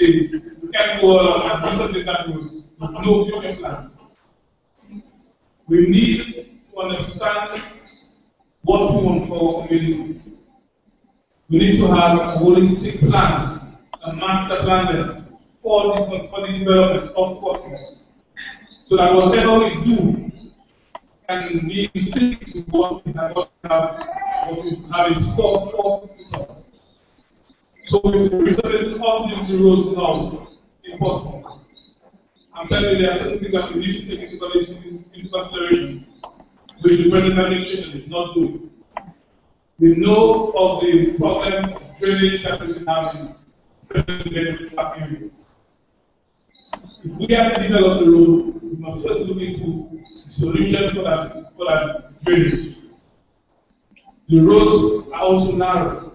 days. We can't go along and do something that with no future plan. We need to understand what we want for our community. We need to have a holistic plan, a master plan for the development of Portsmouth, so that whatever we do can be in sync with what we have in store for the future. So with the resurfacing of the roads now in Portsmouth, I'm telling you there are certain things that we need to take into consideration, which the present administration is not doing. We know of the problem of drainage that we have in Lennox area. If we have to develop the road, we must first look into the solution for that drainage. The roads are also narrow.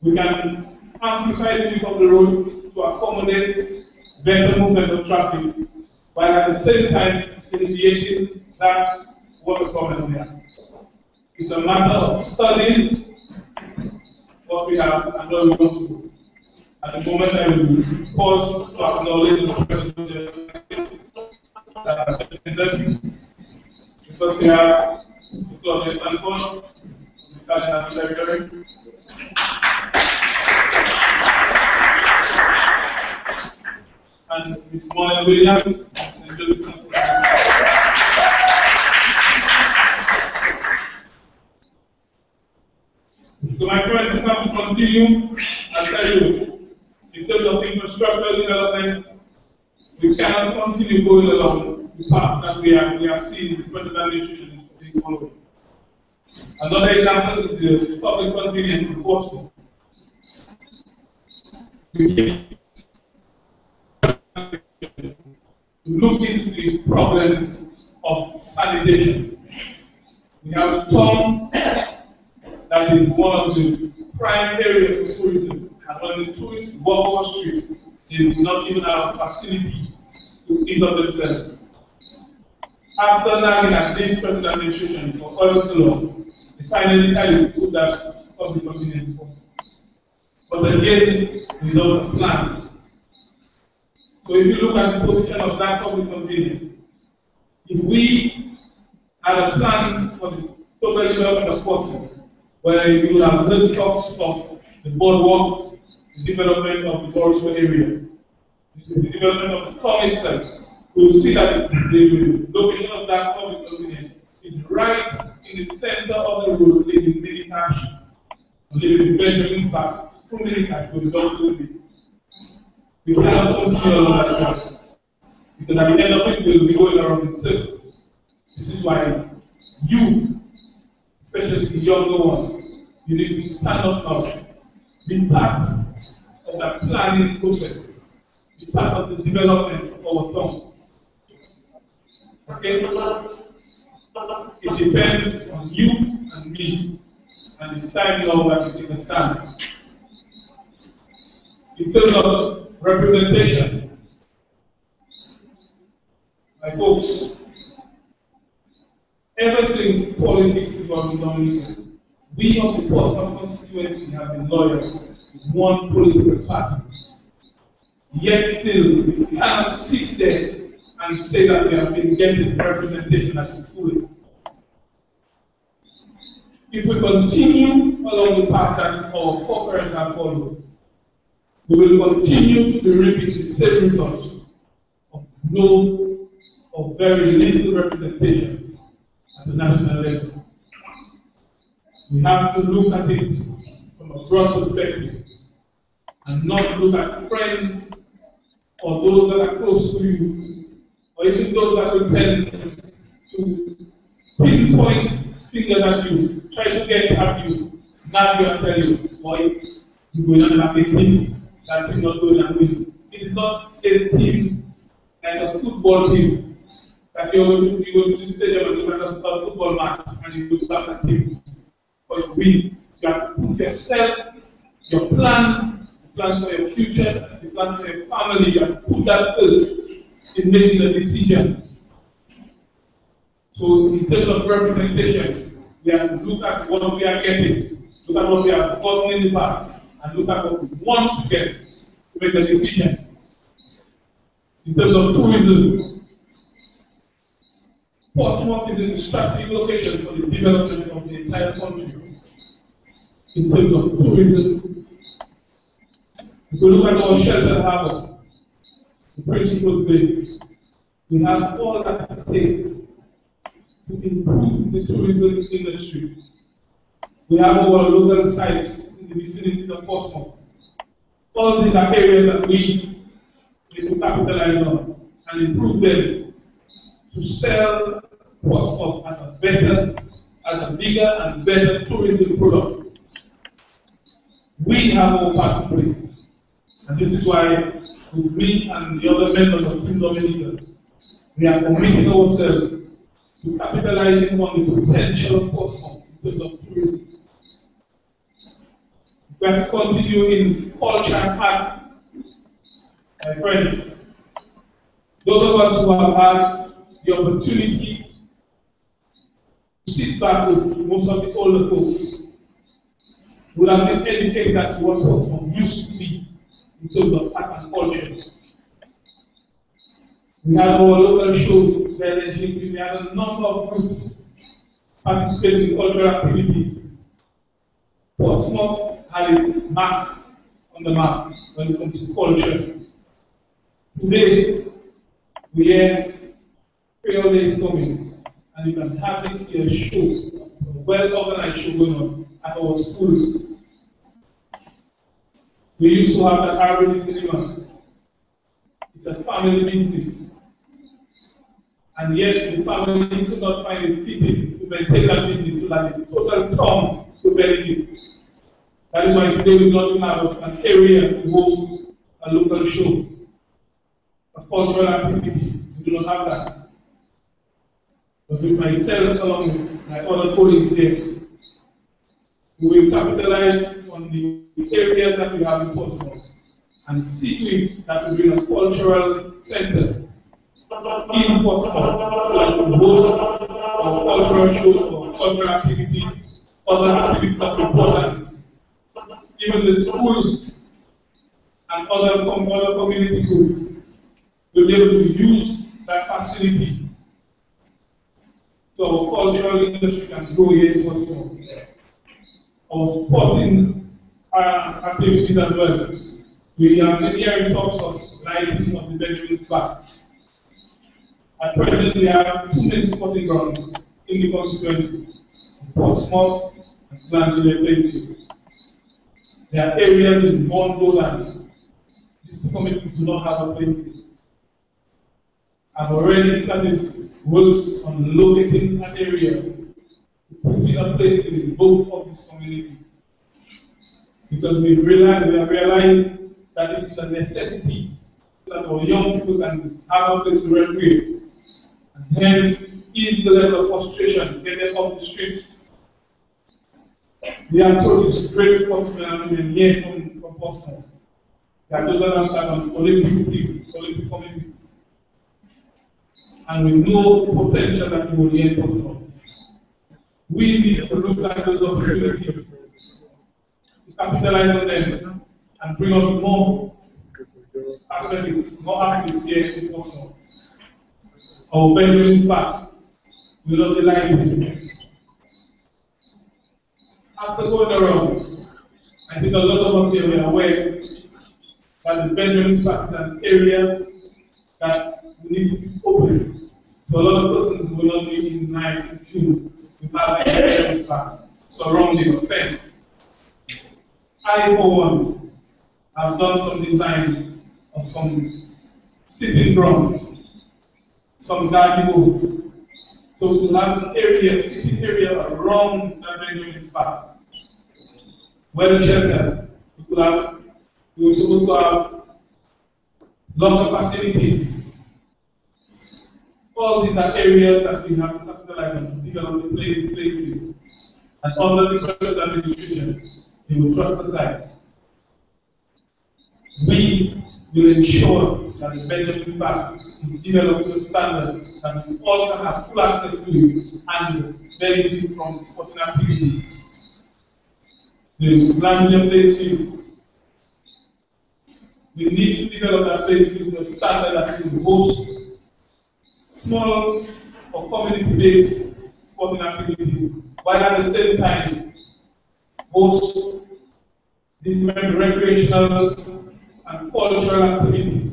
We can amplify the width of the road to accommodate better movement of traffic, while at the same time alleviating that water problem we have. It's a matter of studying what we have and what we want to do. At the moment, I will pause to acknowledge the president that are presented, because we have Mr. Claudia Sanford, the Cardinal Secretary. And Ms. Moya Williams, so my friends, if I have to continue, I'll tell you, in terms of infrastructure development, we cannot continue going along the path that we are seeing the present administration is following. Another example is the public convenience in Portsmouth. Look into the problems of sanitation. We have a town that is one of the prime areas for tourism, and when the tourists walk our streets, they do not even have a facility to ease up themselves. After nagging at this present administration for oil so long, they finally decided to put that public convenience. But again, without a plan. So if you look at the position of that public convenience, if we had a plan for the total development of Portsmouth, where you would have heard talks of the boardwalk, the development of the Portsmouth area, the development of the town itself, we will see that the location of that public convenience is right in the center of the road, leaving Linton, leaving Benjamin's Park, from Linton to the Dominica. We cannot continue along that path, because at the end of it, we will be going around in circles. This is why you, especially the younger ones, you need to stand up now, be part of that planning process, be part of the development of our town. Okay? It depends on you and me, and it's time now that we take a stand. In terms of representation, my folks, ever since politics got in Dominica, we of the Portsmouth constituency have been loyal to one political party. Yet still, we cannot sit there and say that we have been getting representation at its fullest. If we continue along the path that our forefathers have followed, we will continue to be reaping the same results of no or very little representation at the national level. We have to look at it from a broad perspective and not look at friends or those that are close to you, or even those that will tend to pinpoint fingers at you, try to get at you, nab you and tell you, boy, you will not have a team. That team not going and win. It is not a team and a football team that you go to the stadium and look at a football match and you look at a team for you win. You have to put yourself, your plans, the plans for your future, the plans for your family, you have to put that first in making a decision. So in terms of representation, we have to look at what we are getting, look at what we have gotten in the past, and look at what we want to get, make a decision. In terms of tourism, Portsmouth is a strategic location for the development of the entire country. In terms of tourism, if we look at our shelter harbour, the principal bay, we have all that it takes to improve the tourism industry. We have our local sites in the vicinity of Portsmouth. All these are areas that we need to capitalize on and improve them to sell Portsmouth as a bigger and better tourism product. We have our part to play, and this is why with me and the other members of Team Dominica, we are committing ourselves to capitalizing on the potential of Portsmouth in terms of tourism. We have to continue in culture and art, my friends. Those of us who have had the opportunity to sit back with most of the older folks would have been educated as to what Portsmouth used to be in terms of art and culture. We had our local shows, we had a number of groups participating in cultural activities. Portsmouth had a mark on the map when it comes to culture. Today, we hear Creole Day is coming, and you can have this year's show, a well-organized show going on at our schools. We used to have the Arabic cinema. It's a family business. And yet the family could not find it fitting to maintain that business so that the total town could benefit. That is why today we don't have an area to host a local show, a cultural activity. We do not have that. But with myself, along with my other colleagues here, we will capitalize on the areas that we have in Portsmouth and see to it that we bring a cultural center in Portsmouth to host our cultural shows or cultural activities, other activities of importance. Even the schools and other community groups will be able to use that facility so our cultural industry can grow here in Portsmouth. Our sporting activities as well. We have been hearing talks of lighting of the Benjamin Spa. At present, we have 2 main sporting grounds in the constituency, Portsmouth and Glanville Plainfield. There are areas in Mondo and these 2 communities do not have a playing field. I've already started works on locating an area to put in a playing field in both of these communities. Because we have realized that it is a necessity that our young people can have a place to recreate. And hence, ease the level of frustration, get them off the streets. We have produced great sportsmen and women here from Portsmouth. They are those that have served on Olympic team, Olympic committee. And we know the potential that we will here in Portsmouth. We need to look at those opportunities, to capitalize on them, and bring out more athletics, more athletes here in Portsmouth. Our Benjamin Spa will not realize it. After going around, I think a lot of us here are aware that the Benjamin Spa is an area that we need to be open. So a lot of persons will not be in line in tune with that Benjamin Spa surrounding the fence. I, for one, have done some design of some sitting grounds, some gazebo. So we will have an area, sitting area around the Benjamin Spa. Well sheltered. We were supposed to have locker facilities. All these are areas that we have to capitalize on. These are the places. And under the present administration, they will trust the site. We will ensure that the Benjamin Spa is developed to a standard that we all can have full access to it and benefit from the sporting activities. The Glanville Plainfield We need to develop that playing field to a standard that will host small or community-based sporting activities, while at the same time host different recreational and cultural activities.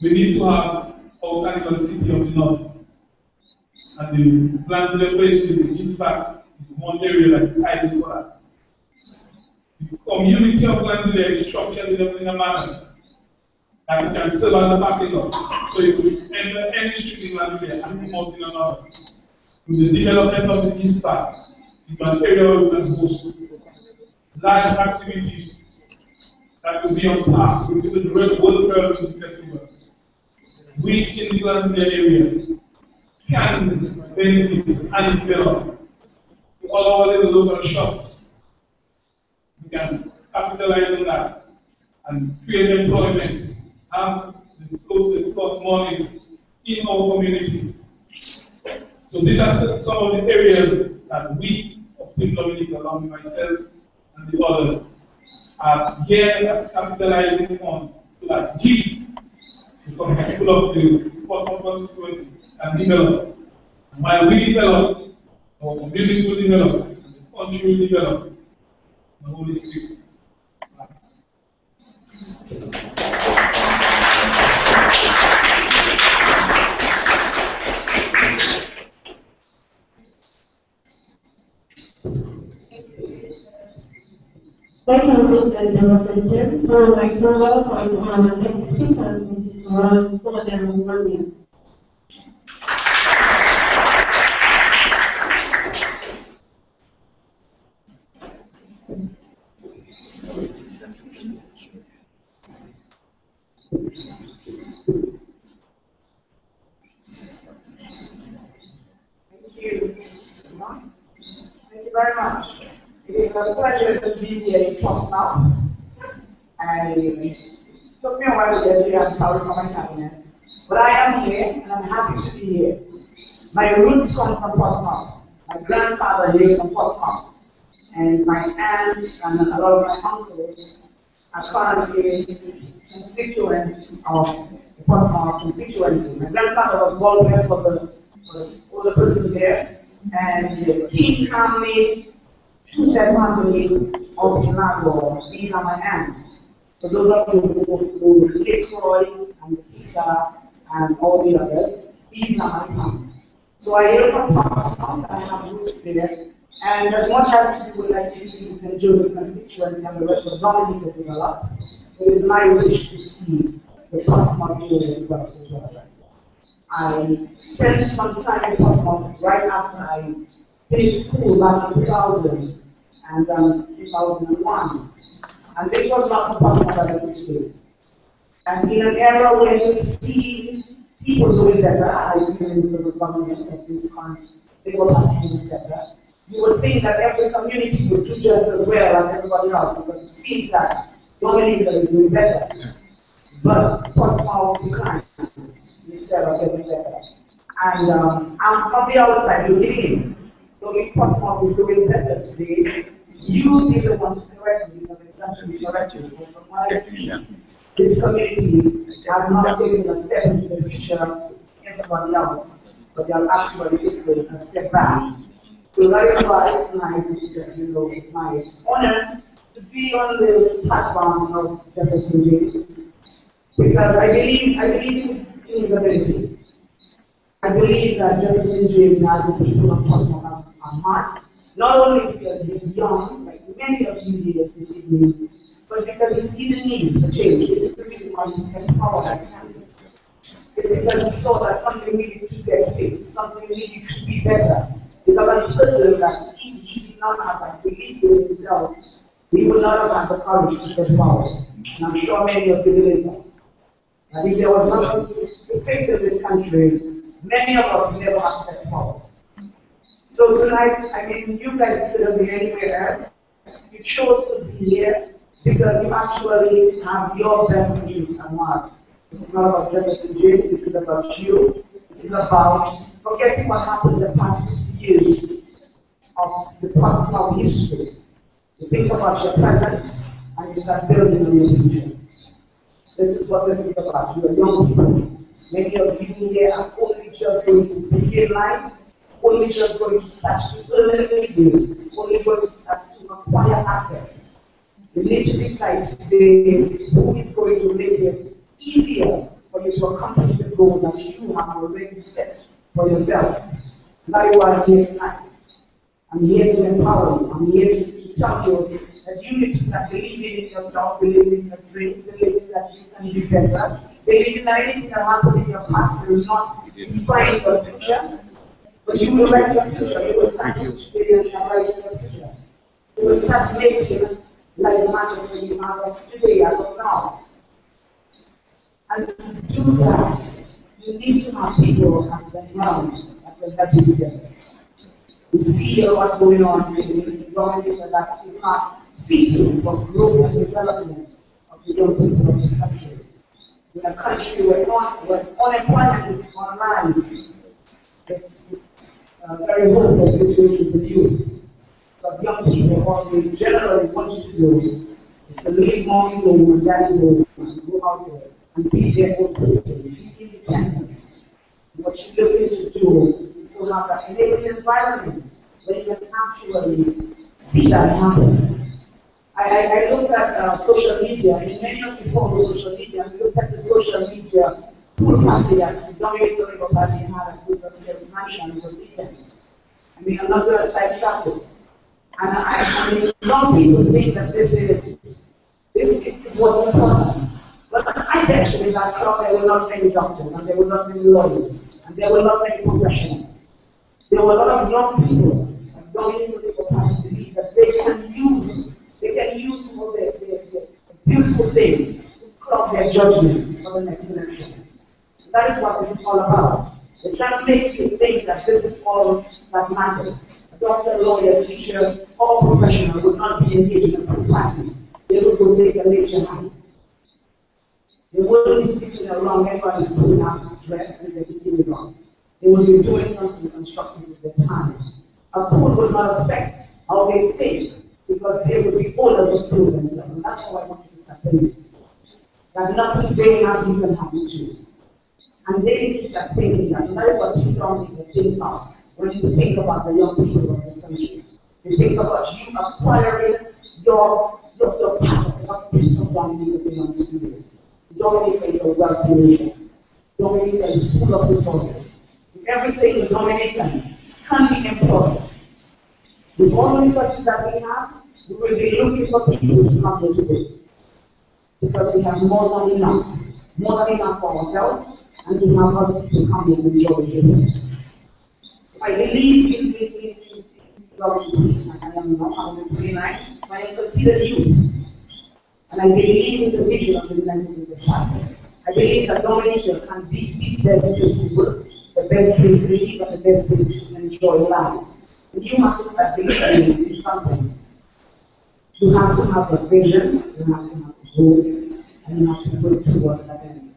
We need to have our Carnival City of the North. And the plan to the place in the East Park is one area that is ideal for that. The community of Glanville is structured in a manner that it can serve as a package up. So you could enter any street in Glanville and promote in another. With the development of the East Park, into an area where we can host large activities that will be on par with the World Music Festival. We in the Glanville area can benefit and develop all our little local shops. We can capitalize on that and create employment, have the float money in our community. So these are some of the areas that we of Team Dominica, along with myself and the others, are here capitalizing on so that we, the people of the Portsmouth constituency, can develop. And while we develop, our music will develop, and the country will develop. The Holy Spirit. Thank you, President Linton. So I'd like to welcome our next speaker, Mrs. Moran. Thank you very much. It is a pleasure to be here in Portsmouth. It took me a while to get here. I'm sorry for my tardiness. But I am here, and I'm happy to be here. My roots come from Portsmouth. My grandfather lived from Portsmouth. And my aunts and a lot of my uncles are currently constituents of the Portsmouth constituency. My grandfather was well known for the older persons here. And he family, two-set family of Nago, these are my aunts. So those of you who Leroy and Lisa and all the others, these are my family. So I hail from Portsmouth, I have roots there. And as much as we would like to see the St. Joseph constituency and the rest of Dominica develop, it is my wish to see the Portsmouth area develop as well. I spent some time in Portsmouth right after I finished school back in 2000 and 2001. And this was not the Portsmouth as it is today. And in an era where you see people doing better, I see ministers of government of this country, they were not doing better. You would think that every community would do just as well as everybody else, because it seems that Dominica is doing better. But Portsmouth declined instead of getting better. And I'm from the outside looking in. So if Portsmouth is doing better today, you be the one to correct me, because it's actually correct you. But from what I see, this community has not taken a step into the future everybody else, but they are actually taking a step back. So that is why tonight it's my honor to be on the platform of Jefferson James, because I believe in his ability. I believe that Jefferson James has the people of Portsmouth on heart, not only because he's young, like many of you here this evening, but because he sees the need for change. This is the reason why he stepped forward as a candidate. It's because he saw that something needed to get fixed, something needed to be better. Because I'm certain that if he did not have that belief in himself, he would not have had the courage to step forward. And I'm sure many of you believe that. And if there was nothing to fix in this country, many of us would never have stepped forward. So tonight, I mean, you guys could have been anywhere else. You chose to be here because you actually have your best interests at heart. This is not about Jefferson James, this is about you. This is about forgetting what happened in the past 50 years of the Portsmouth history. You think about your present and you start building on your future. This is what this is about. You are young people. Many of you here are only just going to begin life, only just going to start to earn a living, only going to start to acquire assets. You need to decide today who is going to make it easier for you to accomplish the goals that you have already set for yourself. That is why I'm here tonight. I'm here to empower you. I'm here to tell you that you need to start believing in yourself, believing in your dreams, believing that you can be better, believing that anything that happened in your past will not inspire your future, but you will write your future. You will start to experience and write your future. You will start making life matter for you as of today, as of now. And to do that, you need to have people at the helm that will help you together. We see a lot going on in Dominica that is not feasible for growth and development of the young people of this country. In a country where unemployment is on rise, it's a very hopeless situation for youth. Because young people always generally want you to do is to leave mommy's home and daddy's home and go out there and be their own person, be independent. What you're looking to do is to have that enabling environment where you can actually see that happen. I looked at social media, and many of you follow social media, and looked at the social media pool party that the Dominica Labour Party had at Portsmouth Mansion over the weekend. I mean, I'm not going to sidetrack it. And I mean, young people think that this is what's important. But I bet you in that club there were not many doctors, and there were not many lawyers, and there were not many professionals. There were a lot of young people that Dominica Labour Party believe that they can use all the beautiful things to cross their judgment for the next election. That is what this is all about. They're trying to make you think that this is all that matters. A doctor, lawyer, teacher, or professional would not be engaged in a group party. They would go take a lecture high. They wouldn't be sitting around, everybody's putting out a dress and they're getting on. They would be doing something constructive with their time. A poll would not affect how they think, because they would be owners of prove themselves. And that's how I want you to start thinking. That nothing they have you can happen to. And they need to start thinking that. And that is what two young people think of when you think about the young people of this country. You think about you acquiring your power, what piece of Dominica belongs to you. Dominica is a wealthy nation. Dominica is full of resources. Every single Dominican can be employed. With all the resources that we have, we will be looking for people to come here today. Because we have more than enough. More than enough for ourselves, and we have other people come here and enjoy it. So I believe in Dominica. I am now 129, so I am considered youth. And I believe in the vision of the United States Party. I believe that Dominica can be the best place to work, the best place to live, and the best place to enjoy life. And you have to start believing in something. You have to have a vision, you have to have goals, and you have to work towards that end.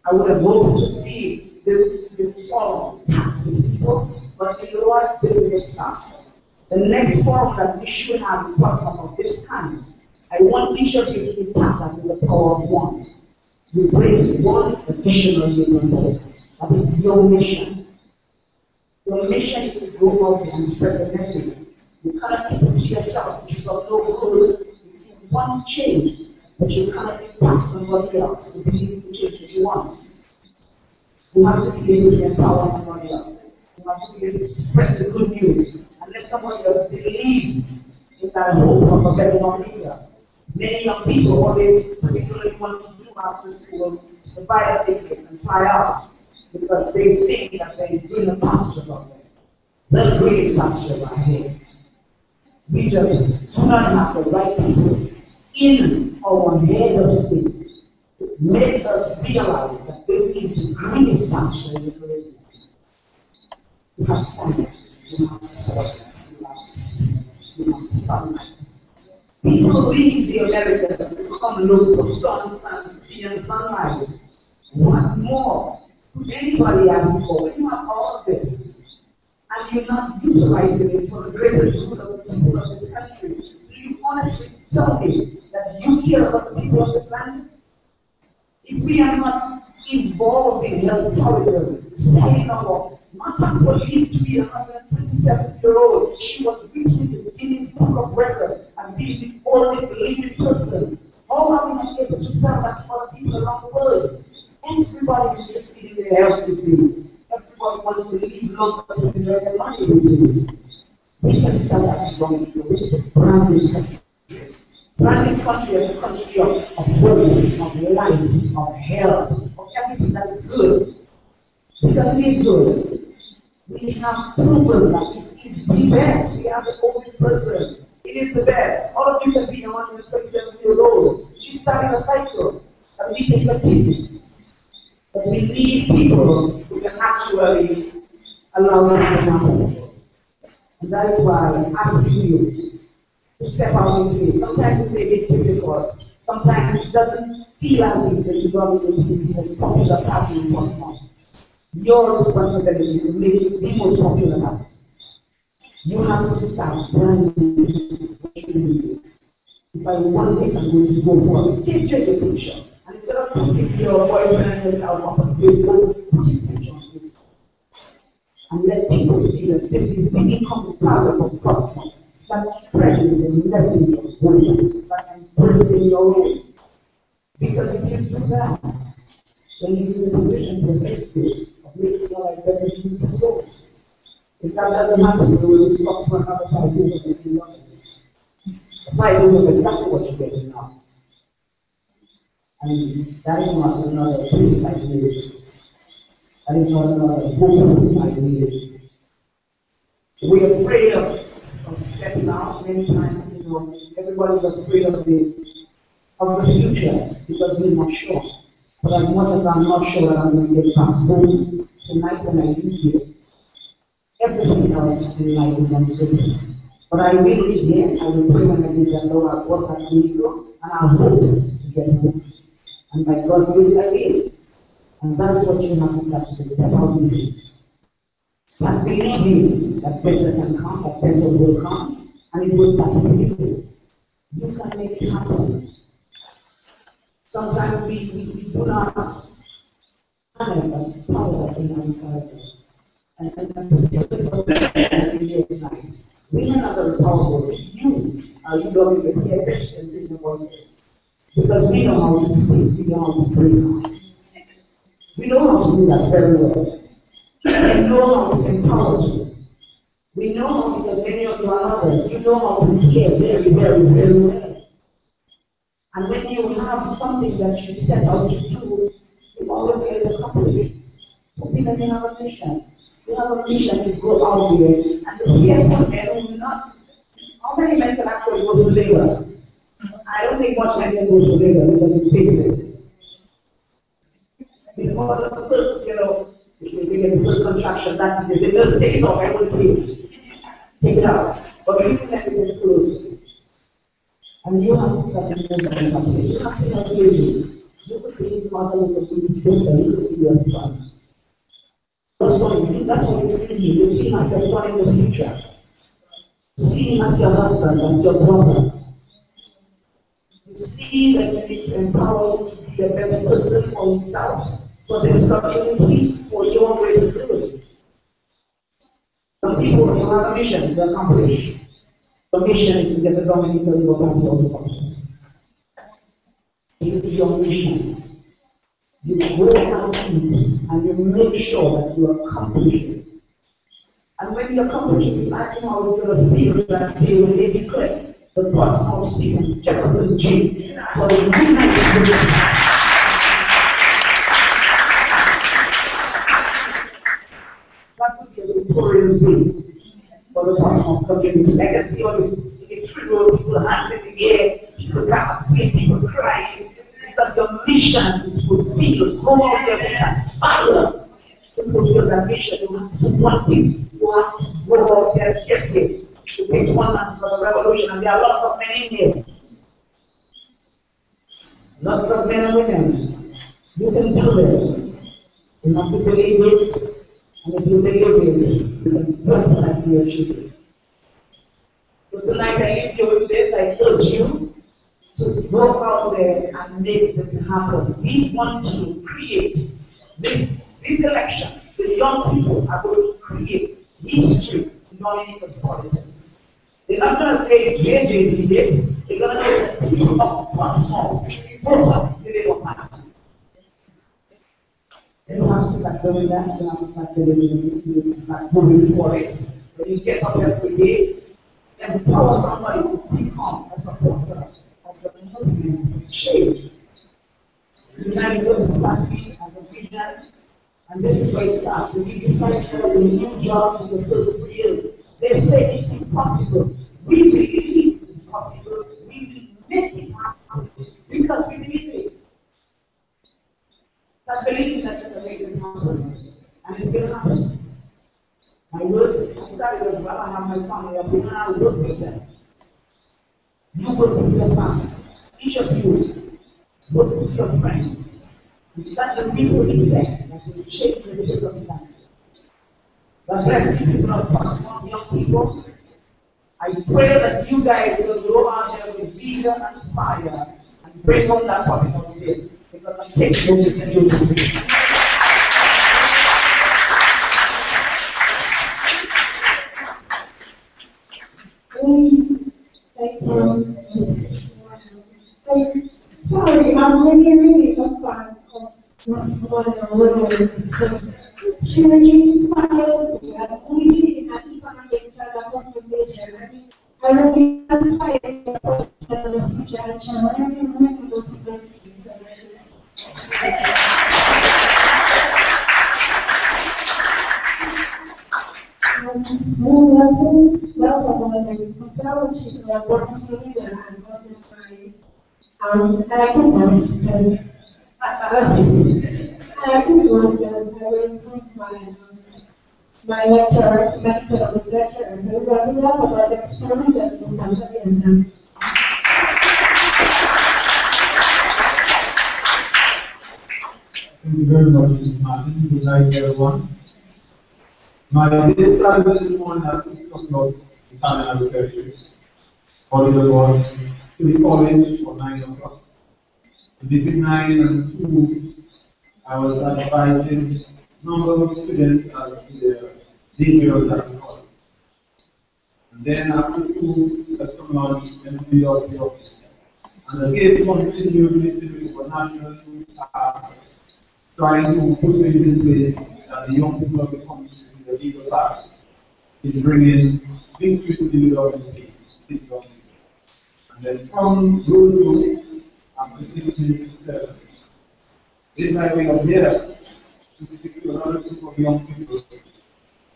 I would have hoped to see this forum packed with people, but you know what? This is a start. The next forum that we should have in Portsmouth of this kind, I want each of you to be packed with the power of one. You bring one additional human being. That is your mission. Your mission is to go out there and spread the message. You cannot keep it to yourself, which is of no good. If you want change, but you cannot impact somebody else to believe the change that you want. You have to be able to empower somebody else. You have to be able to spread the good news and let somebody else believe in that hope of a better Dominica. Many young people, what they particularly want to do after school is to buy a ticket and fly out because they think that there is greener pastures out there. The greenest pastures are here. We just do not have the right people in our head of state to make us realize that this is the greenest pasture in the world. You have sun, you have soil, you have sea, you have sunlight. People leave the Americas to come look for sun, sea, and sunlight. What more could anybody ask for when you have all of this and you're not utilizing it for the greater good of the people of this country? Do you honestly tell me that you care about the people of this land? if we are not involved in health tourism, setting up, my uncle lived to be a 127-year-old. She was written in the Guinness Book of Records as being the oldest living person. How are we not able to sell that to other people around the world? Everybody's interested in their health these days. Everybody wants to live longer to enjoy their life these days. We can sell that to young people. We can brand this country. Brand this country as a country of wealth, of life, of health, of everything that is good. Because it is good. We have proven that it is the best. We have the oldest person. It is the best. All of you can be 127 years old. She's starting a cycle. And we can continue. But we need people who can actually allow this to happen. And that is why I'm asking you to step out in faith. Sometimes it may be difficult. Sometimes it doesn't feel as if the government is the most popular party in Portsmouth. Your responsibility is to make it the most popular party. You have to start branding what you do. If I want this, I'm going to go for it. Take the picture. And instead of putting your boyfriend and yourself up on Facebook, put his picture on Facebook. And let people see that this is the income power of Portsmouth. Start spreading the message of women. Start embracing your role. Because if you do that, then he's in a position to assist you of making your life better than you so. If that doesn't happen, you will be stuck for another 5 years of making nothing. 5 years of exactly what you're getting now. And that is not another 25 years. That is not another 45 years. We're afraid of stepping out many times, everybody's afraid of the future because we're not sure. But as much as I'm not sure that I'm going to get back home tonight when I leave here, everything else in life is uncertain. But I will be here, I will pray when I leave that Lord, I've got that vehicle, and I hope to get home. And by God's grace I will. And that is what you have to start to do. Step out in faith. Start believing that better can come, that better will come, and it will start with you. You can make it happen. Sometimes we do not understand the power that we have inside us. And particularly for the tonight, women are very powerful. You are loving the pay attention to the world. Because we know how to speak, we know how to pray. We know how to do that very well. We know how to empower you. We know how, because many of you are others, you know how to care very, very, very well. And when you have something that you set out to do, you always get accomplished. So because you have a mission. You have a mission to go out there, and the fearful men will not. How many men can actually go to Lagos? I don't think much men can go to Lagos because it's painful. Before the first, if they get the first contraction, that's it. They say, just take it off, I won't pay. Take it out. But you can get close. And you have to start doing this. You have to help you. You could be his mother, you could be his sister, you could be your son. Your son, that's what you see him. You see him as your son in the future. You see him as your husband, as your brother. You see that you need to empower him to be a better person for himself, for this community, for your greater good. Some people who have a mission to accomplish. The mission is to get the Dominica party out of office. This is your mission. You go out and you make sure that you accomplish it. And when you accomplish it, imagine how you're going to feel that day when they declare the Portsmouth City and Jefferson James for the United States. That would be a victorious day for the Portsmouth community. I can see all these free road people dancing in the air, people cannot sleep, people crying. Because your mission is fulfilled. Go out there with that fire to fulfill that mission. You have to want it. You have to go out there and get it. It takes one man for the revolution, and there are lots of men in here. Lots of men and women. You can do this. You have to believe it. And if you believe it, you can definitely achieve it. So tonight I leave you with this. I urge you to go out there and make this happen. We want to create this election. The young people are going to create history in Dominica's politics. They're not going to say JJ did it. They're going to say the people of Portsmouth voted the Labour Party. You don't have to start doing that. You don't have to start doing it. You have to start moving for it. When you get up every day, empower somebody to become a supporter of the movement change. United Women's Party as a vision, and this is where it starts. We give you 5,000 new jobs in the first 3 years. They say it's impossible. We believe it's possible. We will make it happen because we believe it. I believe that you can make this happen, and it will happen. I work, I started as well, I have my family up here, and I work with them. You work with your family. Each of you work with your friends. It's not the ripple effect that will change the circumstances. God bless you, people of Portsmouth, young people. I pray that you guys will go out there with vigor and fire and bring on that Portsmouth state. Because I'm taking this and you this. Sorry, I'm really a fan of one she really inspires me. We did an economic conversation. I really inspire the future and I really want to go to the my lecture, medical lecture, and we were talking about the experiment that was done. Thank you very much, Ms. Martin. Good night, everyone. My day started this morning at 6 o'clock in Cardinal Territory. Audio was to the college for 9 o'clock. Between 9 and 2, I was advising a number of students as to their details at the college. And then after 2, that's lunch, then we got the office. And again, continued meeting with national trying to put things in place that the young people of the country in the legal party is bringing victory to the development state government. And then from Roseau, after 6 minutes to 7, this is my way of here to speak to another group of young people.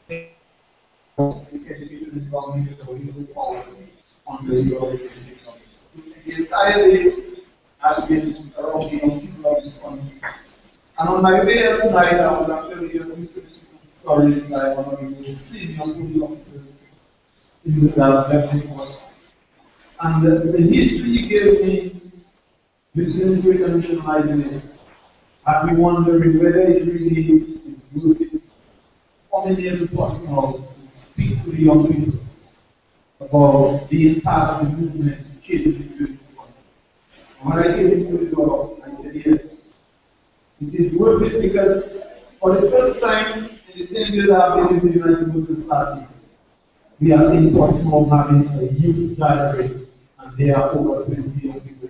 Education is government is going forward on the development state government. The entire day has been around the young people of this country. And on my way here tonight, I was actually just listening to some stories like one of the most senior police officers in the left force. And the history he gave me, listening to it and visualizing it, I've been wondering whether it really is good coming here to Portsmouth to speak to the young people about being part of the movement to change the situation. And when I came into the door, I said yes. It is worth it because for the first time in the 10 years I've been in the United Workers' Party, we are in Portsmouth having a youth gathering, and there are over 20 young people.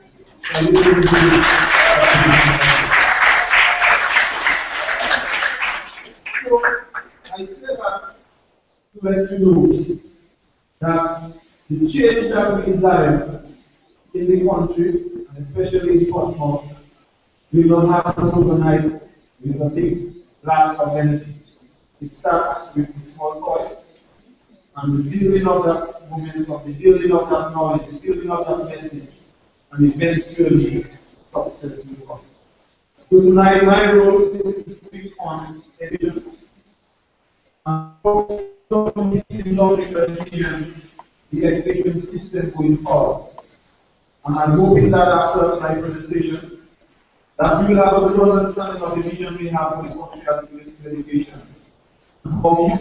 So I say that to let you know that the change that we desire in the country, and especially in Portsmouth, we don't have an overnight with a big blast of energy. It starts with the small toy, and the building of that momentum, the building of that knowledge, the building of that message, and eventually success will come. So tonight, my role is to speak on education. The education system going forward. And I'm hoping that after my presentation, that we will have a good understanding of the vision we have for the country as it relates to education. How you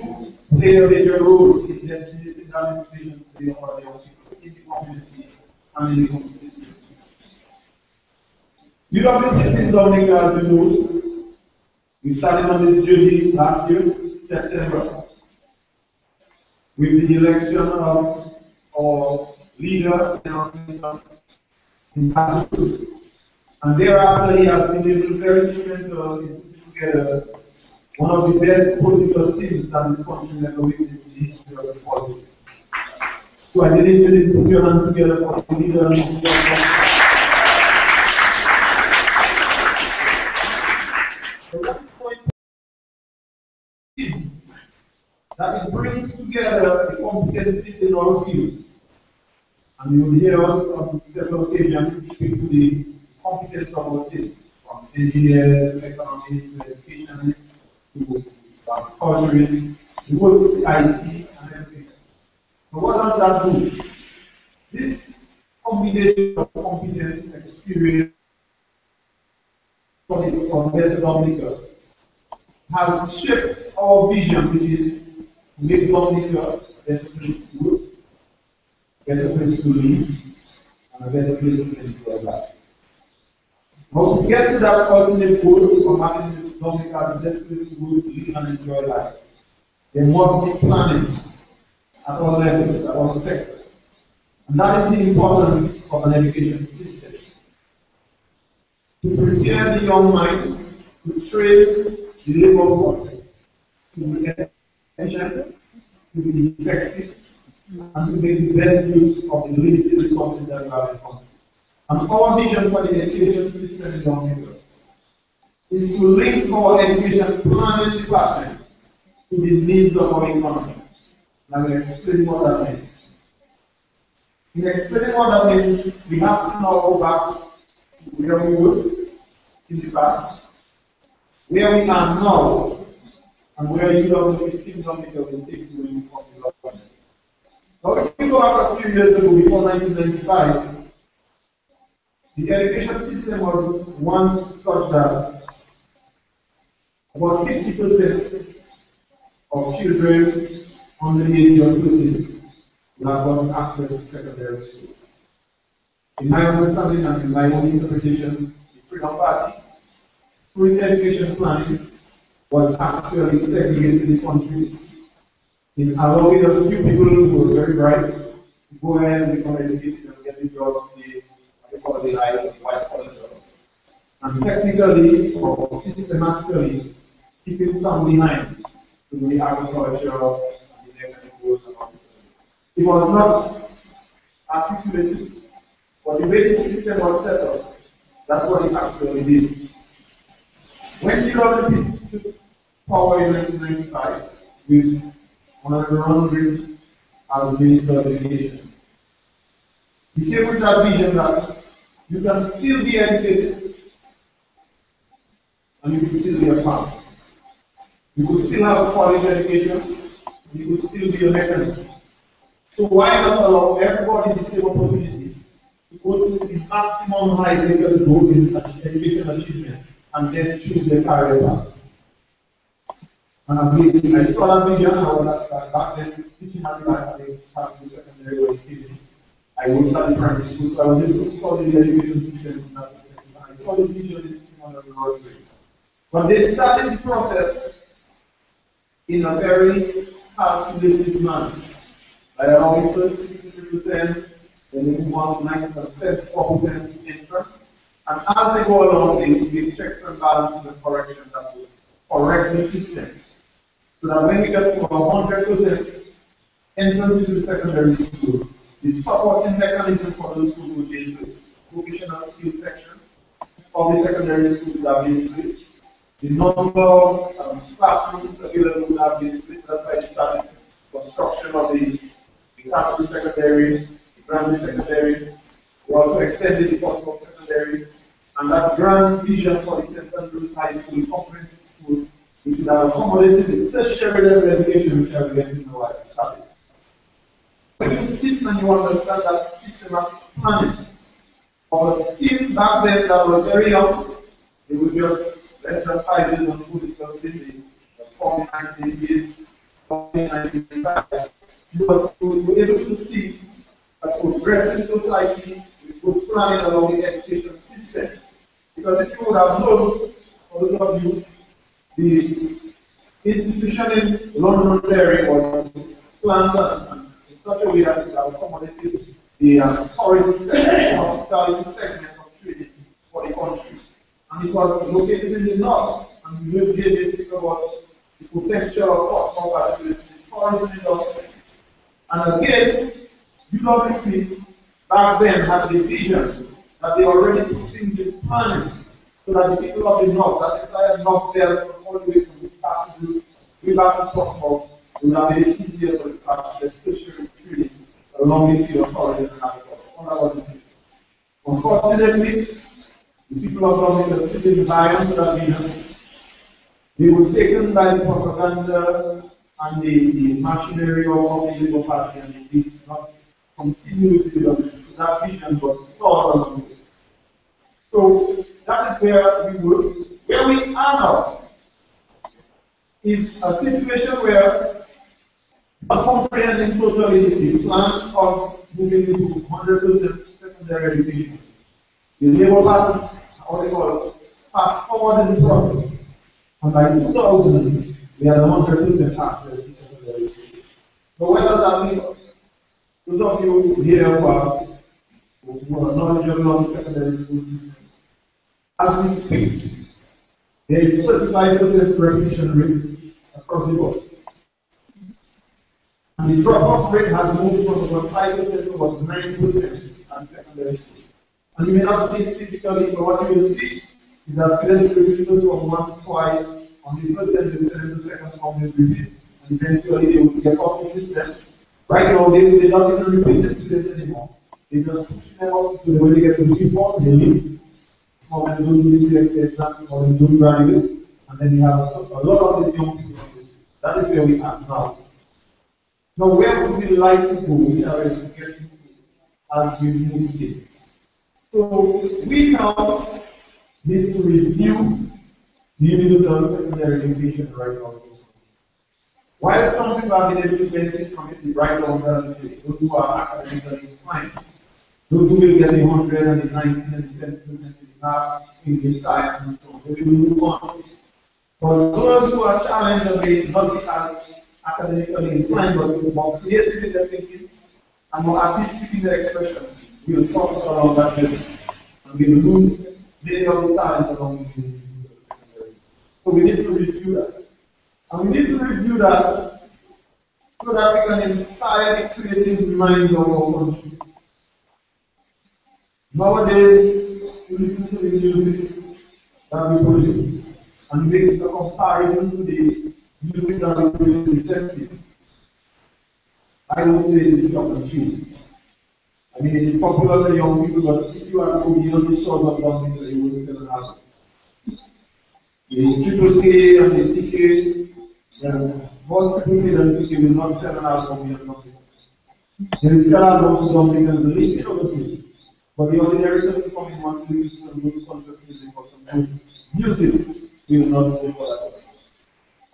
play a major role in disseminating that information to the young people in the community and in the constituency. UWT in Dominica, as you know, we started on this journey last year, September, with the election of our leader in Portsmouth. And thereafter, he has been able to very instrumental in putting together one of the best political teams that this country ever witnessed in the history of the politics. So I need you to put your hands together for the leader. That it brings together the competencies in all fields. And you will hear us on several occasions speak to the competence of our team, from engineers to economists to educationists to culturists, the whole IT and everything. So what does that do? This combination of competence, experience, from Better Dominica has shaped our vision, which is to make Dominica a better place to work, a better place to live, and a better place to enjoy life. Now, to get to that ultimate goal of making Dominica the best place to work, to live, and enjoy life, there must be planning at all levels, at all sectors. And that is the importance of an education system. To prepare the young minds, to train the labor force, to be efficient, to be effective, and to make the best use of the limited resources that we have in country. And our vision for the education system in Dominica is to link our education planning department to the needs of our economy. And I will explain what that means. In explaining what that means, we have to now go back to where we were in the past, where we are now, and where UWT Dominica will take you in from the government. Now, if we go back a few years ago, before 1995, the education system was one such that about 50% of children under the age of 13 will have gotten access to secondary school. In my understanding and in my own interpretation, the Freedom Party, through its education planning, was actually segregating the country in allowing a few people who were very bright to go ahead and become educated and get the jobs they call the white collar jobs. And technically or systematically keeping some behind to the agriculture and the economic growth. It was not articulated, but the way the system was set up, that's what it actually did. When UWP took power in 1995 with Honorable Ron as Minister of Education, he came with that vision that you can still be educated and you can still be a farmer. You could still have a college education, you could still be a mechanic. So why not allow everybody the same opportunity to go to the maximum height they can go in education achievement and then choose their career path? And I saw that vision. I was back then teaching at the Portsmouth secondary education. I worked at the primary school, so I was able to study the education system in that perspective. And I saw the vision in one of the Lord's way. But they started the process in a very calculated manner. By around first 63%, then they move on to 90%, 4% entrance. And as they go along, they check and balances and corrections that will correct the system. So that when we get to 100% entrance into the secondary school, the supporting mechanism for those schools will be in place. Vocational skills section of the secondary schools will have been in place. The number of classrooms available will have been in place. That's why they started construction of the Portsmouth secondary, the Granby secondary. We also extended the Portsmouth secondary, and that grand vision for the St. Andrews High School, comprehensive school, which will have accommodated the tertiary level education, which I will get into while I started. When you sit and you understand that systematic planning of a team back then that was very young, they were just less than 5 years on political city, was formed in 1988, formed in 1985. You were able to see a progressive society with good planning along the education system Because if you would have known, for those of you, the institution in Londonderry was planned in such a way that it would accommodate the tourism segment, hospitality segment of trading for the country. And it was located in the north, and we will hear this about the potential of Portsmouth as the tourism industry. And again, UWP back then had the vision that they already put things in planning so that the people of the north, that entire north belt all the way from the passengers, way back to Portsmouth, would have made it easier for the passengers, especially trading along the field of tourism and agriculture. That was the case. Unfortunately, the people of Dominica still didn't buy into that vision. They were taken by the propaganda and the machinery of the Labour Party, and they did not continue with that vision but stalled along the way. So that is where we were. Where we are now is a situation where a comprehending totally the plan of moving to 100% secondary education. The Labour Party, how they call it, fast forward in the process. And by 2000, we had 100% access to secondary education. So what does that mean? Those of you here who are knowledgeable of the secondary school system, as we speak, there is 35% repetition rate across the board. And the drop-off rate has moved from about 5% to about 9% at secondary school. And you may not see it physically, but what you will see is that students will repeat this from once, twice, on the first and the second form they repeat, and eventually they will get off the system. Right now, they don't even repeat the students anymore. They just push them up to when they get to the P4, they leave. Or when they don't do the CXA exams, or they don't graduate, and then you have a lot of these young people on the street. That is where we are now. Now, where would we like to go in order to get into as we move in? So, we now need to review the universal secondary education right now. While some people have been able to benefit from it, the right now, those who are academically inclined, those who will get the 100 and the 90 and the 70% in math, English, science, and so on, they will move on. For those who are challenged and may not be as academically inclined, but more creative in their thinking and more artistic in their expression, we will suffer along that journey. And we will lose many of the talents along the secondary. So we need to review that. And we need to review that so that we can inspire the creative minds of our country. Nowadays, we listen to the music that we produce and make a comparison to the music that we produce in the 70s. I would say it is not a cheap. I mean, it is popular to young people, but if you are to go beyond the shores of Dominica, you will still have it. The Triple K and the CK, more Triple K than CK will not sell an album beyond Dominica. They will sell albums to Dominicans a little bit overseas. But the ordinary person coming one to listen to some good conscious music or some good music will not go for that.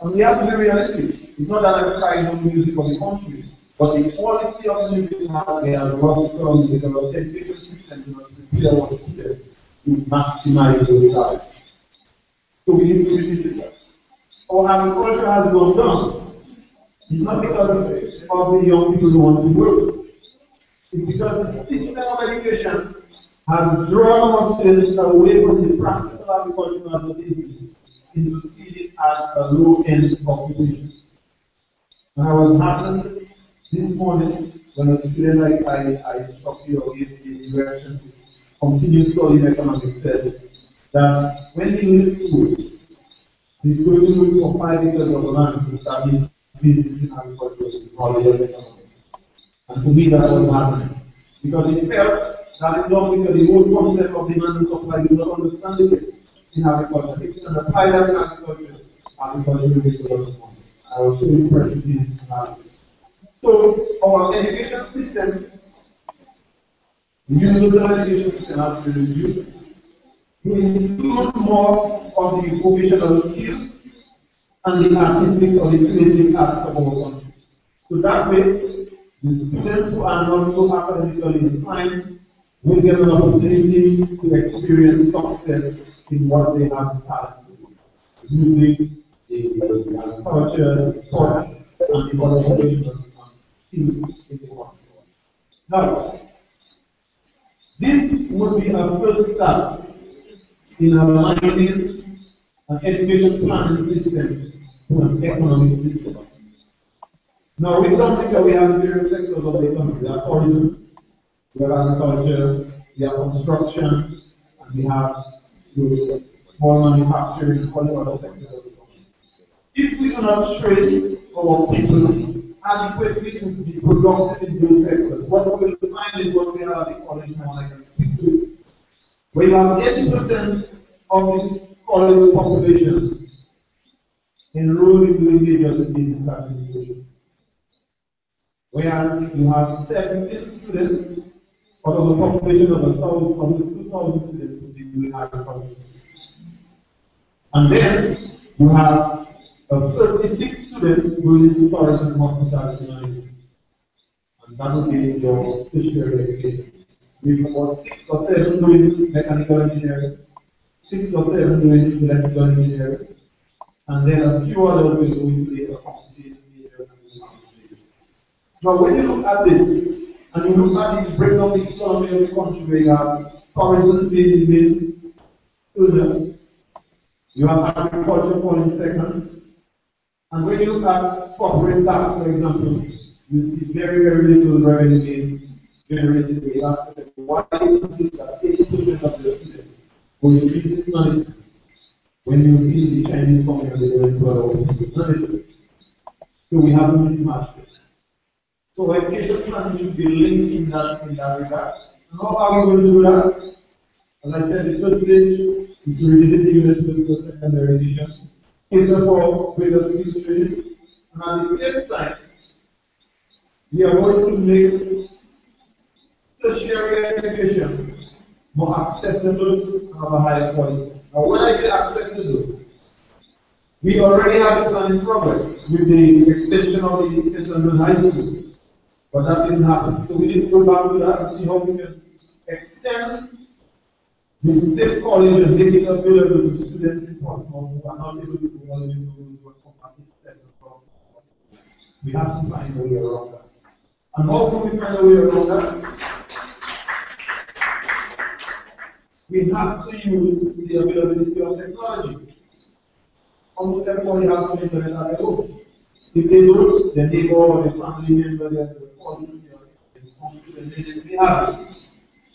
And we have to be realistic. It's not that I'm trying no music of the country, but the quality of music we have there and what's from the authentication system to prepare our students to maximize those talents. So we need to revisit that. Our agriculture has gone down. It's not because of the young people who want to work. It's because the system of education has drawn our students away from the practice of agricultural advertising into seeing it as a low-end occupation. And I was happy this morning when a student I instructed or gave the direction to continue studying economics said that when he leaves school, he's going to look for 5 acres of land to start his business in agriculture with knowledge of economics. And for me, that was happening. Because it felt that in Dominica, the whole concept of demand and supply is not understandable in agriculture. If you can apply that in agriculture, agriculture will make a lot of money. I was so impressed with this analysis. So, our education system, the universal education system has to be reviewed. We include more of the vocational skills and the artistic or the creative arts of our country. So that way, the students who are not so academically inclined will get an opportunity to experience success in what they have talent to do. Music, the culture, sports, and the other educational field in the country. Now, this would be a first step in aligning an education planning system to an economic system. Now, with Dominica, we have various sectors of the economy. We have tourism, we have agriculture, we have construction, and we have small manufacturing, all the other sectors of the economy. If we do not train our people adequately to be productive in those sectors, what we will find is what we have at the college now, I can speak to it. We have 80% of the college population enrolled in doing majors in business administration. Whereas you have 17 students out of a population of 1,000, almost 2,000 students who be doing agriculture. And then you have 36 students going into tourism and hospitality management. And that will be your tertiary education. We have about 6 or 7 doing mechanical engineering, 6 or 7 doing electrical engineering, and then a few others will go into the accounting majors and the. Now, when you look at this, and you look at the breakdown of the economy of the country, where you have tourism being the main pillar, you have agriculture falling second, and when you look at corporate tax, for example, you see very, very little revenue being generated. We ask yourself, why do you consider that 80% of the students will use this money when you see the Chinese coming and they're going to allow. So we have a mismatch. So education plan should be linked in that regard. And how are we going to do that? As I said, the first stage is to revisit the university for secondary education, cater for greater skill training, and at the same time, we are going to make tertiary education more accessible and of a higher quality. Now, when I say accessible, we already have a plan in progress with the extension of the St. Andrews High School. But that didn't happen. So we need to go back to that and see how we can extend the state college and make it available to students in Portsmouth who are not able to go all the way to those who are compatible. We have to find a way around that. And how can we find a way around that? We have to use the availability of technology. Almost everybody has the internet at their home. If they don't, their neighbor or their family member, their cousin, they have it.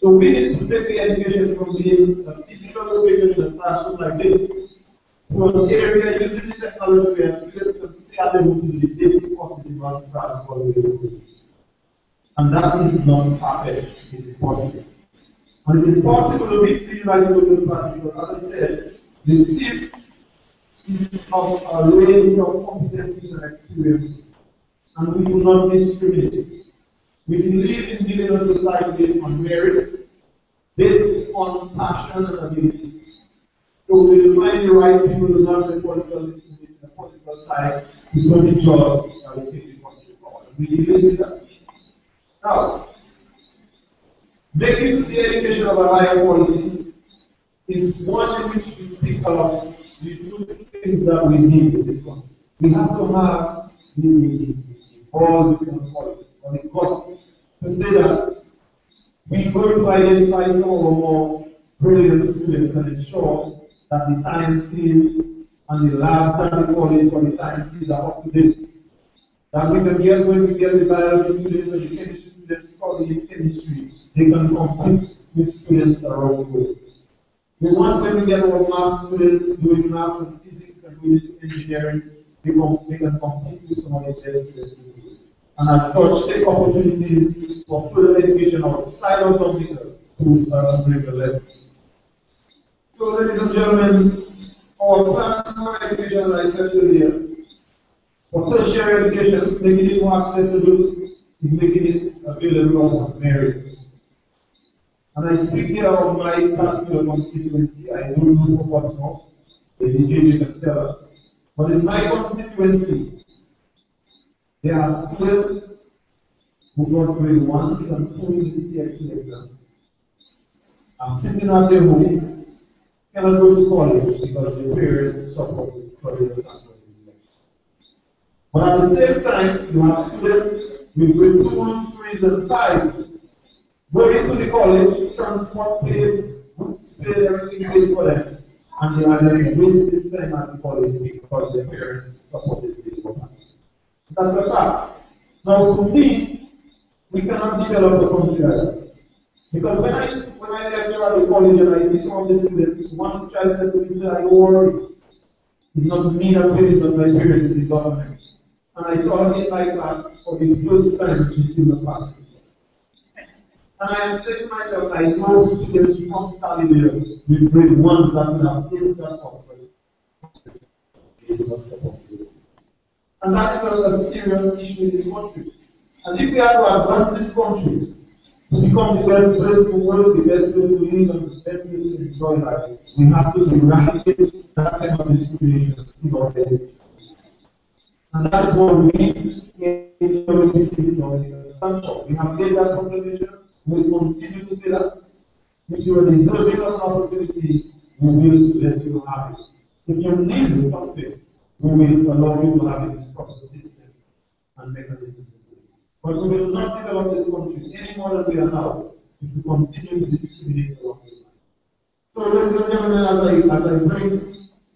So we need to take the education from being a physical location in a classroom like this to an area using the technology where students can stay at home to do the basic positive multitasking. And that is not perfect. It is possible. And it is possible to meet the United Workers Party because, as I said, the tip is of a range of competencies and experience, and we do not discriminate. We believe in building a society based on merit, based on passion and ability. So we will find the right people who not the political side to do the job that will take the country forward. We believe in that. Now, making the education of a higher quality is one in which we speak about the two things that we need in this country. We have to have the balls, if you want to call it, or the guts, to say that we're going to identify some of our more brilliant students and ensure that the sciences and the labs and the college for the sciences are up to date. That we can get, when we get the biology students and the chemistry students studying chemistry, they can compete with students around the world. We want when we get our math students doing maths and physics and doing engineering, they can compete with some of the best students in the world. And as such, take opportunities for further education outside of Dominica to greater level. So, ladies and gentlemen, our plan for education, as I said earlier, for tertiary education, making it more accessible is making it available on merit. And I speak here of my particular constituency. I don't know for Portsmouth. The DJ can tell us. But in my constituency, there are students who got grade 1s and 2s in CXC exam. I'm sitting at their home cannot go to college because their parents support for their son. But at the same time, you have students with grade 2s, 3s, and 5s going to the college, transport paid, books paid, everything paid for them. And they are just wasting time at the college because their parents supported the program. That's a fact. Now, to me, we cannot develop the country like that. Because when I lecture at the college and I see some of the students, one child said to me, "Sir, I don't worry. It's not me that pays, it's not my parents, it's the government." And I saw her in my class for the third time, and she's still not passing. And I am saying to myself, I know students from Salivia with grade 1s that will have placed that Oxford. And that is a serious issue in this country. And if we are to advance this country to become the best place to work, the best place to live, and the best place to enjoy life, we have to eradicate that kind of discrimination in our education. And that is what we in the stand for. We have made that proclamation. We will continue to say that. If you are deserving of an opportunity, we will let you have it. If you need something, we will allow you to have it in proper system and mechanisms in place. But we will not develop this country any more than we are now if we continue to discriminate along this line. So, ladies and gentlemen, as I bring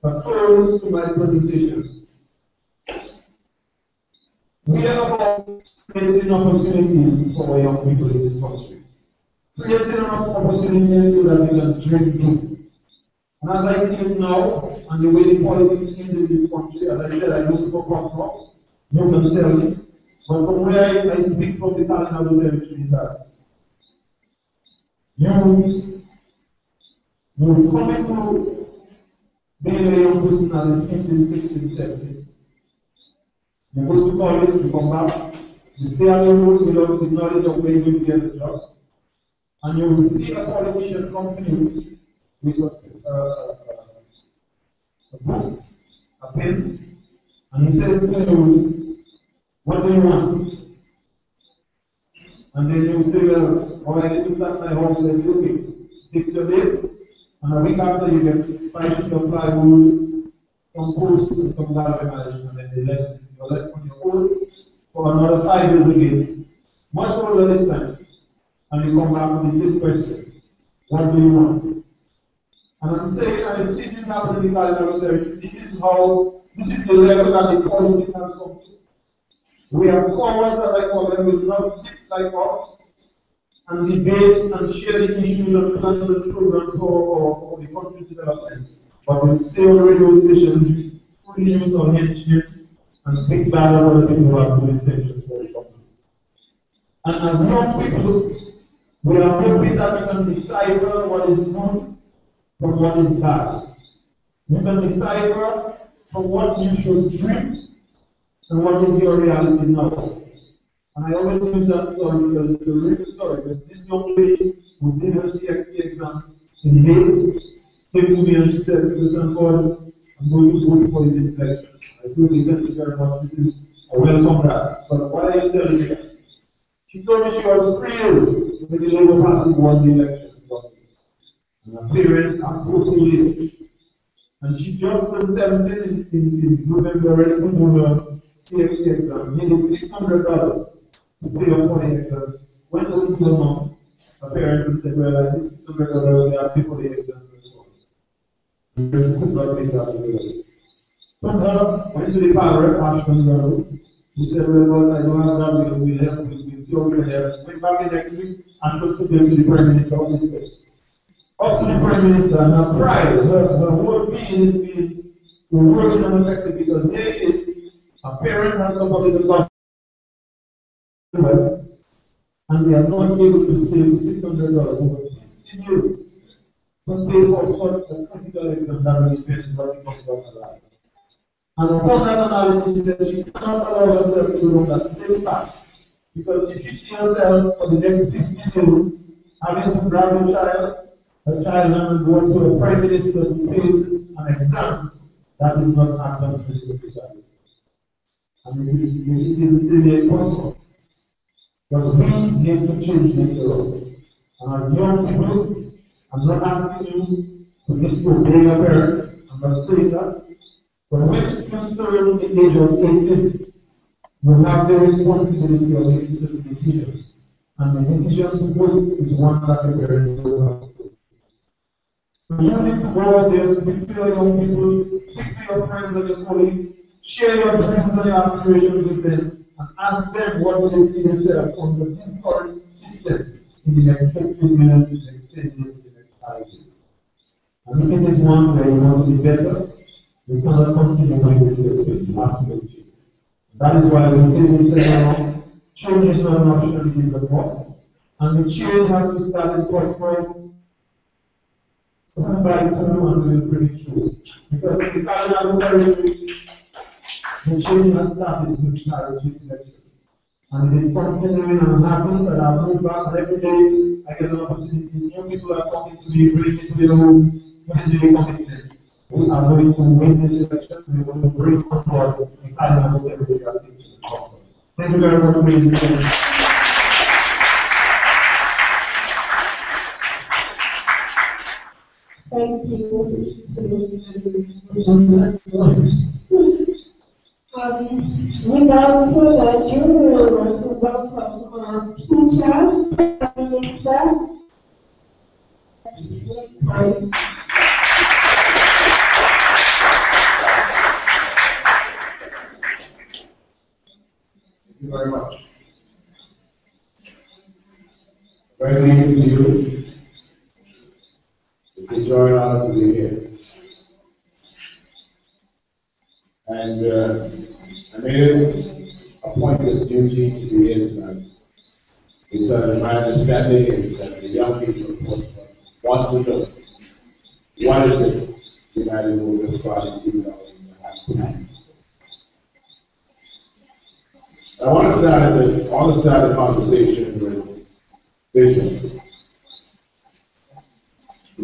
a close to my presentation, we are about creating opportunities for our young people in this country. Creating opportunities so that we can dream big. And as I see it now, and the way the politics is in this country, as I said, I look for Portsmouth, you can tell me, but from where I speak from the Cardinal territories that you come into being a young person at 15, 16, 17. You go to college, you come back, you stay on your road without the knowledge of where you're going to get a job, and you will see a politician come to you with a book, a pen, and he says to you, "What do you want?" And then you say, "Well, all I need to start my house." They say, "Okay, fix your date," and a week after you get 5 sheets of plywood, some posts, and some galvanized, and then they let you're left on your own for another 5 years again, much older this time, and you come back with the same question: "What do you want?" And I'm saying, I see this happen in the Cardinal territory. This is the level that the politics has come to. We are cowards, as I call them, will not sit like us and debate and share the issues and plans and programs for the country's development. But we stay on radio stations, fully use our headship, and speak bad about the people who have good intentions for the country. And as young people, we are hoping that we can decipher what is good from what is bad. You can decipher from what you should dream and what is your reality now. And I always use that story because it's a real story. But this young lady who did her CXC exam in May came to me and she said, "Mr. Sanford, I'm going to vote for you this election." I said, "Okay, thank you very much. This is a welcome that. But why are you telling me that?" She told me she was 3 years when the Labour Party won the election. And her parents are totally, and she just turned 17 in November, ready to do her CXC exam, needed $600 to pay for the exam. Went home to her mom, her parents, and said, "Well, I need $600, they have to pay for the exam," and so on. The parents could not pay that together. From her, went to the father, Ashton Girl, who said, "Well, I don't have that, we'll help, we'll see how we can help." Went back the next week, Ashton took them to the Prime Minister of the state. Up to the Prime Minister, and her pride, her whole being is being working unaffected because here it is, her parents have supported the government, and they are not able to save $600 over 15 years to pay for a critical exam that will depend on what becomes of her life. And upon that analysis, she said she cannot allow herself to go on that same path because if you see herself for the next 15 years having to grab a child and go to a Prime Minister to pay an exam, that is not advancement in the society. And it is the same here possible. But we need to change this around. And as young people, I'm not asking you to disobey your parents. I'm not saying that. But when you turn the age of 18, you have the responsibility of making certain decisions. And the decision to vote is one that the parents will have to do. So you need to go out there, speak to your young people, speak to your friends and your colleagues, share your dreams and your aspirations with them, and ask them what do they see themselves under this current system in the next 15 years, in the next 10 years, in the next 5 years. And if it is one where you want to be better, you cannot continue doing the same thing. You have to make change. That is why we say this now, change is not an option, it is a must. And the change has to start in Portsmouth. By two and we'll bring it through. Because in the Carolina territory, the change has started with clarity election. And it is continuing and happening, and I've moved back, and every day I get an opportunity. New people are talking to me, bringing me to their homes, giving me commitment. We are going to win this election, we are going to bring on board the Carolina territory of things. Thank you very much, ladies and gentlemen. Thank you. Without further ado, we want to welcome our future Prime Minister. Thank you very much. Very good evening to you. It's a joy and honor to be here. And I made it a point of duty to be here tonight because my understanding is that the young people of Portsmouth want to know what is it United Movers Party 2010. I want to start the conversation with vision.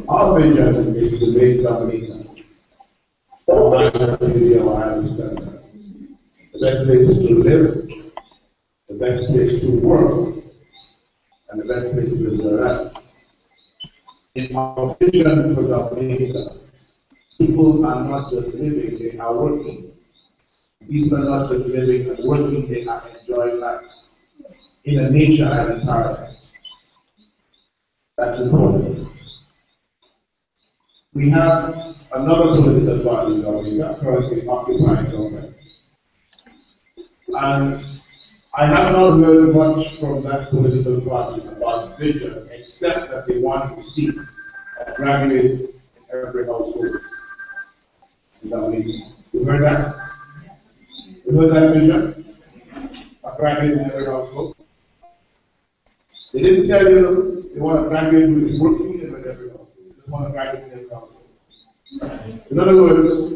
Our vision is to make Dominica the best place to live, the best place to work, and the best place to live your life. In our vision for Dominica, people are not just living, they are working. People are not just living and working, they are enjoying life in a nature as in paradise. That's important. We have another political party in Dominica currently occupying government. And I have not heard much from that political party about vision, except that they want to see a graduate in every household in Dominica. You heard that? You heard that vision? A graduate in every household? They didn't tell you they want a graduate who is working in every household. They just want a graduate in every household. In other words,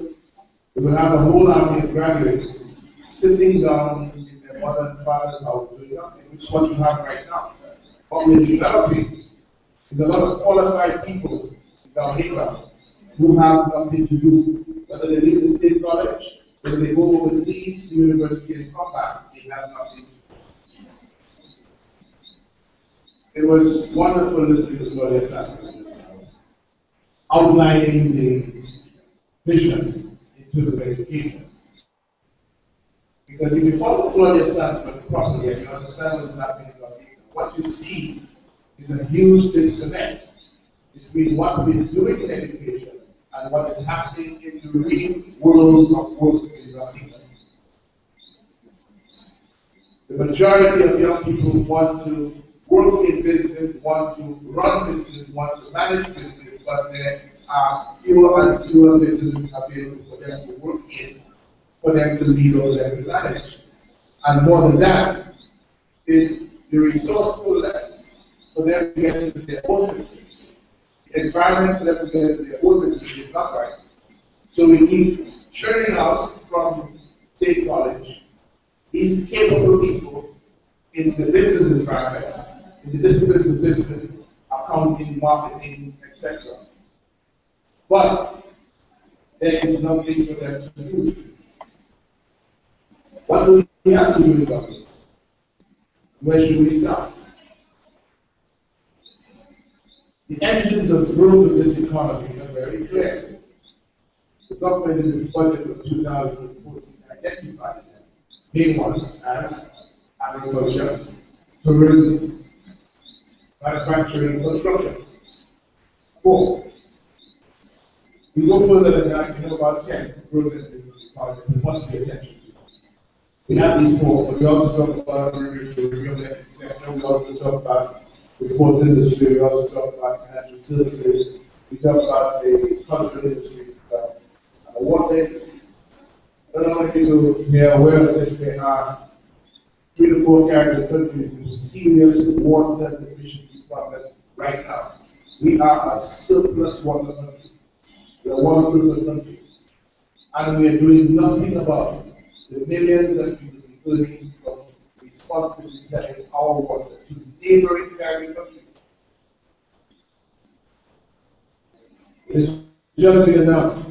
we will have a whole army of graduates sitting down in their mother and father's house doing nothing, which is what you have right now. What we're developing is a lot of qualified people in Dominica who have nothing to do. Whether they leave the state college, whether they go overseas to university and come back, they have nothing to do. It was wonderful listening to Gloria Sanders outlining the vision in terms of education. Because if you follow Gloria Sanders properly and you understand what is happening in Dominica, what you see is a huge disconnect between what we're doing in education and what is happening in the real world of work in Dominica. The majority of young people want to work in business, want to run business, want to manage business, but there are fewer and fewer businesses available for them to work in, for them to lead or them to manage. And more than that, the resourcefulness for them to get into their own business, the environment for them to get into their own business is not right. So we keep churning out from state college these capable people in the business environment, in the disciplines of business, accounting, marketing, etc. But there is nothing for them to do. What do we have to do about it? Where should we start? The engines of growth of this economy are very clear. The government in its budget of 2014 identified them, main ones as agriculture, tourism, manufacturing, construction. 4. We go further than that, we have about 10 growth in the economy we must pay attention to. We have these 4, but we also talk about the real sector, we also talk about the sports industry, we also talk about financial services, we talk about the cultural industry, and the water industry. Not only people here are aware of this, there are 3 to 4 Caribbean countries with serious water deficiency problem right now. We are a surplus water country. We are one surplus country. And we are doing nothing about the millions that we will be earning from responsibly selling our water to neighboring Caribbean countries. It has just been enough.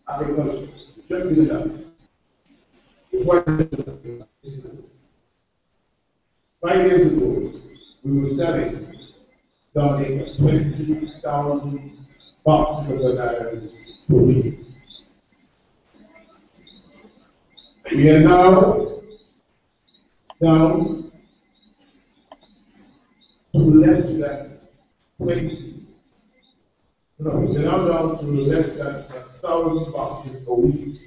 Agriculture, just been enough. 5 years ago, we were selling Dominica 20,000 boxes of bananas per week. We are now down to less than 20. No, we are now down to less than 1,000 boxes a week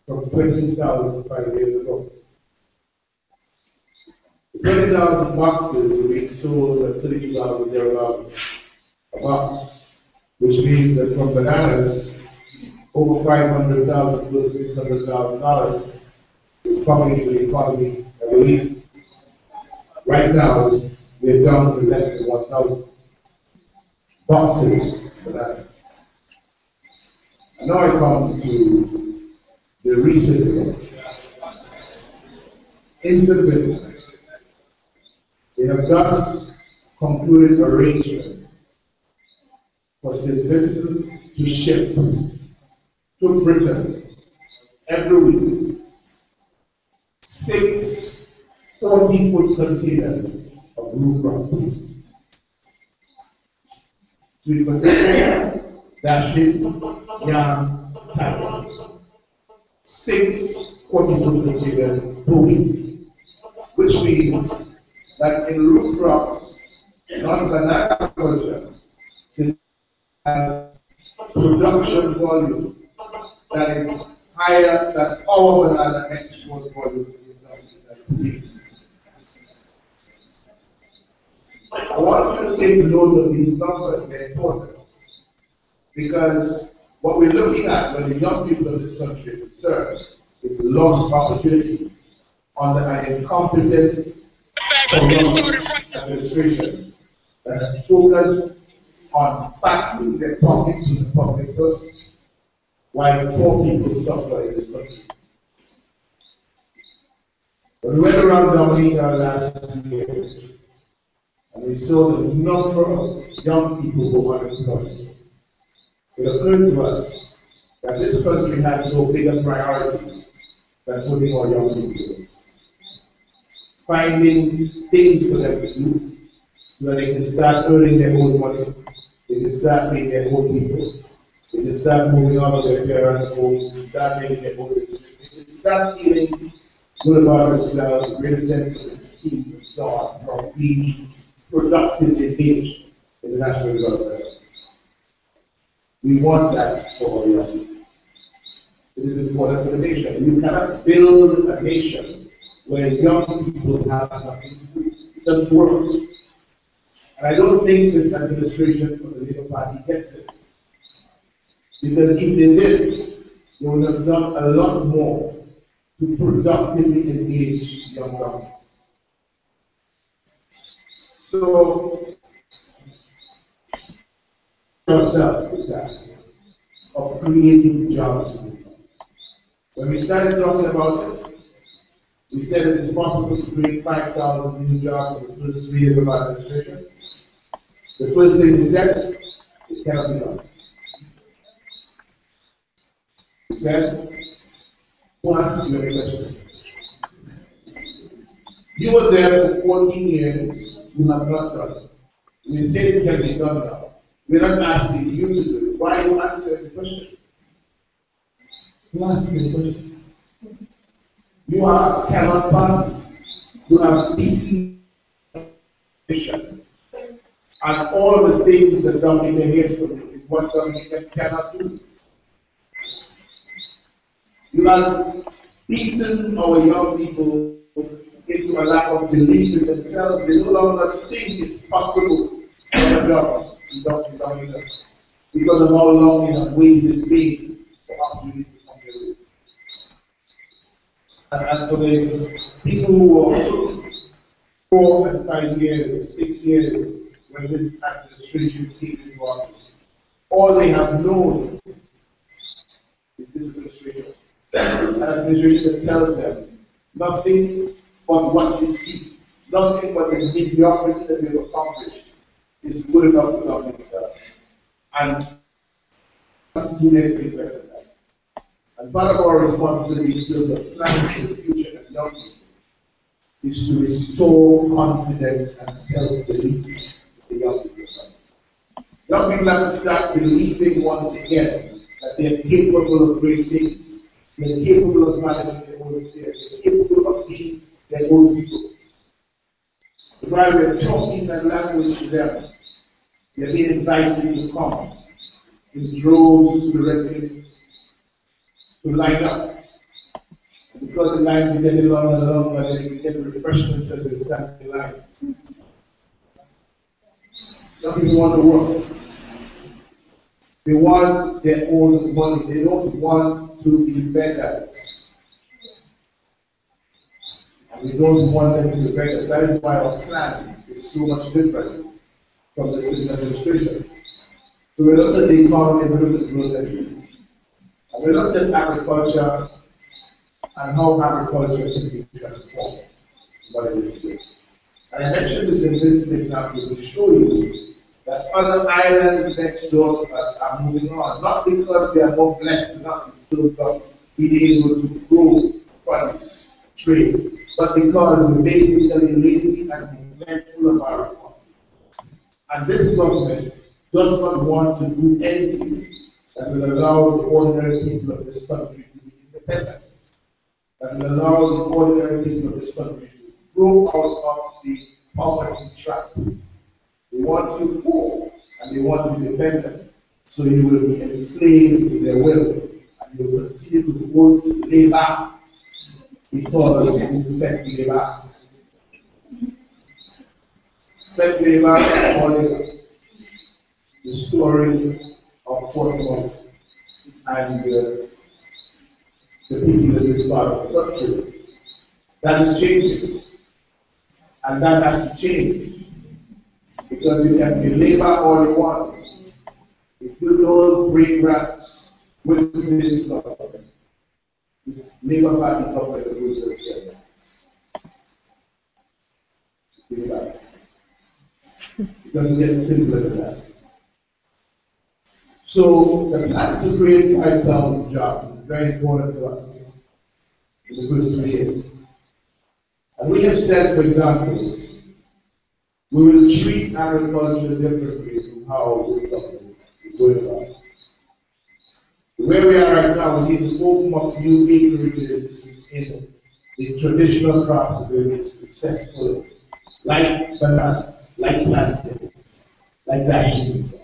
from 20,000 5 years ago. 20,000 boxes were being sold at $30 thereabouts a box, which means that from bananas, over $500,000 close to $600,000 is coming into the economy every week. Right now, we're down to less than 1,000 boxes of bananas. And now I come to the recent incident. They have just concluded arrangements for St. Vincent to ship to Britain every week 6 40-foot containers of root crops. Sweet potato, dashing, yam, taro. 6 40-foot containers per week, which means that in root crops, not banana culture, has production volume that is higher than our banana export volume. I want you to take note of these numbers, they're important. Because what we're looking at when the young people of this country are concerned is lost opportunity under an incompetent administration that has focused on fattening their pockets in the public purse while poor people suffer in this country. When we went around Dominica last year and we saw the number of young people who were unemployed, it occurred to us that this country has no bigger priority than putting our young people, finding things for them to do so that they can start earning their own money, they can start paying their own people, they can start moving out of their parents' homes, they can start making their own decisions, they can start feeling good about themselves, a greater sense of esteem and so on, from being productively engaged in the national development. We want that for our young people. It is important for the nation. You cannot build a nation where young people have nothing to do. It doesn't work. And I don't think this administration for the Labour Party gets it. Because if they did, they would have done a lot more to productively engage young people. So, yourself the task of creating jobs. When we started talking about it, we said it is possible to create 5,000 new jobs in the first 3 years of our administration. The first thing we said, it cannot be done. We said, who asked you any question? You were there for 14 years, you have not done it. We said it can be done now. We're not asking you to do it. Why are you answering the question? You asking the question. You are a cannot party. You have deep vision. And all the things that Dominica hates from you is what Dominica cannot do. You have beaten our young people into a lack of belief in themselves. They no longer think it's possible to have a job in Dominica because of how long they have waited vain for opportunities to come their way. And for the people who are 4 and 5 years, 6 years, when this administration came into office, all they have known is this administration. An administration that tells them nothing but what you see, nothing but the mediocrity that they've accomplished is good enough for Dominica. And not do anything better than that. And part of our responsibility to the plan for the future of young people is to restore confidence and self-belief in the young people. Young people have to start believing once again that they are capable of great things. They are capable of managing their own affairs. They are capable of being their own people. But while we are talking that language to them, they are being invited to come in droves to the refuge, to line up. And because the lines are getting longer and longer, they can get refreshments as they stand in line. Some people want to work. They want their own money. They don't want to be beggars. And we don't want them to be beggars. That is why our plan is so much different from the city administration. So we looked at the economy, we looked at growth and we looked at agriculture and how agriculture can be transformed, what it is today. And I mentioned this in this example to show you that other islands next door to us are moving on, not because they are more blessed than us in terms of being able to grow produce, trade, but because we're basically lazy and neglectful of our responsibility. And this government does not want to do anything that will allow the ordinary people of this country to be independent, that will allow the ordinary people of this country to grow out of the poverty trap. They want you poor and they want you dependent, so you will be enslaved to their will and you will continue to go to labor because you fed labor. Fed labor is only the story of Portsmouth and the people in this part of the country. That is changing, and that has to change. Because you can be labor all you want. If you don't break ranks with this government, this Labour Party government will lose this year. It doesn't get simpler than that. So the plan to create 5,000 jobs is very important to us in the first 3 years. And we have said, for example, we will treat agriculture differently from how this government is going about. Where we are right now, we need to open up new acreages in the traditional crops that we've been successful in, like bananas, like plantains, like cashews and so on.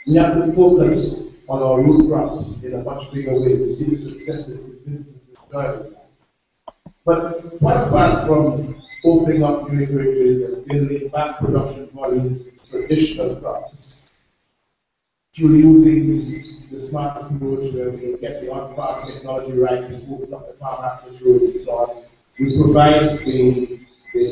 We have to focus on our root crops in a much bigger way to see the successes in business driving that. But what apart from opening up new acreages and building back production volumes in traditional crops through using the smart approach where we get the on-farm technology right and open up the farm access roads and so on. We provide the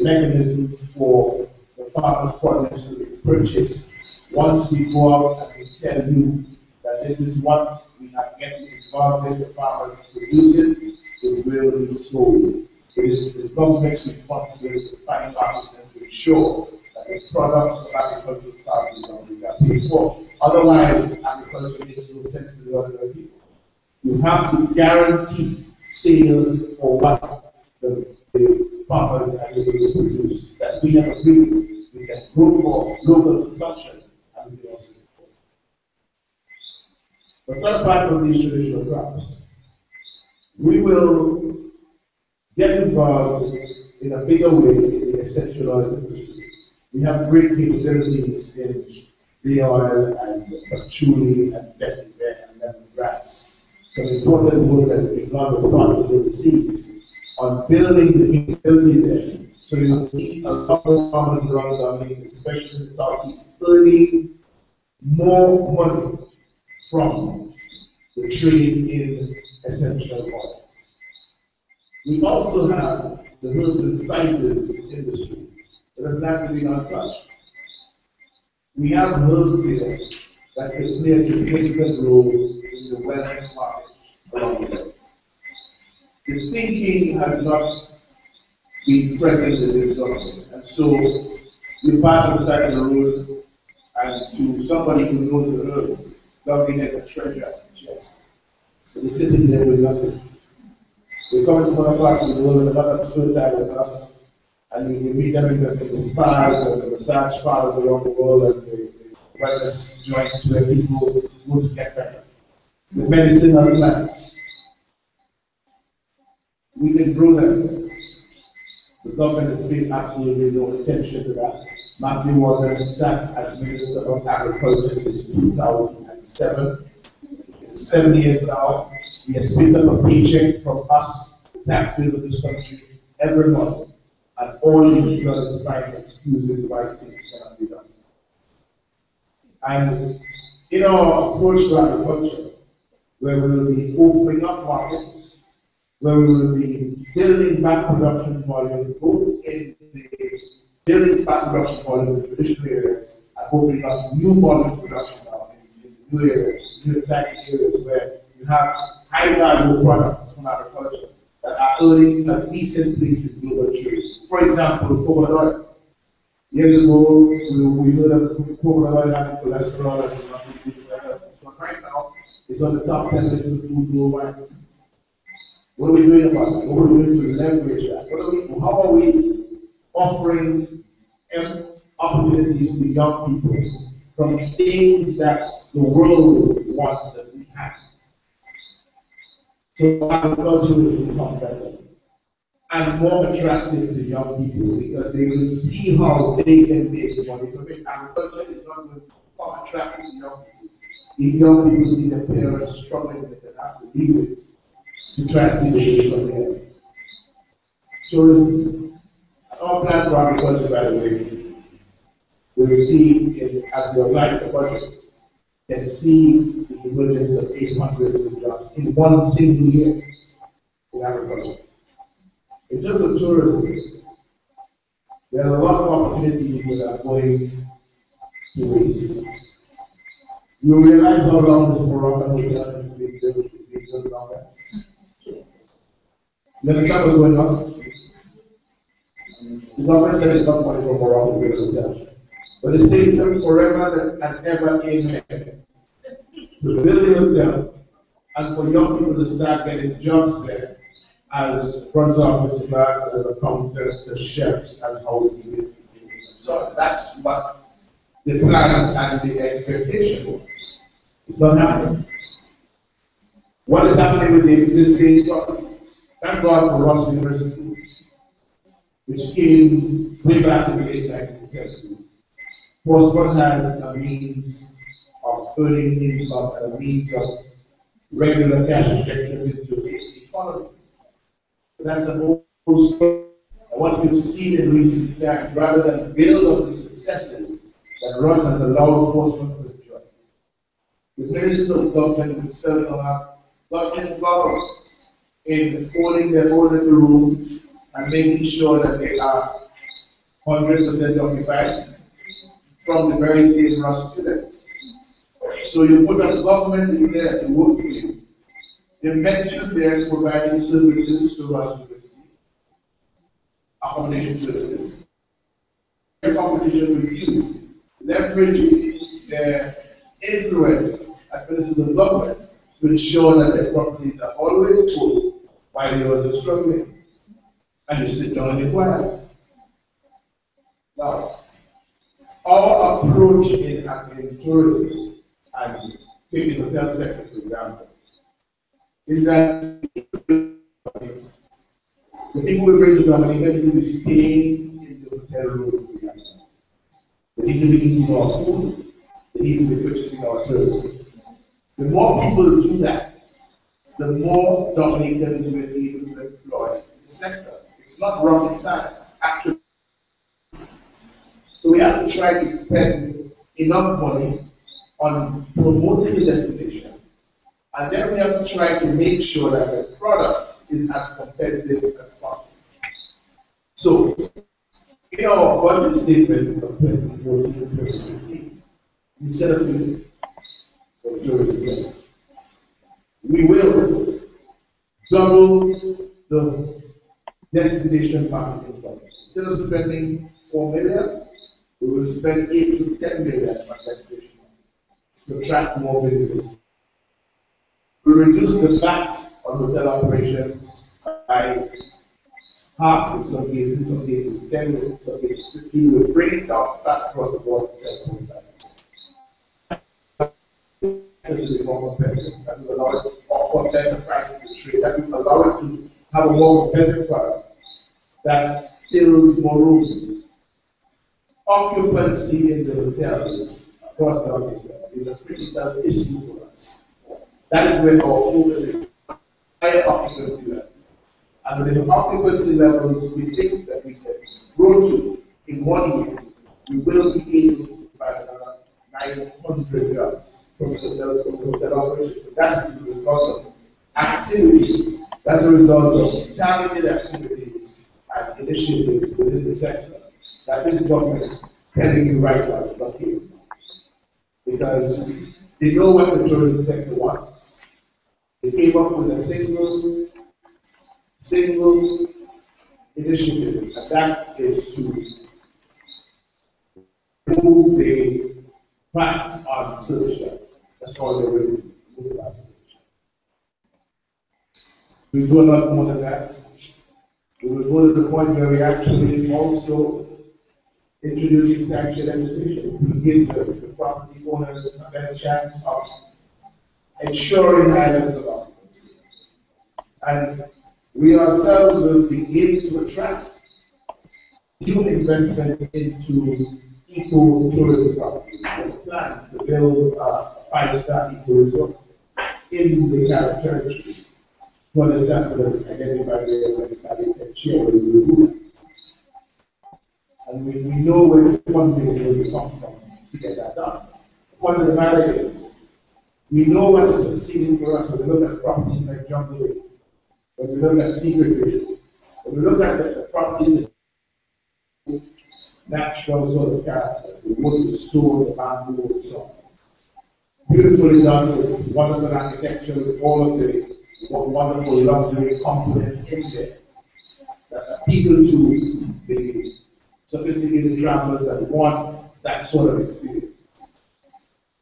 mechanisms for the farmers' produce to be purchased. Once we go out and we tell you that this is what we have getting involved with, the farmers produce it will be sold. It is the government's responsibility to find markets and to ensure that the products of agricultural farming are paid for. Otherwise, agriculture makes no sense to the ordinary people. You have to guarantee sale for what the farmers are able to produce. That we have agreed we can grow for local consumption and everything else is. But not apart from these traditional crops, we will get involved in a bigger way in the essential oil industry. We have great capabilities in bee oil and patchouli and vetiver and lemongrass. Some important work that's been done with partners overseas on building the capability there. So you will see a lot of farmers around Dominica, especially in the southeast, earning more money from the trade in essential oils. We also have the herbs and spices industry that has not been untouched. We have herbs here that can play a significant role in the wellness market around the world. The thinking has not been present in this government, and so we pass on the side of the road, and to somebody who knows the herbs, looking at a treasure chest. But they're sitting there with nothing. They come from other parts of the world and not as fertile as us, and we meet them in the spas and the massage parlors around the world and the wellness joints where people go to get better. The medicinal plants. We can grow them. The government has paid absolutely no attention to that. Matthew Waters sat as Minister of Agriculture since 2007. It's 7 years now. He has picked up a paycheck from us, the taxpayers of this country, every month. And all he's done is find excuses why things cannot be done. And in our approach to agriculture, where we will be opening up markets, where we will be building back production volume, both in the building back production volume in traditional areas, and opening up new volume production now in new areas, new exciting areas where you have high value products from agriculture that are earning a decent place in global trade. For example, coconut oil. Years ago, we heard of coconut oil having cholesterol and nothing good for the health. But right now, it's on the top 10 list of food worldwide. What are we doing about that? What are we doing to leverage that? How are we offering opportunities to young people from things that the world wants that we have? So agriculture will become better and more attractive to young people because they will see how they can make money from it. Agriculture is not going to become attractive to young people. If young people see their parents struggling with it and have to leave it to try and see the something else. Tourism. Our plan for agriculture, by the way, we'll see as we apply the budget, and see the emergence of 800 new jobs in one single year in agriculture. In terms of tourism, there are a lot of opportunities that are going to waste. You realize how long this Moroccan hotel has been built around there? You understand what's going on? The government said it's not money for Morocco to build a hotel. But it's taken them forever and ever amen to build the hotel and for young people to start getting jobs there as front office clerks, as accountants, as chefs, as housekeeping. So that's what the plan and the expectation was. It's not happening. What is happening with the existing properties? Thank God for Ross University, which came way back in the late 1970s. Portsmouth has a means of earning income and a means of regular cash injection into its economy. That's a whole story. And what you've seen in recent times, rather than build on the successes that Ross has allowed Portsmouth to enjoy, the ministers of government themselves have gotten involved in holding their own little rooms and making sure that they are 100% occupied from the very same Ross students. So you put a government in there to work for you. They mentioned there providing services to Ross University, accommodation services. In competition with you, leveraging their influence as ministers of government to ensure that their properties are always full while the others are struggling. And you sit down and inquire. Now, Our approach in tourism and take the hotel sector, for example, is that the people we bring to Dominica need to be staying in the hotel rooms. They need to be eating our food. They need to be purchasing our services. The more people do that, the more Dominicans will be able to employ in the sector. It's not rocket science, actually. So we have to try to spend enough money on promoting the destination. And then we have to try to make sure that the product is as competitive as possible. So, in our budget statement of 2014-2015, we set a few things for the tourism sector. We will double the destination marketing fund. Instead of spending 4 million, we will spend 8 to 10 million on destination to attract more visitors. We reduce the VAT on hotel operations by half in some cases 10, in some cases 15. We will bring it down back across the board to 7.5%. That will be more competitive. That will allow it to offer better prices to trade. That will allow it to have a more competitive product that fills more rooms. Occupancy in the hotels across the country is a critical issue for us. That is where our focus is. Higher occupancy levels. And with the occupancy levels we think that we can grow to in 1 year, we will be able to provide another 900 jobs from hotel operations. That is the result of activity. That's a result of targeted activities and initiatives within the sector that this government is telling you right now is not here. Because they know what the tourism sector wants. They came up with a single initiative, and that is to remove the VAT on service charge. That's all they're really doing. We do a lot more than that. We will go to the point where we actually also introducing tax legislation. We give the property owners a better chance of ensuring high levels of occupancy. And we ourselves will begin to attract new investments into eco-tourism properties. We plan to build a 5-star eco-resort in the Carib territory. For the settlers identified there as and share will do that. And we know where the funding will come from to get that done. The point of the matter is, we know what is succeeding for us when we look at properties like Jungle Lake, when we look at Secret Vision, when we look at the properties that natural sort of character, the wood, the stone, the bamboo, and so on. Beautifully done with wonderful architecture, with all of the wonderful luxury components in there that appeal to the sophisticated travelers that want that sort of experience.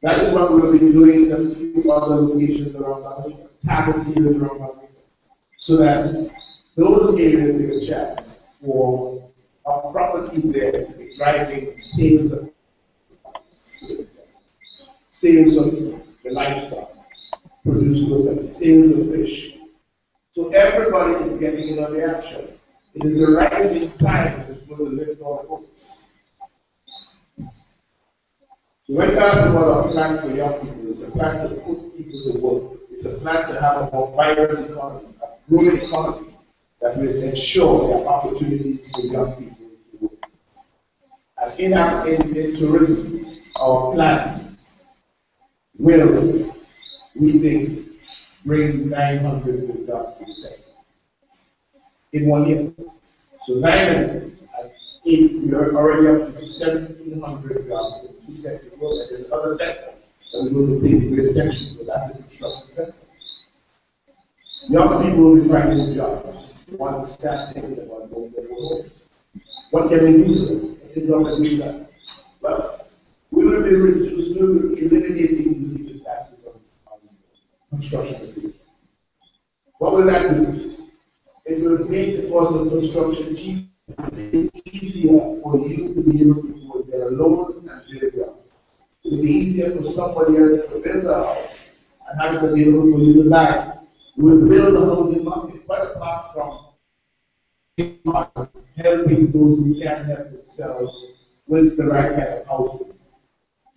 That is what we will be doing in a few other locations around Dominica, targeted areas around Dominica, so that those areas give a chance for our property there to be driving sales of the livestock, produced locally, sales of fish. So everybody is getting in on the action. It is the rising tide that's going to lift all boats. So when you ask about our plan for young people, it's a plan to put people to work. It's a plan to have a more vibrant economy, a growing economy that will ensure there are opportunities for young people to work. And in tourism, our plan will, we think, bring 900 new jobs to the sector in 1 year. So 900 and 8, we are already up to 1,700 jobs in 2 sectors. And there's another sector that we're going to pay great attention to, that's the construction sector. Young people will be finding jobs. They want to start thinking about going to their homes. What can we do for them? What can government do that? Well, we will be eliminating these taxes on construction materials. What will that do? It will make the cost of construction cheap. It will make it easier for you to be able to go there alone and build it up. It will be easier for somebody else to build a house and have it available for you to buy. You will build a housing market, but apart from helping those who can't help themselves with the right kind of housing.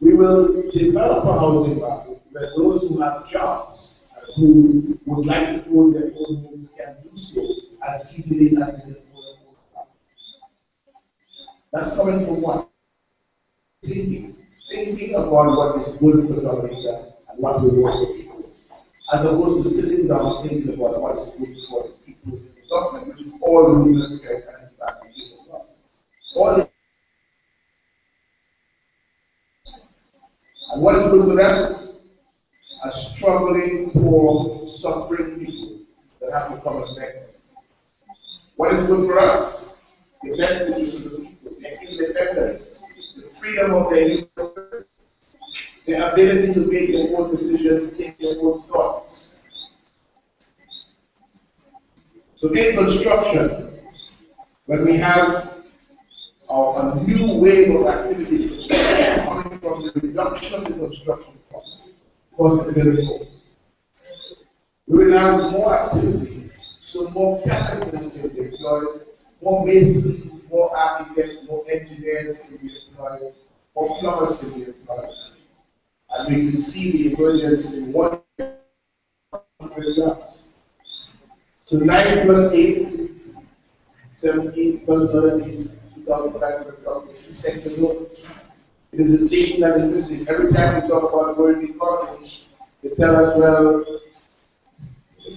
We will develop a housing market where those who have jobs and who would like to own their own homes can do so as easily as they can own their own house. That's coming from what? Thinking about what is good for Dominica and what we want for people, as opposed to sitting down thinking about what's good for the people in the government, which is all losers care and all. And what is good for them? A struggling, poor, suffering people that have to come and beg. What is good for us? The best interest of the people, their independence, the freedom of their human spirit, their ability to make their own decisions, think their own thoughts. So in construction, when we have a new wave of activity coming from the reduction of the construction costs, because of the building, we will have more activity, so more capitalists can be employed, more masons, more architects, more engineers can be employed, more plumbers can be employed. And we can see the emergence in 100 jobs. So 9 plus 8, 17 plus another 8, 2,500 jobs, sector growth. It is the thing that is missing. Every time we talk about growing the economy, they tell us, well,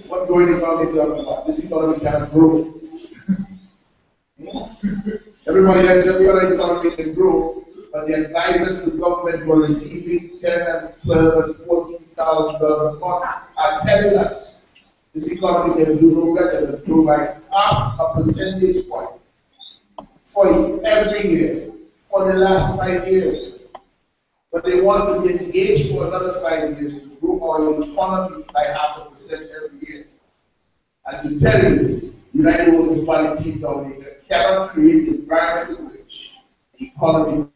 what growing economy are you talking about? This economy cannot grow. Everybody else, every other economy can grow, but the advisors to the government who are receiving $10,000 and $12,000 and $14,000 a month are telling us this economy can do no better than grow by half a percentage point for every year for the last 5 years. But they want to be engaged for another 5 years to grow our economy by 0.5% every year. And to tell you, United Municipality Dominica cannot create the environment in which the economy.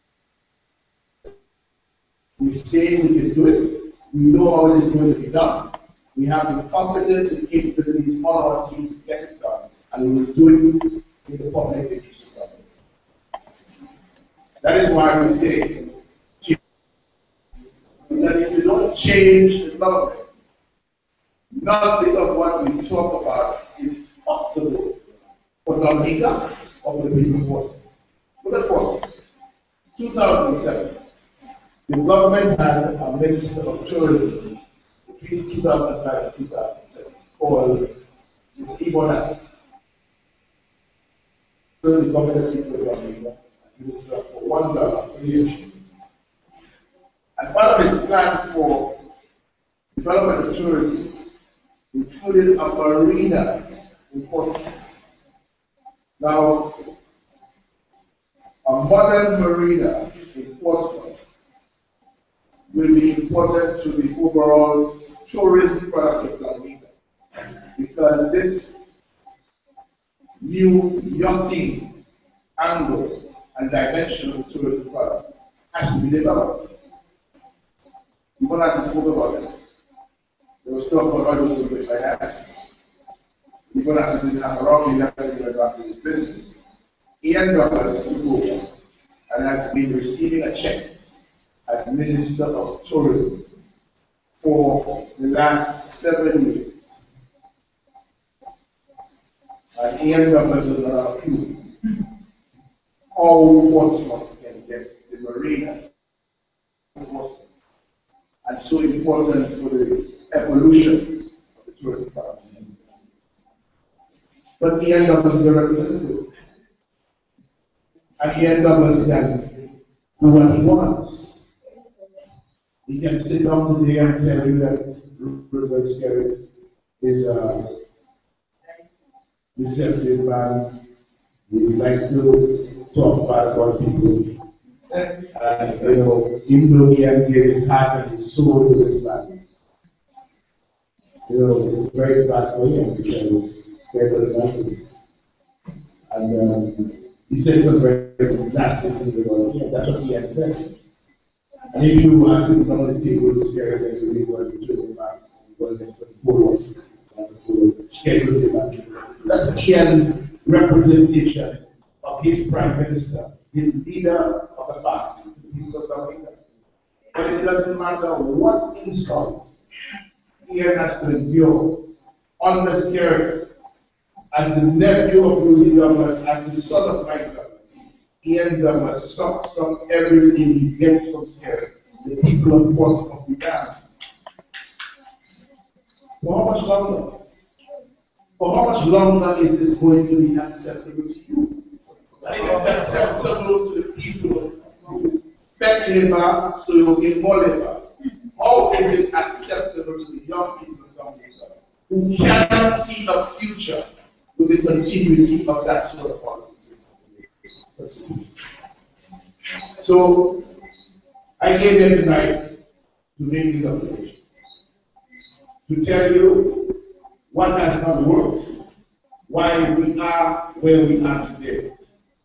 We say we can do it. We know how it is going to be done. We have the competence and capabilities on our team to get it done, and we will do it in the public interest of government. That is why we say that if you don't change the government, nothing of what we talk about is possible for Dominica or for the people of Portsmouth. Look at Portsmouth. 2007, the government had a minister of tourism between 2005 and 2007 called Ms. Ibonasi. So the government people of Dominica minister for $1 per year. And part of his plan for development of tourism included a marina in Portsmouth. Now, a modern marina in Portsmouth will be important to the overall tourism product of Dominica, because this new yachting angle and dimension of the tourism product has to be developed. People ask us about it. There was talk about others with which I asked. People ask us didn't have a wrong about this business. Ian Douglas took over and has been receiving a check as Minister of Tourism for the last 7 years. And Ian Douglas is not a few. How Portsmouth can get the marina and so important for the evolution of the tourism product. But Ian Douglas is the representative. And Ian Douglas can do what he wants. He can sit down today and tell you that Rupert Skerritt is a deceptive man. He's like to talk bad about people. And, even though he had given his heart and his soul to this man, it's very bad for him because it's very good. And He said some very lasting things about him. That's what he had said. And if you are sitting on the table scared that you leave what you're doing back, schedules it back. That's Ian's representation of his prime minister, his leader of the party, the people of Dominica. But it doesn't matter what insult Ian has to endure on the scary, as the nephew of Rosie Douglas, as the son of Mike Douglas. Ian Douglas sucks up everything he gets from scary. The people of Portsmouth began. For how much longer? For how much longer is this going to be acceptable to you? And it is acceptable to the people who fed labor, so you'll get more labor. How is it acceptable to the young people of Dominica who cannot see a future with the continuity of that sort of politics? So, I came here tonight to make these observations. To tell you what has not worked, why we are where we are today,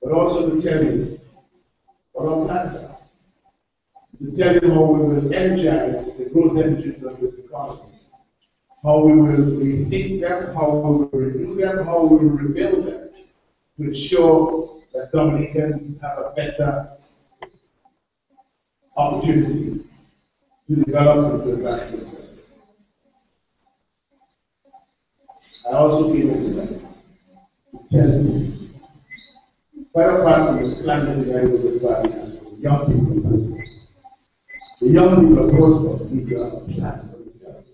but also to tell you what our plans are. To tell you how we will energize the growth engines of this economy, how we will rethink them, how we will renew them, how we will rebuild them, to ensure that Dominicans have a better opportunity to develop and to advance themselves. I also came in to tell you, quite apart from the plan that the guy this party has for the young people of Portsmouth, the young people of Portsmouth need to have a plan for themselves.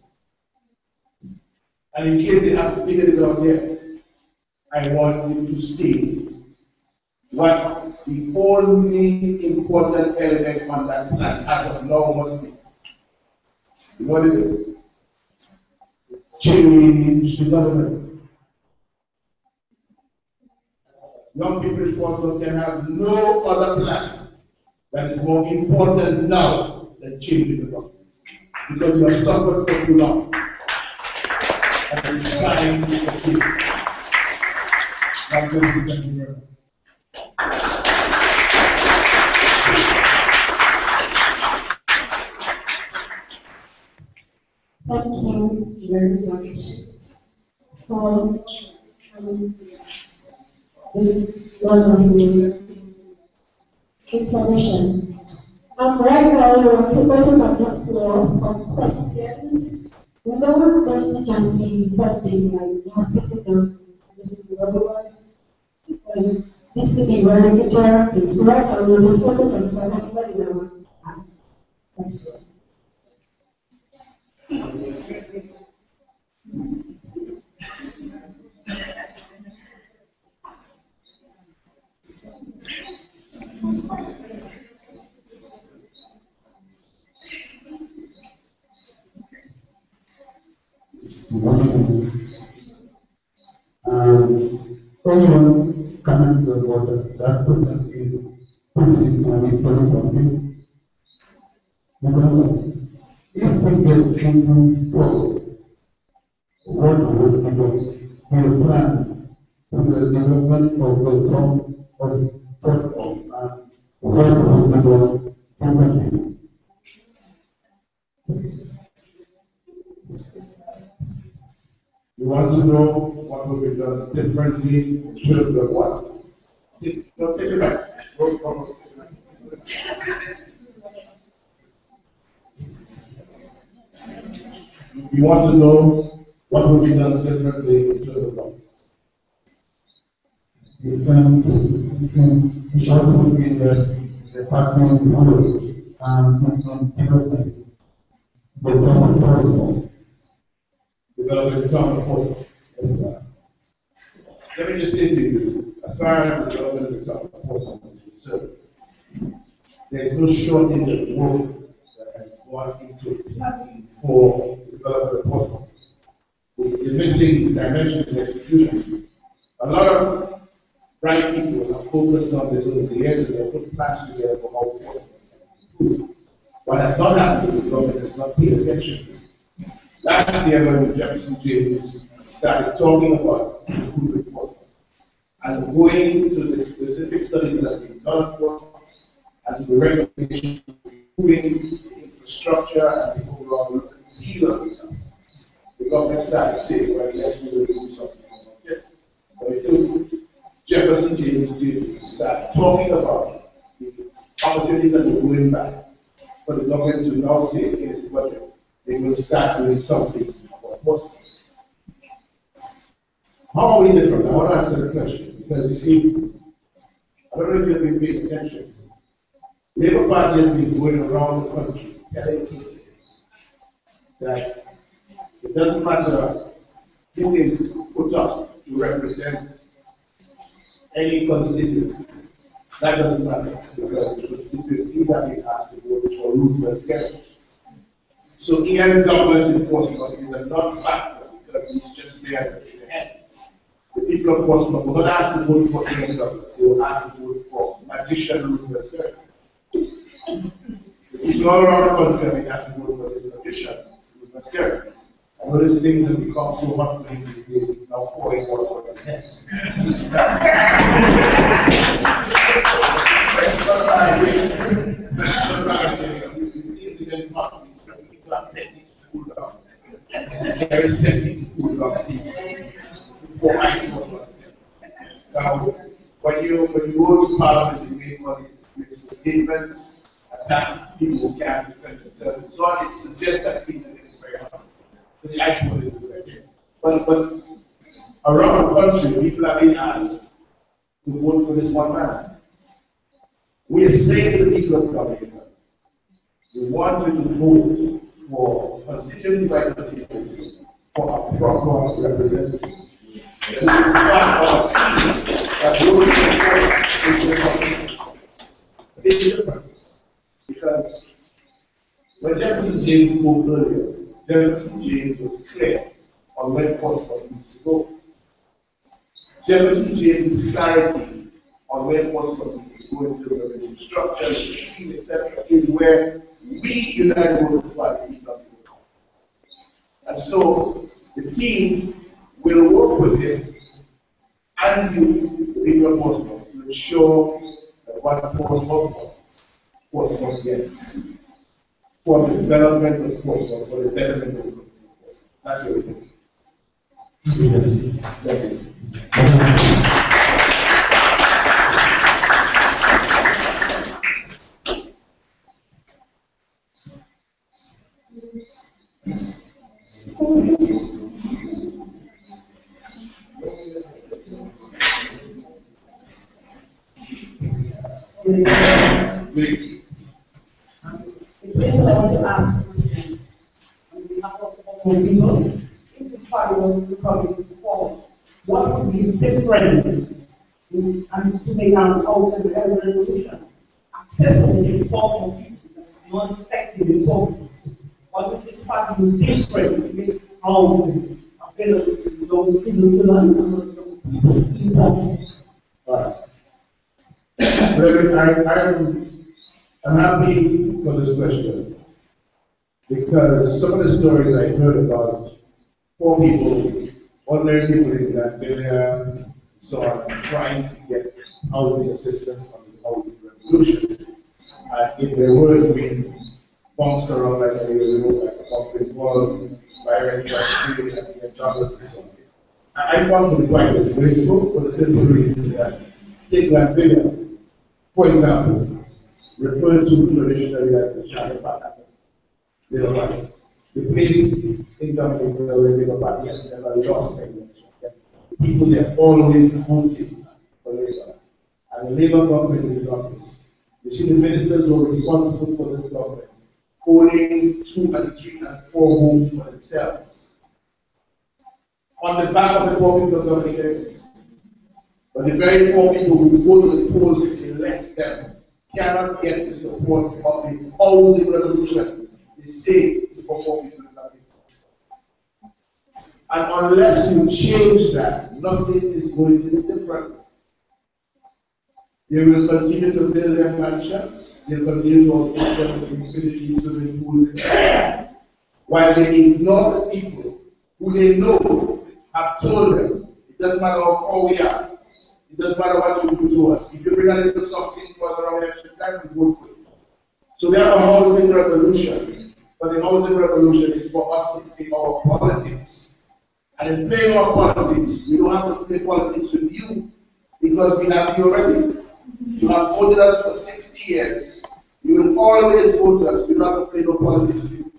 And in case they haven't figured it out yet, I want you to see what the only important element on that plan as of now must be. You know what it is? Change the government. Young people in Portsmouth can have no other plan that is more important now than changing the government. Because you have suffered for too long. And it's time to change. God bless you, thank you very much. Thank you very much for this wonderful information. Right now, we want to open up the floor for questions. We don't want questions to just be something like you're sitting down, this is the other one. This could be very interactive. Right now, we'll just open up for anybody that wants to ask questions. Anyone comment the water, that person is putting on his body something. If we get something forward, what would be the plans for the development of the town of Portsmouth and what would be the differently? You want to know what will be done differently in terms of what? Take it back. You want to know what will be done differently in terms of what? It would be the partners knowledge and everything. The town of Portsmouth. Developing the town of Portsmouth. Let me just say to you, as far as the development of the town of Portsmouth is concerned, there is no shortage of work that has gone into planning for the development of Portsmouth. The missing dimension is execution. A lot of bright people have focused on this over the years and they have put plans together for how Portsmouth can improve. What has not happened is the government has not paid attention to it. Last year when Jefferson James started talking about improving Portsmouth, and going to the specific studies that have been done for and the recommendations improving infrastructure and the overall feel of it. The government started to say, well, yes, we will do something about it. But it took Jefferson James to start talking about the opportunities that were going back for the government to now say in its budget, they will start doing something about Portsmouth. How are we different? I want to answer the question because you see, I don't know if you've been paying attention. Labour Party has been going around the country telling people that it doesn't matter who is put up to represent any constituency. That doesn't matter because the constituencies have been asked to vote for Ruth Skelly. So Ian Douglas in Portsmouth is a non-factor because he's just there in the head. The people of Portsmouth were not asked to vote for Ian Douglas, they were asked to vote for magician Ruth Skelly. The people all around the country have been asked to vote for this magician Ruth Skelly. And all these things have become so hot for him these days, he's now pouring water on his head. This is very simply cool down for ice water. Now, when you go to Parliament, you make all these statements, attack people who can't defend themselves. So it suggests that things are getting very hard. So the ice water is right there. But around the country, people have been asked to vote for this one man. We are saying to the people of Dominica, we want you to vote for constituency by constituency for a proper representative. This is part of that voting for a big difference. Because when Jefferson James spoke earlier, Jefferson James was clear on where Portsmouth needs to go. Jefferson James' clarity on where Portsmouth needs to go into the infrastructure, the street, etc., is where we United Voters Party need not go. And so the team will work with him and you, the people of Portsmouth, to ensure that what Portsmouth wants, Portsmouth gets. For the development of Portsmouth, for the betterment of Portsmouth. That's what we do. Thank you. I want to ask a question on behalf of all people. If this party was to come into power, what would be different and to make our house and resolution accessible to Portsmouth people that's not effective in Portsmouth? What if this party was different to make houses available to those civil servants and those people in Portsmouth? I'm happy for this question because some of the stories I heard about poor people, ordinary people in Liberia, so on, trying to get housing assistance from the housing revolution. And if there were being bounced around like a pumpkin ball, violent street, and jobless and so on. I found to be quite disgraceful for the simple reason that take Liberia, for example, referred to traditionally as the Shadow Party. The place in Dominica where Labour Party has never lost any election. People there always voted for Labour. And the Labour government is in office. You see the ministers who are responsible for this government owning 2 and 3 and 4 homes for themselves. On the back of the poor people of Dominica. But the very poor people who go to the polls and elect them cannot get the support of the housing revolution. They say it's for poor people in Dominica. And unless you change that, nothing is going to be different. They will continue to build their mansions, they'll continue to offer them infinity swimming pools, while they ignore the people who they know have told them, it doesn't matter how poor we are, It doesn't matter what you do to us. If you bring a little something to us around election time, we vote for you. So we have a housing revolution, but the housing revolution is for us to play our politics. And in playing our politics, we don't have to play politics with you because we have you already. You have voted us for 60 years. You will always vote us. We don't have to play no politics with you.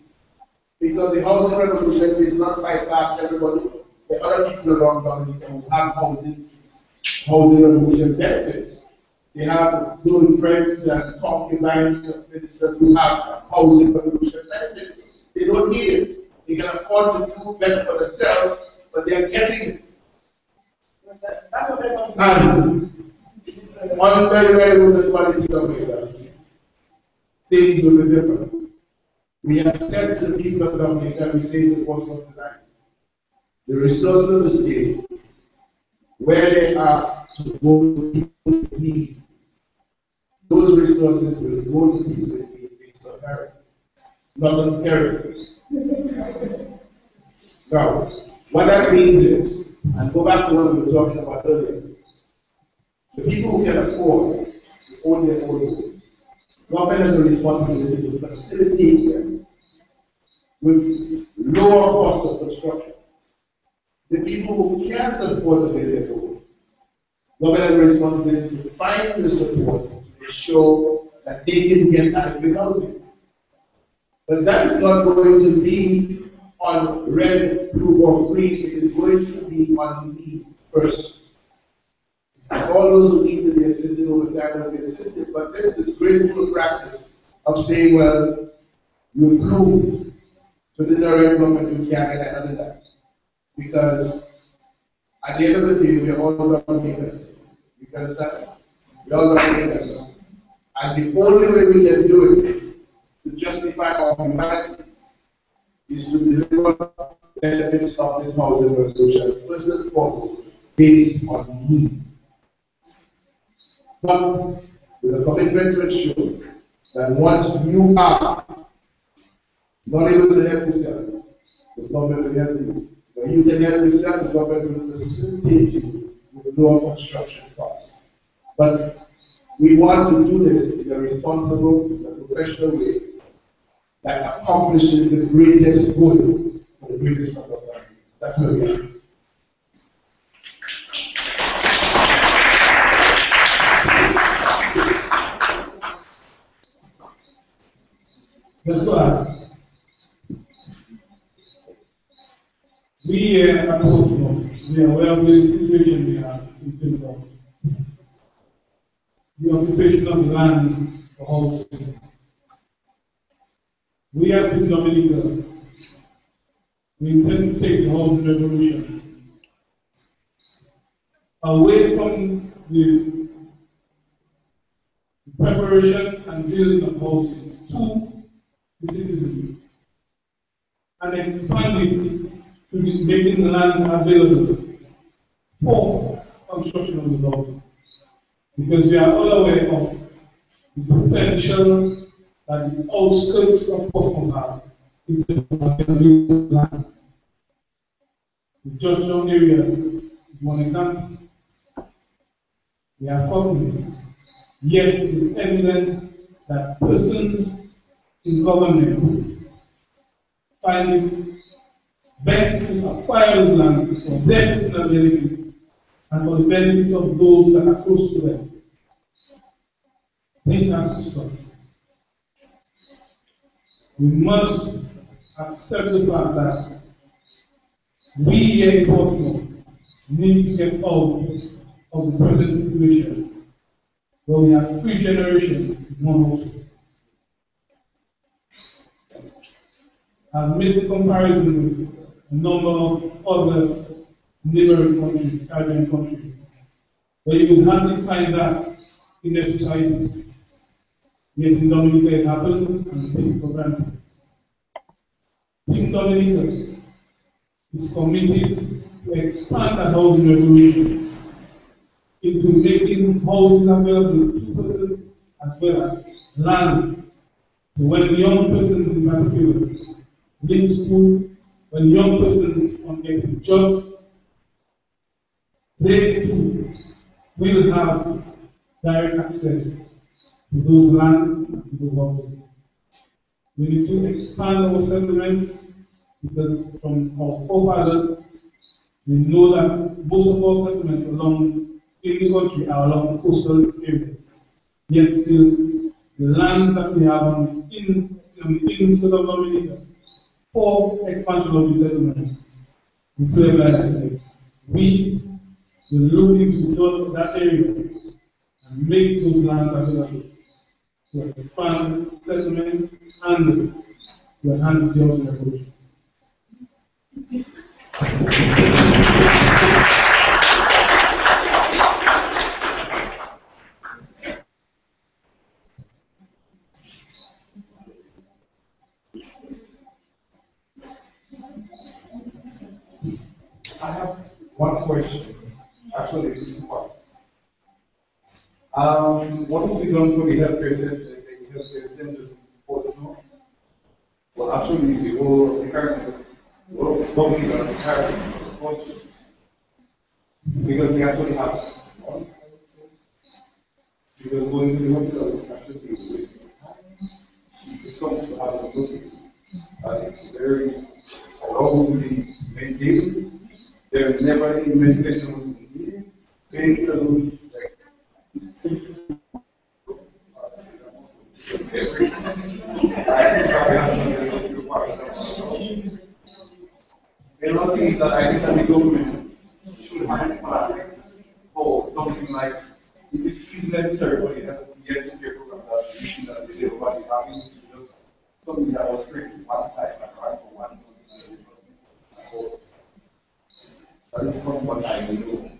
Because the housing revolution did not bypass everybody. The other people around Dominica who have housing revolution benefits. They have good friends and concubines and ministers who have housing revolution benefits. They don't need it. They can afford to do better for themselves, but they are getting it. And under the municipality of Dominica, things will be different. We have said to the people of Dominica, we say to Portsmouth tonight, the resources of the state, where they are to go to people in need, those resources will go to people in need based on merit, not on stereotypes. Now, what that means is, and go back to what we were talking about earlier, the people who can afford to own their own homes, government has a responsibility to facilitate them with lower cost of construction. The people who can't afford to build their home, government has a responsibility to find the support to ensure that they can get adequate housing. But that is not going to be on red, blue, or green. It is going to be on me first. And all those who need to be assisted over time will be assisted. But this disgraceful practice of saying, well, you blew to this area government, you can't get another that. Because at the end of the day, we are all Dominicans. You can understand? We are all Dominicans. And the only way we can do it to justify our humanity is to deliver benefits of this housing revolution, first and foremost, based on need. But with a commitment to ensure that once you are not able to help yourself, the government will help you. When you can help yourself, the government will facilitate you with lower construction costs. But we want to do this in a responsible and professional way that accomplishes the greatest good for the greatest number of lives. That's where we are. Let's go ahead. We here at Portsmouth, we are aware of the situation we have in terms of the occupation of the land for housing. We at Dominica, we intend to take the housing revolution away from the preparation and building of houses to the citizens and expand it to be making the land available for construction of the housing. Because we are all aware of the potential that the outskirts of Portsmouth have in terms of land. The Georgetown area is one example. We have covered, yet it is evident that persons in government find it best to acquire those lands for their personal benefit and for the benefits of those that are close to them. This has to stop. We must accept the fact that we here in Portsmouth need to get out of the present situation where we have 3 generations in one household. I've made the comparison with a number of other neighboring countries, Caribbean countries, where you will hardly find that in their society. Yet in Dominica it happens and we take it for granted. Team Dominica is committed to expand the housing revolution into making houses available to persons as well as lands. So when young persons in particular leave school, when young persons are getting jobs, they too will have direct access to those lands and to those houses. We need to expand our settlements because from our forefathers, we know that most of our settlements along in the country are along the coastal areas. Yet still, the lands that we have on the inside of Dominica for expansion of the settlements, we pray that we will look into that area and make those lands available to expand settlements and to enhance jobs and evolution. I have one question. Actually, it's two parts. What is the done for the healthcare centers in Portsmouth? Well, actually, the whole Dominica and the Caribbean, because they actually have one. Because going to the hospital is actually a waste of time. Some people have noticed it's very always maintained. There is never any medication needed. Painkillers, Another thing is that I think that the government should have a plan for something like it is necessary, but it has to be a care program that we that they everybody having just something that was created one time and right for one month. That is from what I know.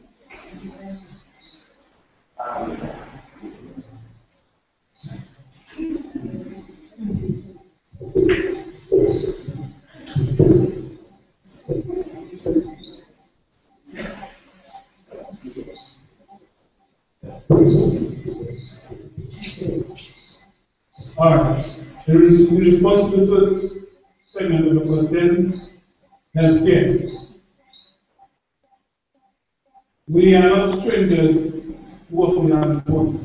All right. In response to the first segment of the question, healthcare. We are not strangers to what we have reported.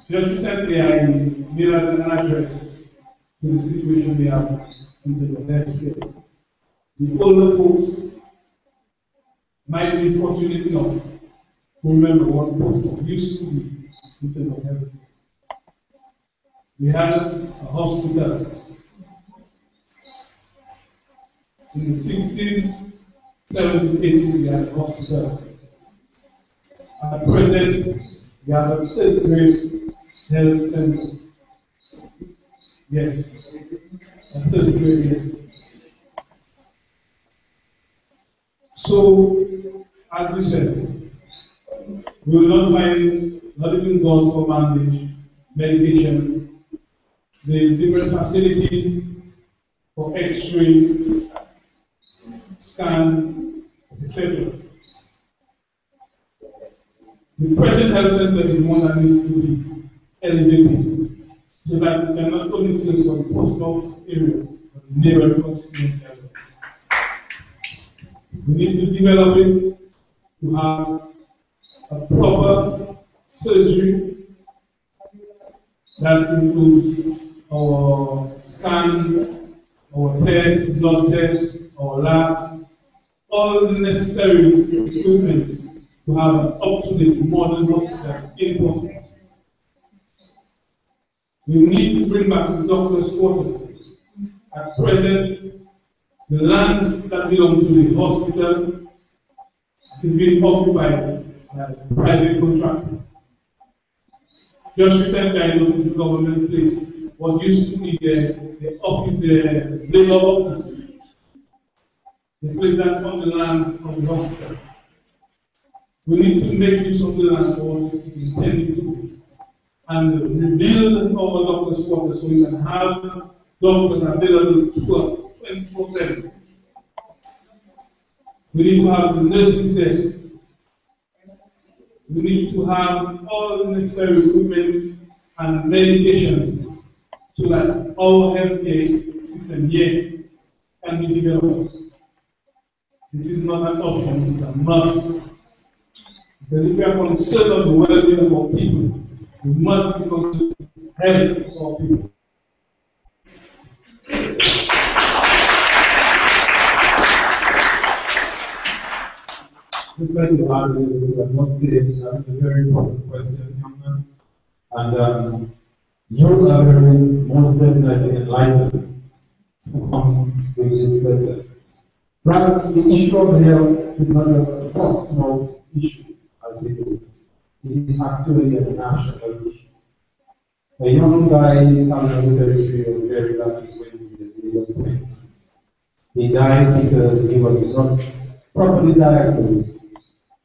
Just recently, I made an address to the situation we have in terms of healthcare. The older folks might be fortunate enough to remember what Portsmouth used to be in terms of healthcare. We had a hospital in the 60s, 70s, 80s. We had a hospital. At present, we have a third grade health center. Yes, a third grade. Yes. So, as you said, we will not find not even gauze for bandage, medication, the different facilities for X-ray, scan, etc. The present health center is one that needs to be elevated so that we can not only serve for the Portsmouth area, but the neighboring constituency as well. We need to develop it to have a proper surgery that includes our scans, our tests, blood tests, our labs, all the necessary equipment to have an up-to-date modern hospital in Portsmouth. We need to bring back the doctor's quarter. At present, the lands that belong to the hospital is being occupied by a private contractor. Just recently, I noticed the government place what used to be the office, the labor office. They placed that on the lands of the hospital. We need to make use of the lands for what it is intended to do. And rebuild our doctor's quarters so we can have doctors available to us 24/7. We need to have the nurses there. We need to have all the necessary equipment and medication so that our healthcare system here can be developed. It is not an option, it's a must Because if we are concerned of the well-being of our people, we must be concerned with the health of our people. Just like you asked, I must say that is a very important question, young man. And you are very most definitely enlightened to come with this question. Right, the issue of health is not just a Portsmouth issue, as we do. It is actually a national issue. A young guy in military was buried last Wednesday, the 20th. He died because he was not properly diagnosed,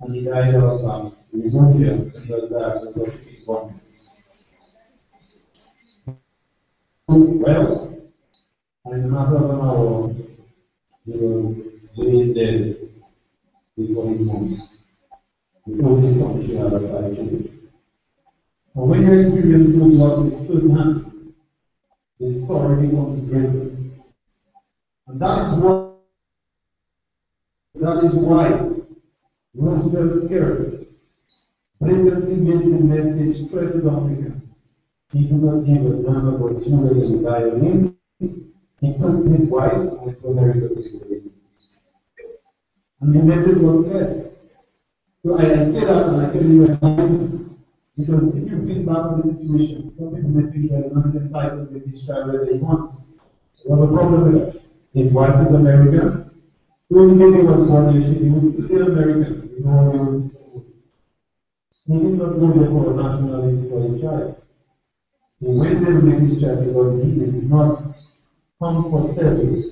and he died of pneumonia when he was diagnosed with pneumonia. Well, and in a matter of an hour, he was laid dead before his mom. He told his son she had 5 children. And when you experience those losses firsthand, the story becomes greater. And that is why Roosevelt scared blatantly made the message clear to Dominica. He did not give a damn about children in violin. He took his wife and went to America to live. And the message was clear. So I say that and I tell you because if you think back on the situation, some people may think that not entitled to this child where they want. You have a problem with that. His wife is American. When the baby was born, he was still American. You know, he was he did not go there for a nationality for his child. He went there to make his child because he is not comfortable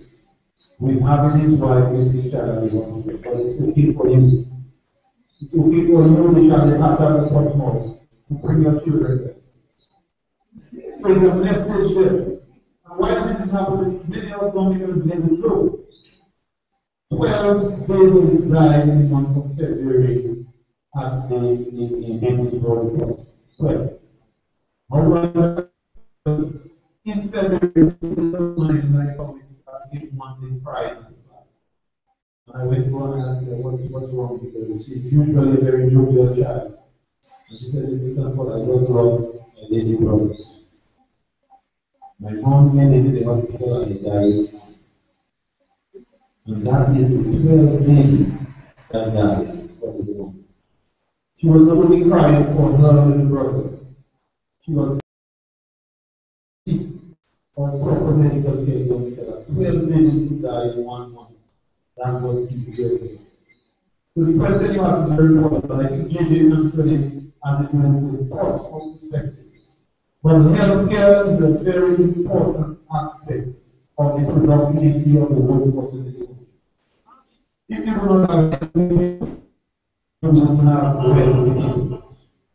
with having his wife with his child and he wasn't there. But it's okay for him. It's okay for you, the child is not at the Portsmouth, to bring your children there. There's a message there. And why this is happening, many of Dominicans never know. 12 babies died in the month of February at the baby's birth. 12. However, in February, my colleagues asked if one day cried in the class. And I went to her and asked her what's wrong because she's usually a very jovial child. And she said, this is something I just lost my baby brother. My mom went into the hospital and he dies. And that is the 12th baby that died for the woman. She was not only crying for her little brother, she was sick of proper medical care. 12 babies who died in 1 month. That was severe. So the question you asked is very important, but I think JJ answered it as it was a Portsmouth perspective. But healthcare is a very important aspect of the productivity of the workforce in this country. If you do not have healthcare, you won't have well-being.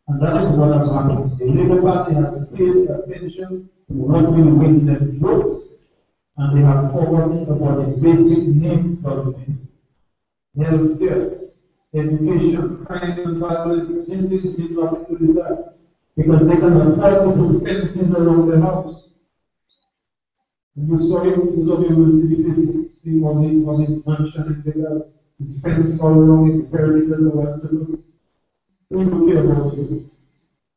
And that is what has happened. The Labour Party has paid attention to what will win them votes, and they have forgotten about the basic needs of the people. Healthcare, education, crime and violence, this is not to that. Because they can afford to put fences around the house. And you saw it, those of you will see the Facebook thing on this mansion in Vegas. This fence all around it, because of what's to do. We don't care about you.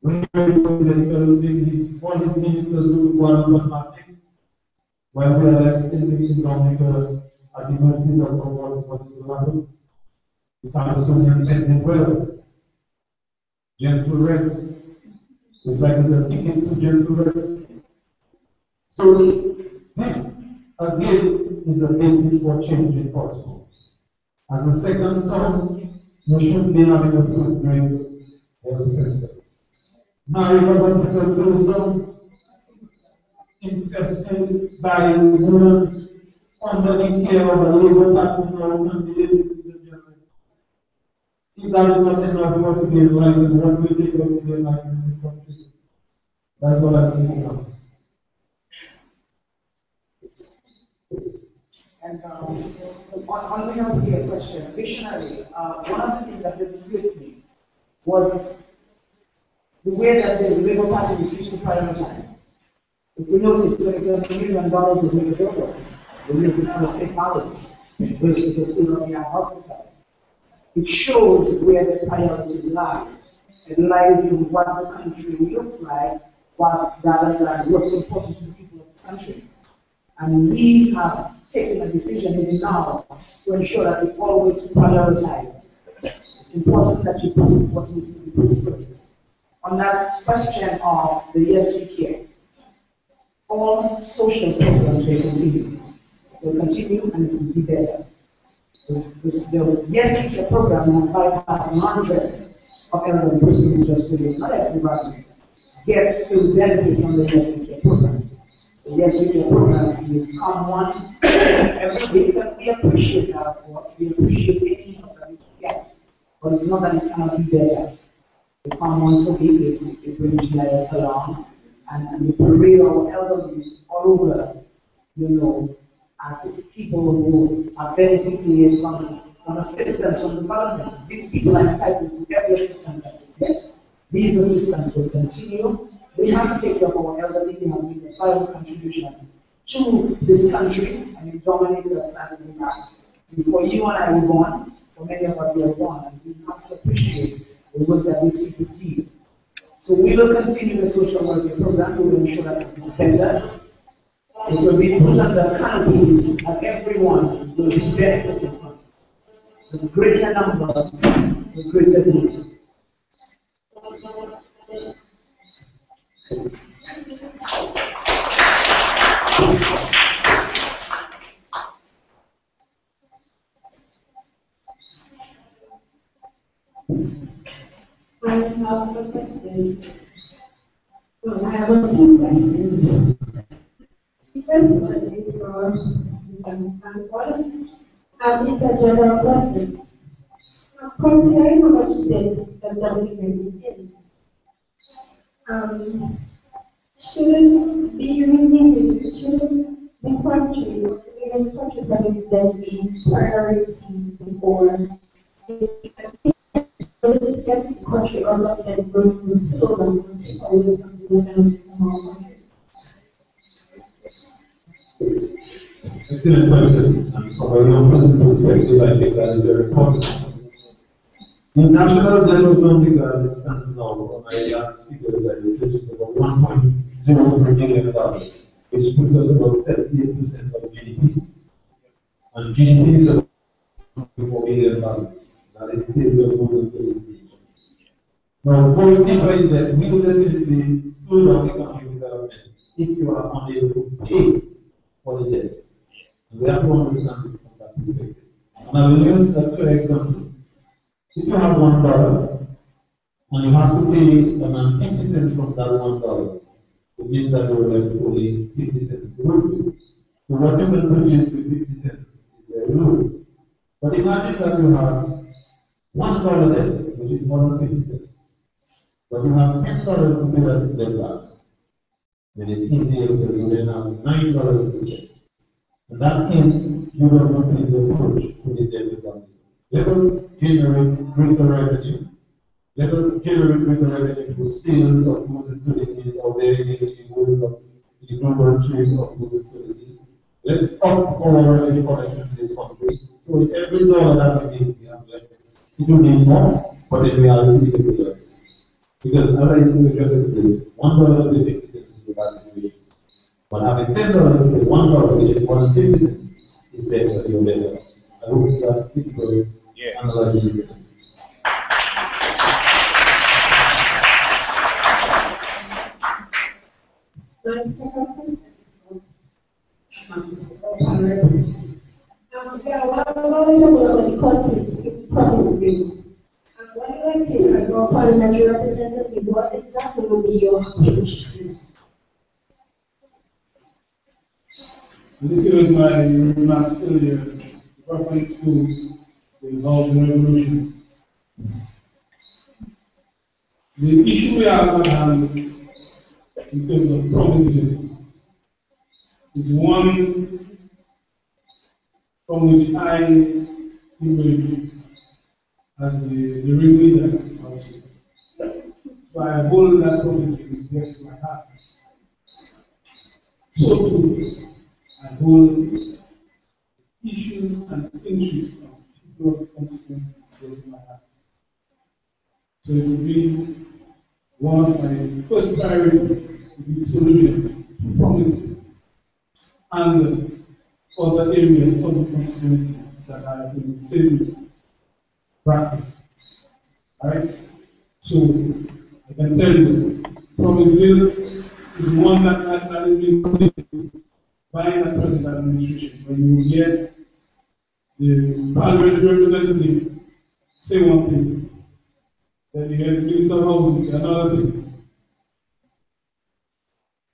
When you are political thing, all these ministers do one but nothing. While we are left in Dominica at the mercies of what is going to happen. The Amazonian pending well. Gentle rest. It's like there's a ticket to gentle rest. So this again is the basis for change in Portsmouth. As a second term, you should be having a food grade health center. Now the hospital closed down, infested by humans under the care of a Labour Party now candidate. If that is not enough for us to be enlightened, what will take us to be enlightened in this country? That's what I'm saying now. And on the healthcare question, additionally, one of the things that didn't slip me was the way that the Labour Party refused to prioritize. If we notice, $27 million was made available. They used it for state ballots versus the still on the hospital. It shows where the priorities lie. It lies in what the country looks like, rather than what's important to the people of this country. And we have taken a decision even now to ensure that we always prioritize. It's important that you put what needs to be put first. On that question of the Yes We Care, all social programs will continue. They'll continue and it will be better. The Yes We Care program has bypassed hundreds of elderly persons, just so not everybody gets to benefit from the Yes We Care program. The Yes We Care program is come once every week, and we appreciate that, of course. We appreciate any help that we can get, but it's not that it cannot be better. We come once a week, we bring GIS along, and we parade our elderly all over, as people who are benefiting from assistance from the government. These people are entitled to every assistance that they get. These assistance will continue. We have to take care of our elderly. They have made a vital contribution to this country. I mean, Dominica stands in back. Before you and I were born, for many of us were born, and we have to appreciate the work that these people do. So we will continue the social welfare program. We will ensure that it is better. It will be put under canopy, and everyone will be benefited from it. The greater number, the greater need. I have a question. Well, I have a few questions. The first one is for Mr. Wallace. It's a general question. Considering how much debt the government is in, shouldn't be renewed, shouldn't the country, even country government then be priority before it gets the country or not then go to slow down and take away from the development. Excellent question. And from a young person perspective, I think that is very important. The national debt of Dominica as it stands now, from my last figures I researched, is about $1.03 billion, which puts us about 78% of GDP. And GDP is about $4 billion. That is sales of goods and services. Now, going deeper in that, we will definitely slow down economic development if you are unable to pay for the debt. And we have to understand it from that perspective. And I will use a clear example. If you have $1 and you have to pay around 50 cents from that $1, it means that you are left with only 50 cents to work with. So what you can purchase with 50 cents is very low. But imagine that you have $1 debt, which is more than 50 cents. But you have $10 to pay that debt back. Then it's easier because you then have $9 to spend. And that is UWP's approach to the debt economy. Let us generate greater revenue. Let us generate greater revenue through sales of goods and services, or the global trade of goods and services. Let's up our economy in this country. So with every dollar that we make, we have less. It will be more, but in reality, it will be less. Because as I just explained, $1 to 50 cents is the bad situation. But having $10 to $1, which is more than 50 cents, is better, you're better. I hope that simple analogy makes sense. My second question there are a lot of knowledge about the conflicts in province. And when elected as your parliamentary representative, what exactly will be your approach? Looking at my remarks earlier, reference to the involved revolution. The issue we have at hand in terms of promising is one from which I emerge as the ringleader. So I hold that promising dear to my heart. So too, I hold issues and interests of people of consequence broken my heart. So it would be one of my first priority to be solution to promise and other areas of the constituency that I have been saving practice. Alright? So I can tell you, promise bill is one that has been completed by the present administration. When you get the parliament representative say one thing, then you get the minister of housing say another thing.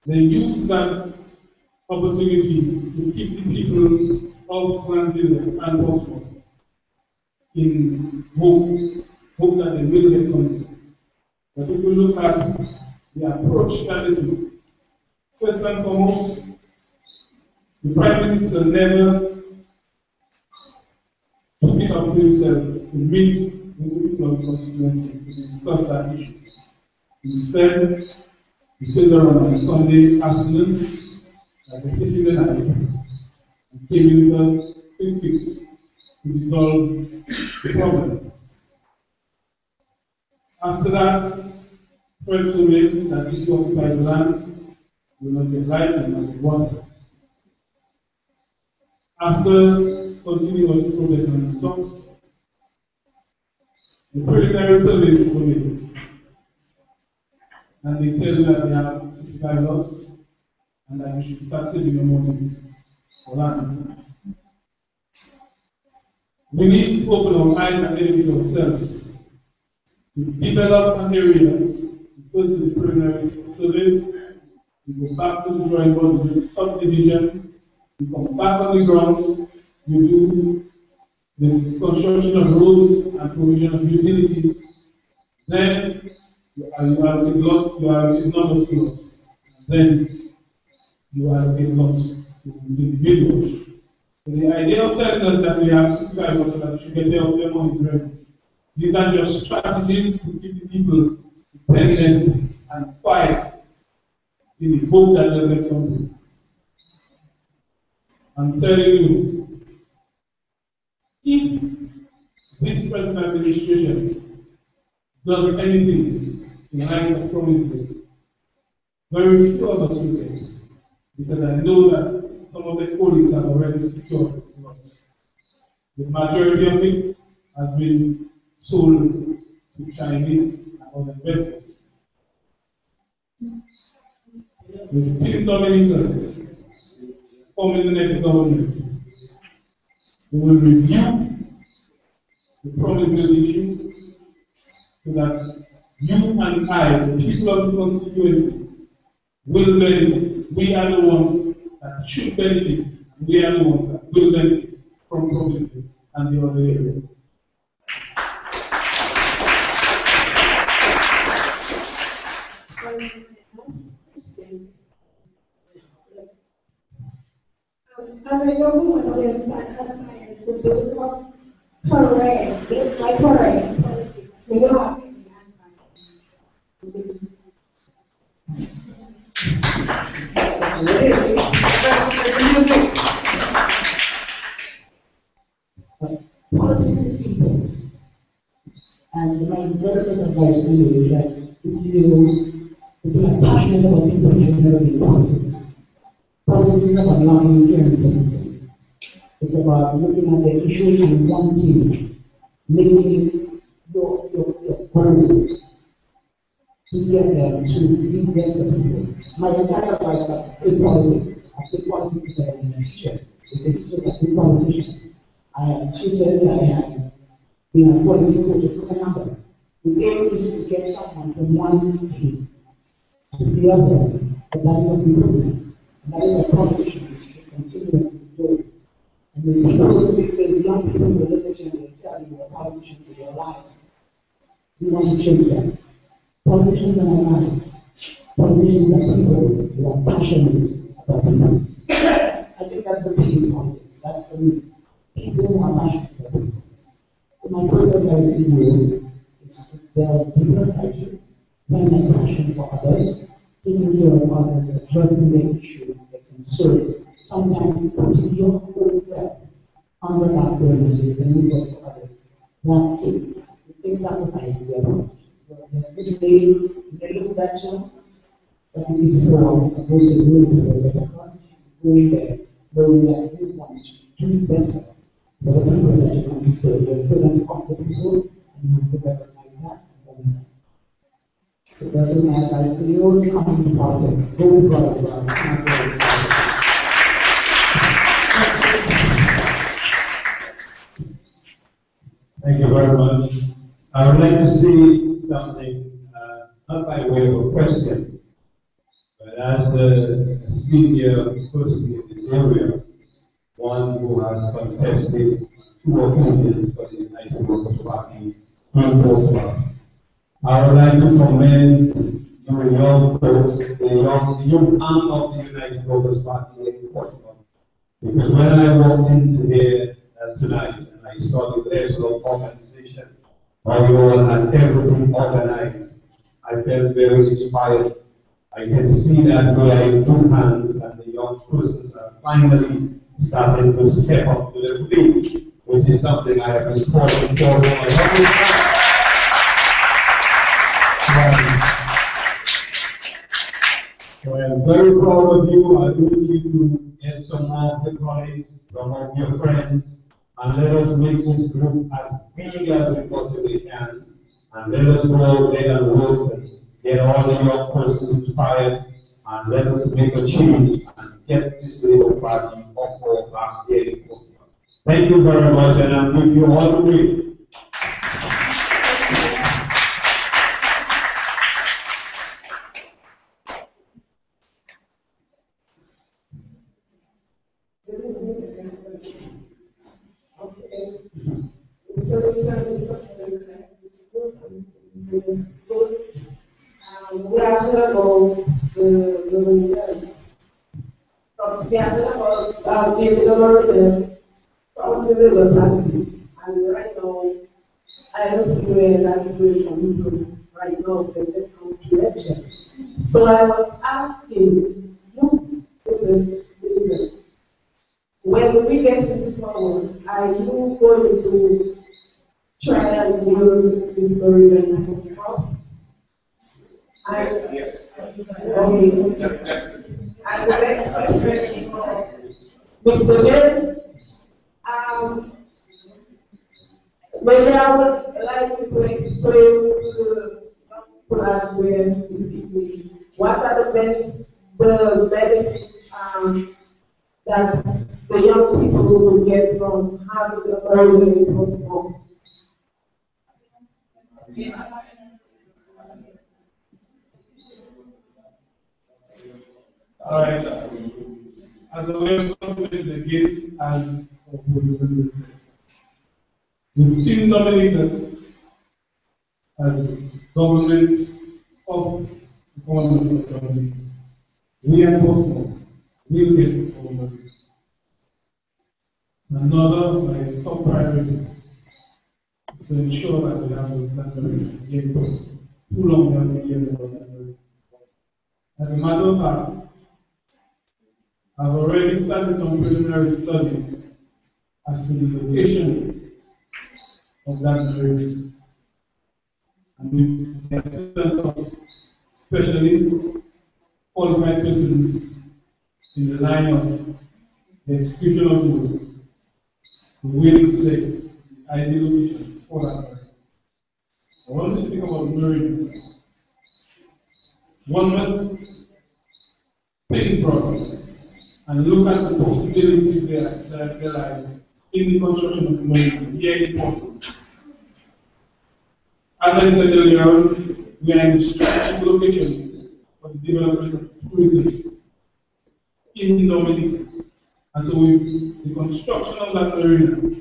They use that opportunity to keep the people of Glanville and Portsmouth in hope that they will get something. But if we look at the approach that they do, first and foremost, the Prime Minister never took it up to himself to meet with the people of the constituency to discuss that issue. Instead, he turned around on Sunday afternoon, like a thief in the night, and came with a quick fix to resolve the problem. After that, threats were made that if you occupy the land, you will not get light and not get water. After continuous protests and talks, the preliminary surveys were made. And they tell you that they have 65 lots and that you should start saving your monies for land. We need to open our eyes and educate ourselves. We develop an area, first do the preliminary surveys, we go back to the drawing board, we do subdivision, we come back on the ground, we do the construction of roads and provision of utilities. Then you allocate lots, you allocate numbers to lots. Then you allocate lots to individuals. So the idea of telling us that we have 65 lots that we should get their money direct. These are just strategies to keep the people pregnant and quiet in the hope that they'll get something. I'm telling you, if this present administration does anything in line with promises, very few of us will get, because I know that some of the colleagues have already secured lots. The majority of it has been sold to Chinese and other investors. With Team Dominica forming the next government, we will review the promises issue so that you and I, the people of the constituency, will benefit. We are the ones that should benefit. We are the ones that will benefit from promises and the other areas. As a young woman who aspires to build up career, build my career in politics, do you have anything Politics is easy. And my very first advice to you is that if you are passionate about people, you should never be in politics. Politics is about loving and caring for people. It's about looking at the issues and wanting, making it your goal to get them, to be there to people. My entire life, I've played politics. I've played politics because I'm a teacher. It's a teacher, I've been a politician. I am tutored, I have been a political coach of a number. The aim is to get someone from one state to the other, but that is a improvement. And that is what politicians should continuously do. And the people, if there's young people in the literature and they tell you what politicians in your life, we want to change that. Politicians are not lives. Politicians are people who are passionate about people. I think that's the key in politics. That's for me. People who are passionate about people. So my first advice to you is to develop deeper psyche, find passion for others, taking care of others, addressing their issues, their concerns. Sometimes putting your whole self under that burden so you can look out for others. black kids. They sacrifice together. Literally, they lose that child, but it is for going to the better cause, going there, knowing that you want to do better for the people that you want to serve. You're serving of the people, and you have to recognize that. So that's my advice for you. Come in politics. Go with God as well. Thank you very much. I would like to see something, not by way of a question, but as a senior person in this area, one who has contested 2 occasions for the United Workers' Party in Portsmouth. I would like to commend you young folks, the young arm of the United Workers' Party in Portsmouth, because when I walked into here tonight and I saw the level of organization, how you all had everything organized, I felt very inspired. I can see that we are in good hands and the young persons are finally starting to step up to the plate, which is something I have been calling for a long time. So I am very proud of you. I urge you to get some more of your colleagues, some of your friends, and let us make this group as big as we possibly can. And let us go out there and work and get all the young persons inspired, and let us make a change and get this Labour Party up or back here in Portsmouth. Thank you very much, and I'll give you all the way. We are talking about the leaders. We are talking about being the Lord from the Labour Party. And right now, I don't see where that is coming from. Right now, there's just an election. So I was asking you, when we get into power, are you going to try and build this story and yourself? Yes. Okay. And the next question is for Mr. James. Maybe I would like you to explain to the people out there this evening what are the benefits that the young people will get from having the early Portsmouth. All right. As a way of confidence again, as with Team Dominica as government of the government of Dominica, we are Portsmouth will get government. Another, my top priority is to ensure that we have a declaration here in Portsmouth. Too long we have been hearing about declaration. As a matter of fact, I've already started some preliminary studies as to the location of that declaration. And with the assistance of specialists, qualified persons in the line of the execution of the will, we will select the ideal location for that area. I want to speak about the marina. One must think broadly and look at the possibilities that lies in the construction of the marina here in Portsmouth. As I said earlier on, we are in a strategic location for the development of tourism in Dominica. And so with the construction of that marina,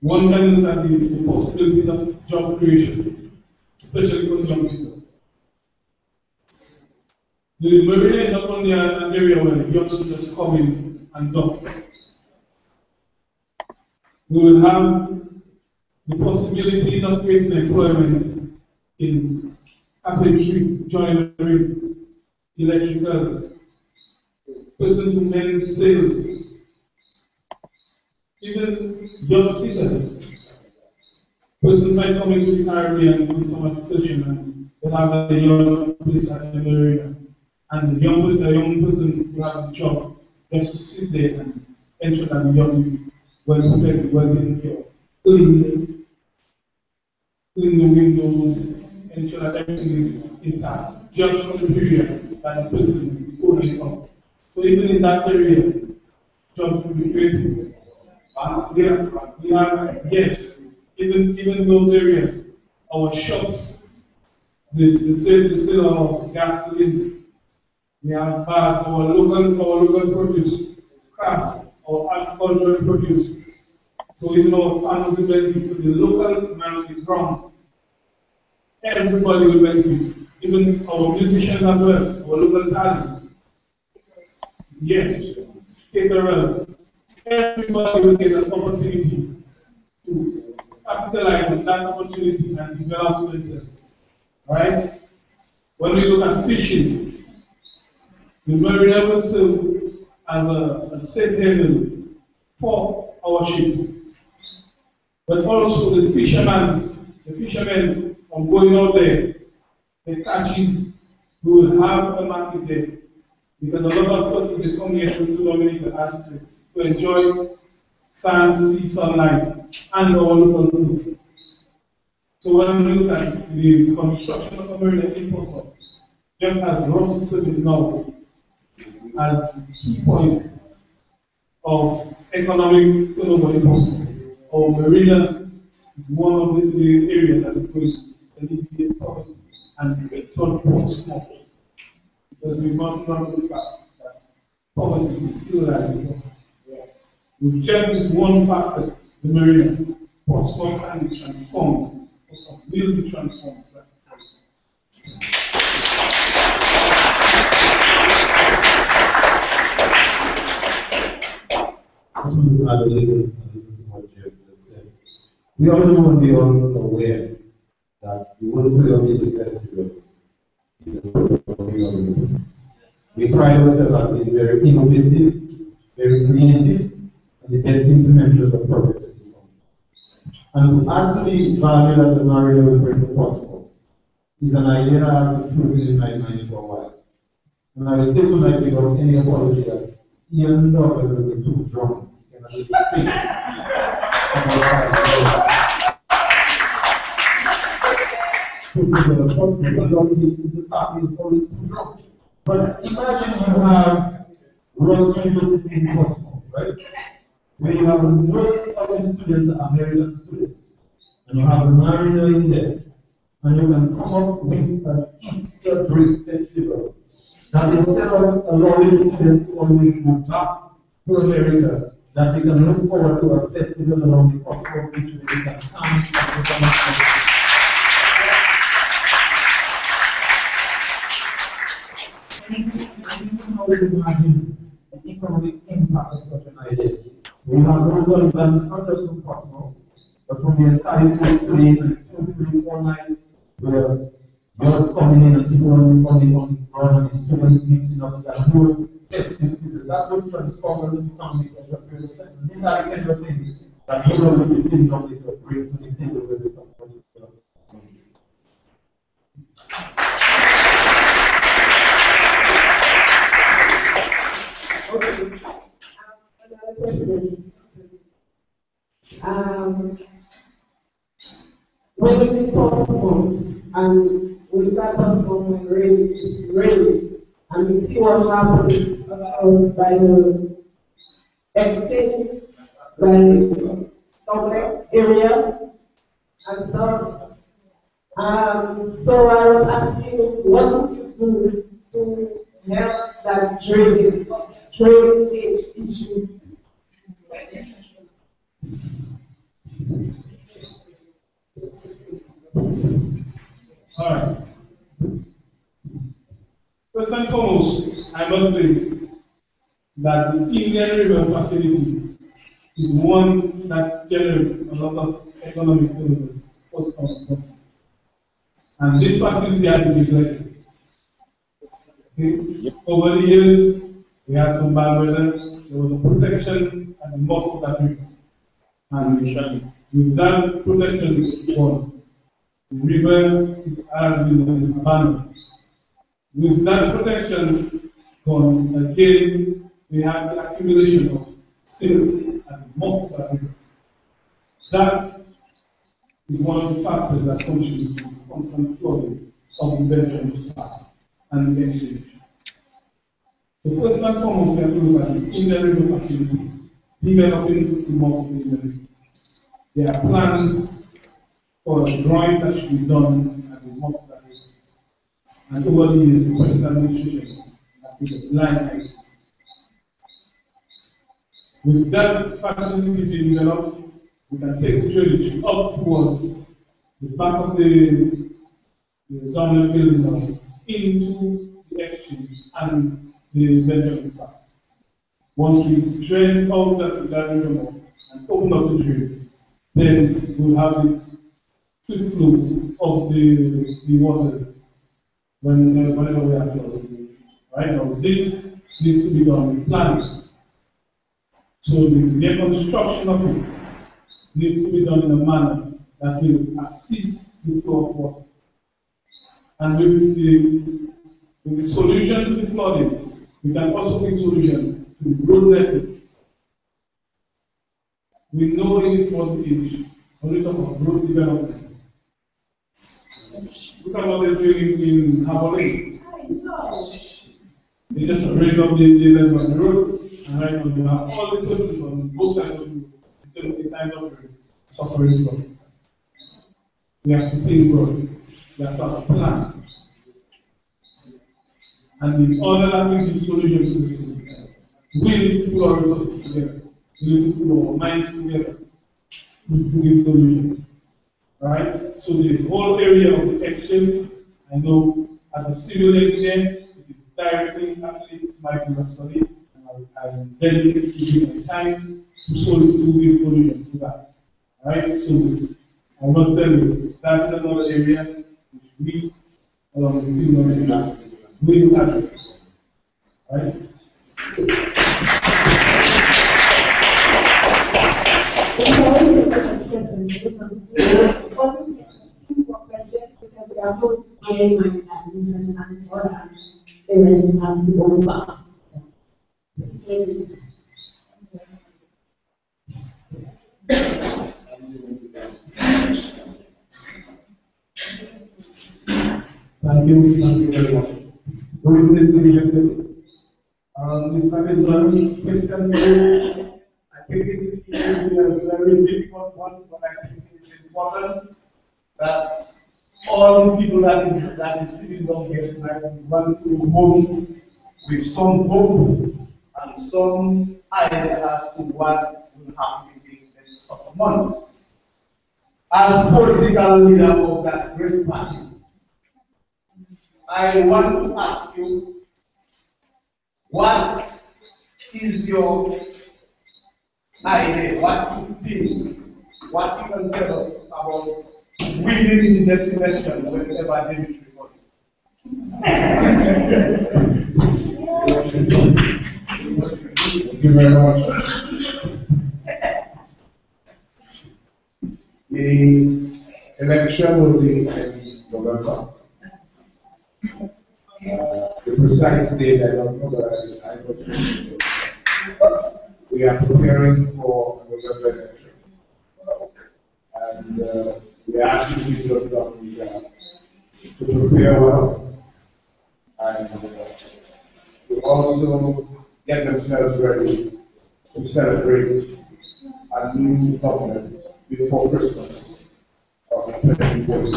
one can look at the possibilities of job creation, especially for young people. The marina is not only an area where yachts just come in and dock. We will have the possibilities of creating employment in carpentry, joinery, electricals, persons who manage sales, even young seekers Persons might come into the Caribbean with some excursion and they have a young place at the area. And the young person who has a job just to sit there and ensure that the young is well protected, well taken care of. Clean the windows, ensure that everything is intact, just for the period that the person is holding up. So even in that area, jobs will be created. We have, yes, even those areas, our shops, the sale of gasoline, we have bars, our local produce, craft, our agricultural produce. So even our farmers will benefit, so the local man on the ground, everybody will benefit, even our musicians as well, our local talents. Yes, caterers, everybody will get an opportunity to capitalize on that opportunity and develop themselves. Alright? When we look at fishing, the marina will serve as a safe haven for our ships. But also the fishermen from going out there, the catches, we will have a market there. Because a lot of persons they come here to Dominica to enjoy sand, sea, sunlight, and our local food. So when we look at the construction of a marina in Portsmouth, just as Ross said it now, as key point of economic turnover in Portsmouth, our marina is one of the areas that is going to alleviate poverty and solve Portsmouth. Because we must not look at that poverty is still alive in Portsmouth. With just this one factor, the marina, Portsmouth can be transformed, will be transformed. I just want to add a little to what Jeff just said. We also want to be all aware that the World Prayer Music Festival is a world. We pride ourselves on being very innovative, very creative, and the best implementers of projects in this country. And to add to the value that the marina will bring to Portsmouth is an idea that I've been floating in my mind for a while. And I will say tonight without any apology that Ian Douglas will be too drunk. Because the party is always too drunk. But imagine you have Ross University in Portsmouth, right? Where you have most of the students are American students. And you have a marina in there. And you can come up with an Easter break festival. That instead of allowing the students to always go back to America, that they can look forward to a festival around the Portsmouth beach where they can come and imagine the economic impact of such an idea. We have local events not just from Portsmouth, but from the entire East Lane, 2, 3, 4 nights, where girls coming in and people coming on ground and the students mixing up that whole festive season. That would transform the economy for a period of time. These are the kind of things that you know will be taken up with the bring to the table with the company. Another question. When we do Portsmouth and we look at Portsmouth when rain, and we see what happens by the exchange, by the Dublin area and stuff. So I was asking, what would you do to help that drainage issue? All right. First and foremost, I must say that the Indian River facility is one that generates a lot of economic benefits for us. And this facility has been neglected. Okay? Over the years, we had some bad weather. There was a protection at the mouth of that river. And With that protection gone, the river is abandoned. With that protection gone, again, we have the accumulation of silt and muck that river. That is one of the factors that contribute to constant flooding of the Benjamin Park and the exchange. So first and foremost, we have to look at the inner river facility, developing the muck of the inner river. There are plans for a drawing that should be done at the muck of that river. And over the years, the present administration has been a blind eye. With that facility being developed, we can take the drainage up towards the back of the Dominica building into the exchange and the Benjamin Park. Once we drain out that river and open up the drains, then we'll have the swift flow of the waters whenever we are flowing. Right now, this needs to be done with planning. So the construction of it needs to be done in a manner that will assist the flow of water. And with the solution to the flooding, we can also bring solution to the road network. We know in this modern age, when we talk about road development, look at what they're doing in Hawaii. They just raise up the level of the road, and right now you have all the places on both sides of the road, in times of suffering from. We have to think broad. We have to have a plan. And in order that we give solution to this thing, we need to put our resources together. We need to put our minds together to give solutions. Alright? So the whole area of the exchange, I know as a civil engineer, it is directly affiliated to my field of study, and I'm dedicated to giving my time to give solution to that. Alright? So I must tell you, that is another area which we, along with the field of engineering, will address. Right? Thank you very much. Good evening to the elected. Mr. Linton, question I think it is a very difficult one, but I think it's important that all the people that is sitting down here tonight want to move with some hope and some idea as to what will happen in the next couple of months. As political leader of that great party, I want to ask you, what is your idea? What you think? What you can tell us about winning the next election whenever David reported? Thank you very much. The election will be in November. The precise date, I don't know, but I know we are preparing for November election. And we are asking people of Dominica to prepare well and to also get themselves ready to celebrate a new government before Christmas of 2020.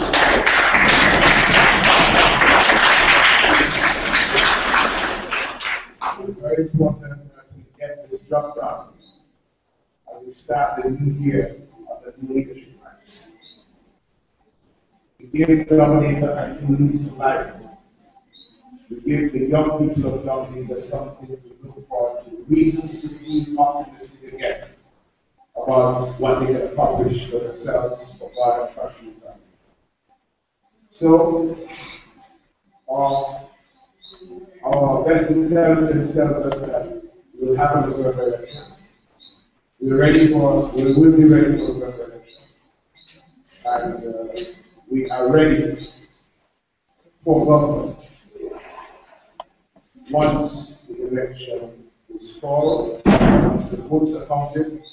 It's very important that we get this job done and we start the new year of the new leadership. We give Dominica a new lease of life. We give the young people of Dominica something to look forward to, reasons to be optimistic again about what they can accomplish for themselves, for God and for future. So, our best intelligence tells us that we will have a November election. We will be ready for November election. and we are ready for government. Once the election is called, once the votes are counted,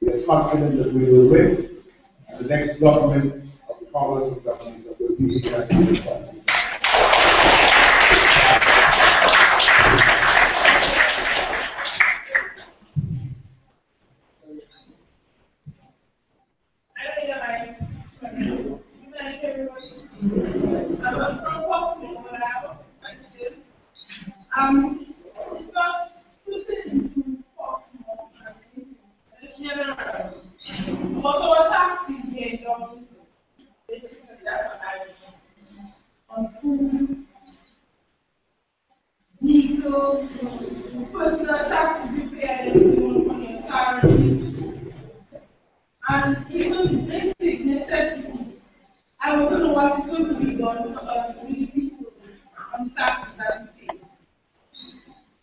we are confident that we will win, and the next government of the Commonwealth of Dominica will be here in the country. I'm from Portsmouth, but I have questions. It's not putting into Portsmouth and general. Also, a taxi being done. Basically, that's what I do. On food, vehicles, personal tax repair, everything on your salaries, and even basic necessities. I want to know what is going to be done for us, really people, on the taxes that we pay.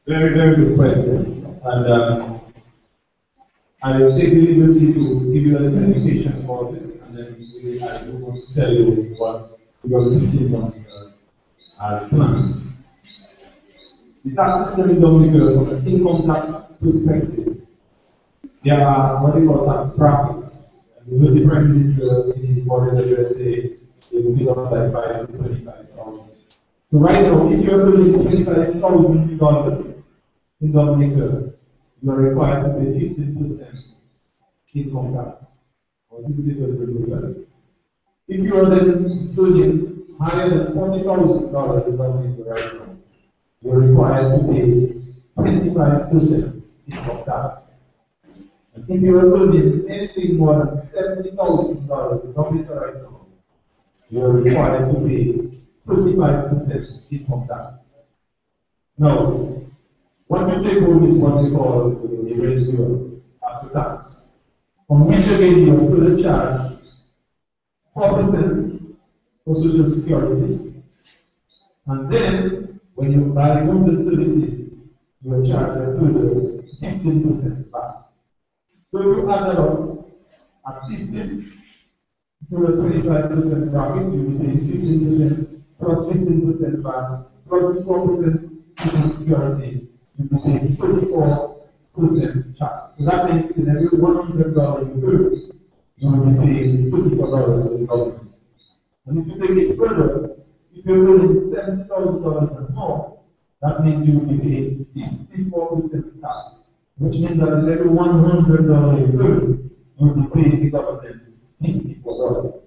Very, very good question. And I will take the liberty to give you a little indication about it, and then I will want to tell you what we are going to take on as planned. The tax system in Dominica, from an income tax perspective, there are what they call tax brackets. And the Prime Minister in his budget address said they will give up by 5 to 25,000. So right now, if you're earning $25,000 in Dominica, you are required to pay 15% income tax. Or if you are then earning higher than $40,000 in Dominica right now, you are required to pay 25% income tax. And if you are earning anything more than $70,000 in Dominica right now, you are required to pay 35% income tax. Now, what you take home is what we call the residual after tax, on which again you are further charged 4% for Social Security, and then when you buy goods and services, you are charged a further 15% back. So if you add that up at 15 to a 25% bracket, you will pay 15% plus 15% back plus 4% Social Security, you will pay 34% charge. So that means in every $100 you earn, you will be paying $34 to the government. And if you take it further, if you're earning $70,000 and more, that means you will be paying 54% tax, which means that in every $100 you earn, you will be paying the government $54.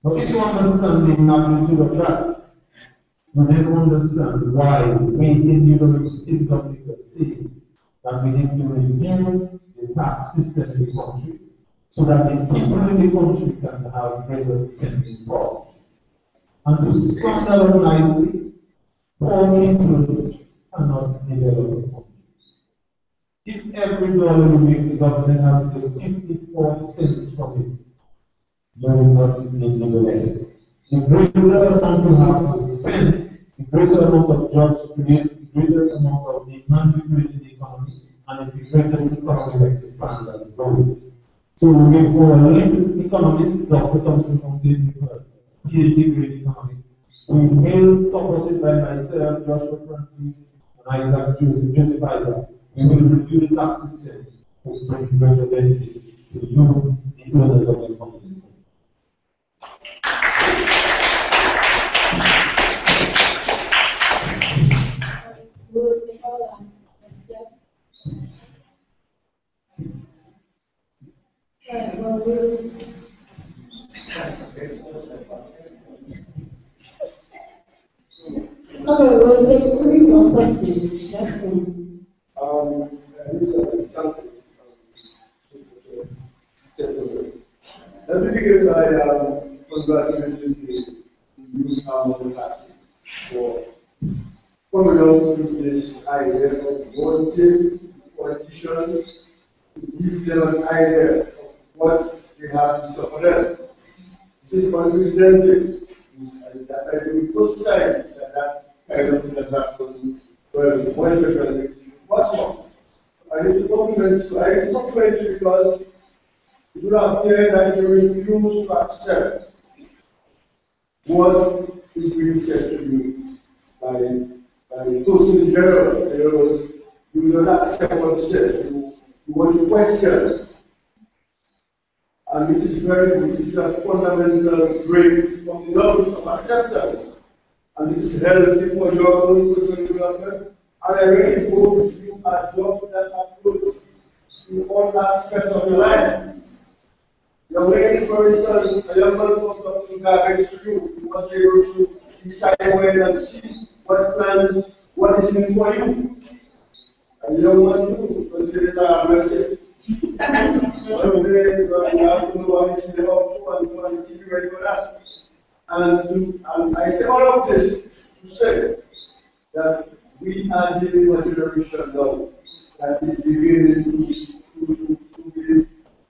Now, if you understand the magnitude of that, you then understand why we in University Dominica say that we need to review the tax system in the country so that the people in the country can have greater spending power. And to sum that up nicely, poor people cannot develop the country. If every dollar you make, the government has to get 54 cents from it, you will not need to develop. The greater amount you have to spend, the greater amount of jobs created, the greater amount of demand you create in the economy, and it's the greater the economy will expand and grow. So we have our lead economist, Dr. Thompson from Linton, PhD grade economics. We've been supported by myself, Joshua Francis, and Isaac Joseph Isaac. We will review the tax system to bring greater benefits to you, the owners of the companies. Okay, well, there's 3 more questions. That's good. Let me begin by congratulating the new Council for coming up with this idea of wanting politicians to give them an idea of what they have to suffer them. This is unprecedented. I think the first time that kind of thing has happened, well, one especially Portsmouth. I need to compliment you because it would appear that you refuse to accept what is being said to you by the person in general. In other words, you will not accept what is said. You want to question. And it is very good. It is a fundamental break from the norms of acceptance. And this is healthy for your own personal development. And I really hope you adopt that approach in all aspects of your life. Young ladies, for instance, a young man comes up to garbage to you. You must be able to decide when and see what plans, what is in for you. And you don't want to, because there is a message. One day, you have to know what is in the up to and what is ready for that. And I say all of this to say that we are living in a generation now that is beginning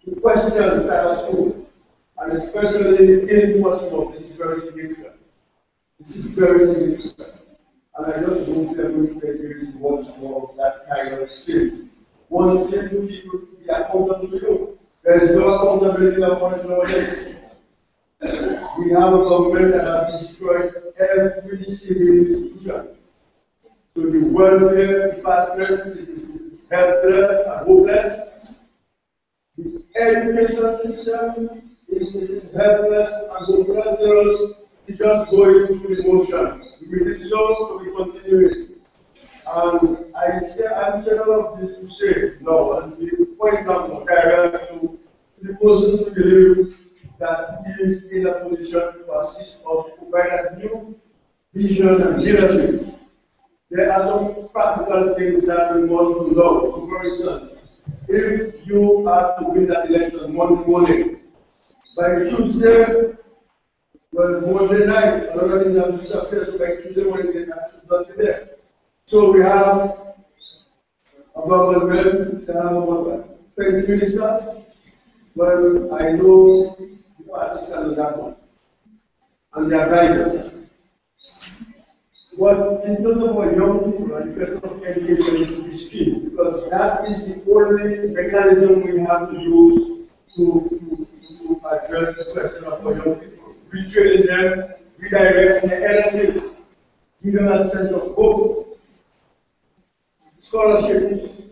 to question status quo. And especially in Portsmouth, this is very significant. This is very significant. And I just hope every graduate wants more of that kind of thing. One thing people to be accountable to you. There is no accountability nowadays. We have a government that has destroyed every civil institution. So the welfare department is helpless and hopeless. The education system is helpless and hopeless. It's just going through the motion. We did so we continue it. And I'm saying all of this to say, no, and we point out more direct to the person who believe that he is in a position to assist us to provide a new vision and leadership. There are some practical things that we must do now. So, for instance, if you are to win that election Monday morning, by Tuesday, well, Monday night, a lot of things have disappeared, so by Tuesday morning, they should not be there. So we have a government, they have about 20 ministers. Well, I know you understand that one, and the advisors. But in terms of our young people, and the question of education is key, because that is the only mechanism we have to use to address the question of our young people. Retraining them, redirecting their energies, giving them a sense of hope. Scholarships,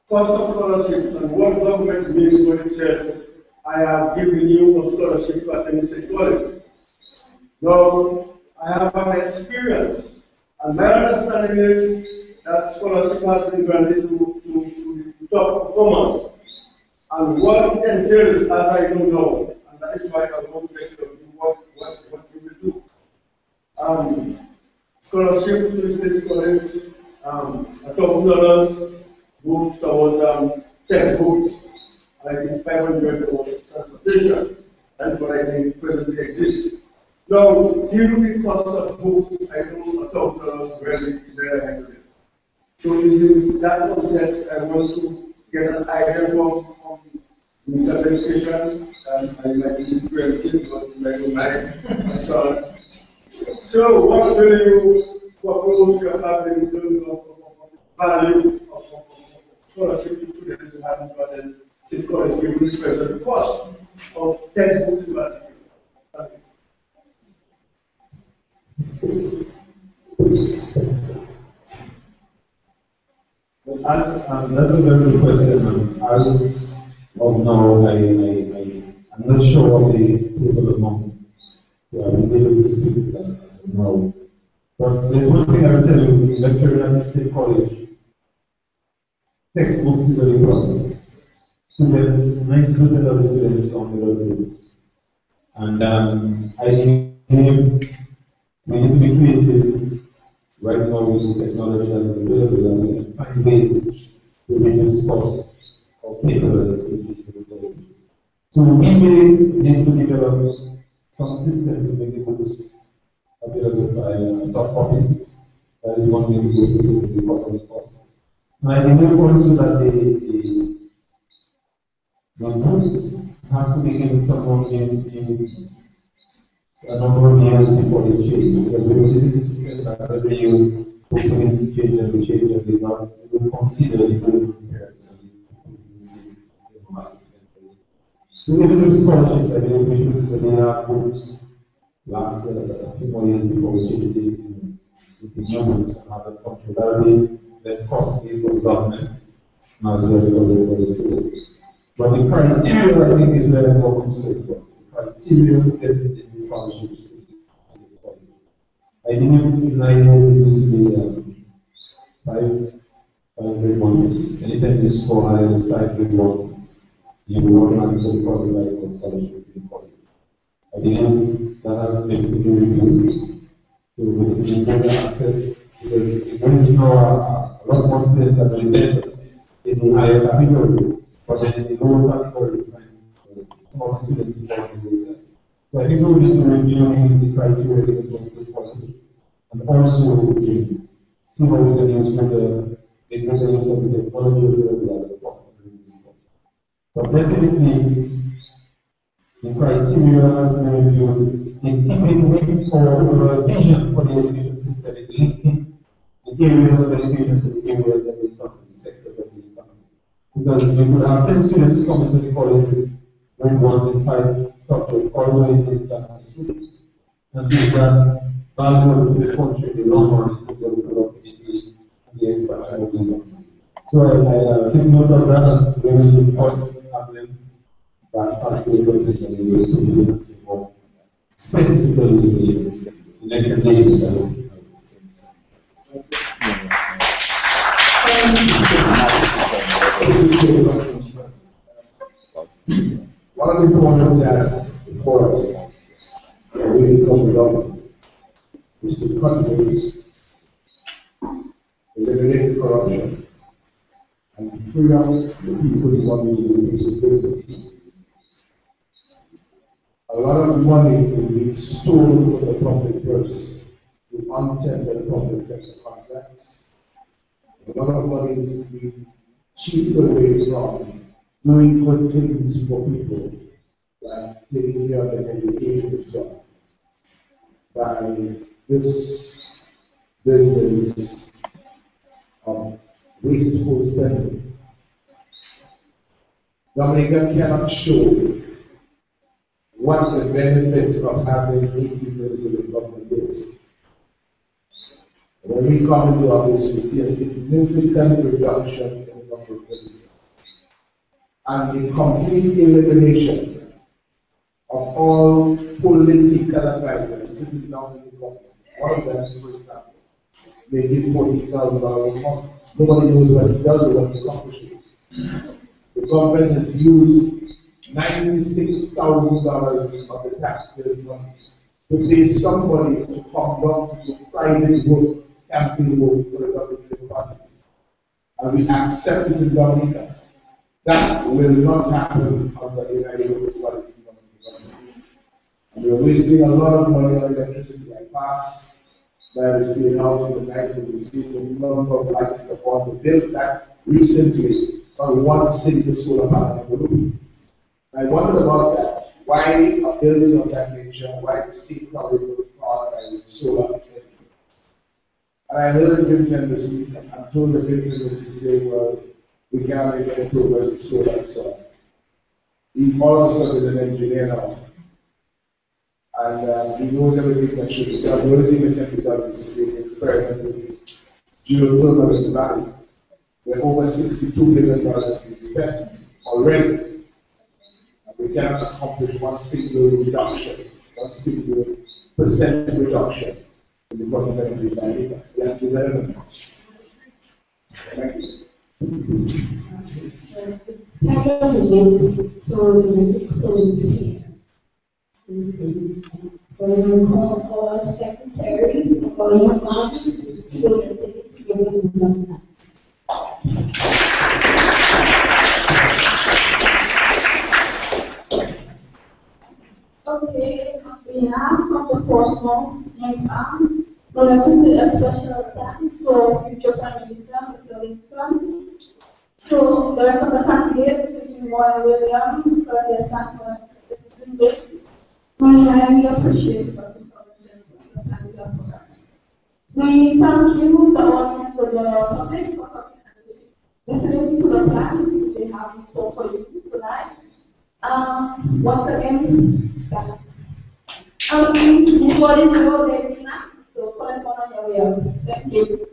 cost of scholarships, and what government means when it says, I have given you a scholarship to attend state college. Now, I have an experience, and my understanding is that scholarship has been granted to the top performers. And what it entails, as I don't know, and that is why I want to take what we will do. Scholarship to the state college, $1,000 goes towards textbooks, and I think 500 towards transportation. That's what I think presently exists. Now, given the cost of books, I know $1,000 really is very high. So, in that context, I want to get an idea from Minister of Education, and I might be preempting, but I don't mind. I'm sorry. So, what will you propose to have in terms of value of scholarship to students who haven't gotten state college, given the present cost of textbooks in particular? That's a very good question. As of now, I'm not sure of the total amount. So I will be able to speak to that now. But there's one thing I will tell you, lecturing at the state college, textbooks is a big problem. Students, 90% of the students don't know the books. And I think we need to be creative right now with the technology that is available, and we can find ways to reduce costs of papers. So we may need to develop some system to make the books available by soft copies. That is one way to go to the corporate cost. And I believe also that the books have to be given someone in a number of years before they change, because we will visit the system that every year hopefully change and we change and we will consider the good repairs and we see the market. So even with scholarships, I believe we should really have books last a few more years before we change the new books and have them come through. That will be less costly for the government as well as for the students. But the criteria, I think, is where more concerned. The criteria for getting these scholarships. I think in 9 years it used to be 5 grade 1 years. Anytime you score higher than 5 grade 1, you will automatically qualify for scholarship in college. I believe that has been reviewed to enable access because it brings now a lot more students are doing better in the higher category, but then in the lower category, you find more students falling in this. So I think we need to review the criteria given for state quality and also see what we can use with the use of the technology available at the top. But definitely, the criteria has been reviewed in keeping with our vision for the education system, in linking the areas of education to the areas of the economy, the sectors of the economy. Because you could have 10 students coming to the college when one's in 5 subjects, all the way in business administration. And these are valuable to the country in the long run, to the productivity and the expansion of the economy. So I take note of that and we will discuss happening that particular position in the university for specifically the next engagement. One of the important tasks before us, when we become government, is to cut waste, eliminate corruption, and free up the people's money to the people's business. A lot of money is being stolen from the public purse through untendered public sector contracts. A lot of money is being cheated away from doing good things for people, like taking care of their education stuff, by this business of wasteful spending. Dominica cannot show what the benefit of having 18 municipal government is. When we come into office, we see a significant reduction in the number of municipalities and the complete elimination of all political advisors sitting down in the government. One of them, for example, making $40,000 a month. Nobody knows what he does or what he accomplishes. The government has used $96,000 of the taxpayers' money to pay somebody to come down to do private work, campaign work for the Dominican Party. And we accept it in Dominica. That will not happen under the United Municipality government. And we're wasting a lot of money on electricity. I passed by the State House in the night and we see the number of lights upon the bill that recently on one single solar panel on the roof. I wondered about that. Why a building of that nature? Why the state probably was powered by solar energy? And I heard Vincent this week, I'm told that Vincent was saying, well, we can't make any progress with solar. So he's all of a sudden an engineer now. And he knows everything that should be done. The only thing that can be done is to make an experiment with geothermal in the valley, where over $62 million has been spent already. We cannot accomplish one single reduction, one single percent reduction in the cost of energy by acre. We have to learn. Thank you. Kind of related to so we call our secretary for your family to take it together with them. Okay, on behalf of the Portsmouth Young Farm, we'd like to say a special thanks to our future Prime Minister, Mr. Linton. So the rest of the candidates, which is Warren Williams, Claudia Stanford, and James, we highly appreciate what you represent the candidate for us. We thank you, the audience, the general public, for coming and listening to the plans we have in store for you tonight. Once again, anybody know there is snacks? So collect one on your way out. Thank you.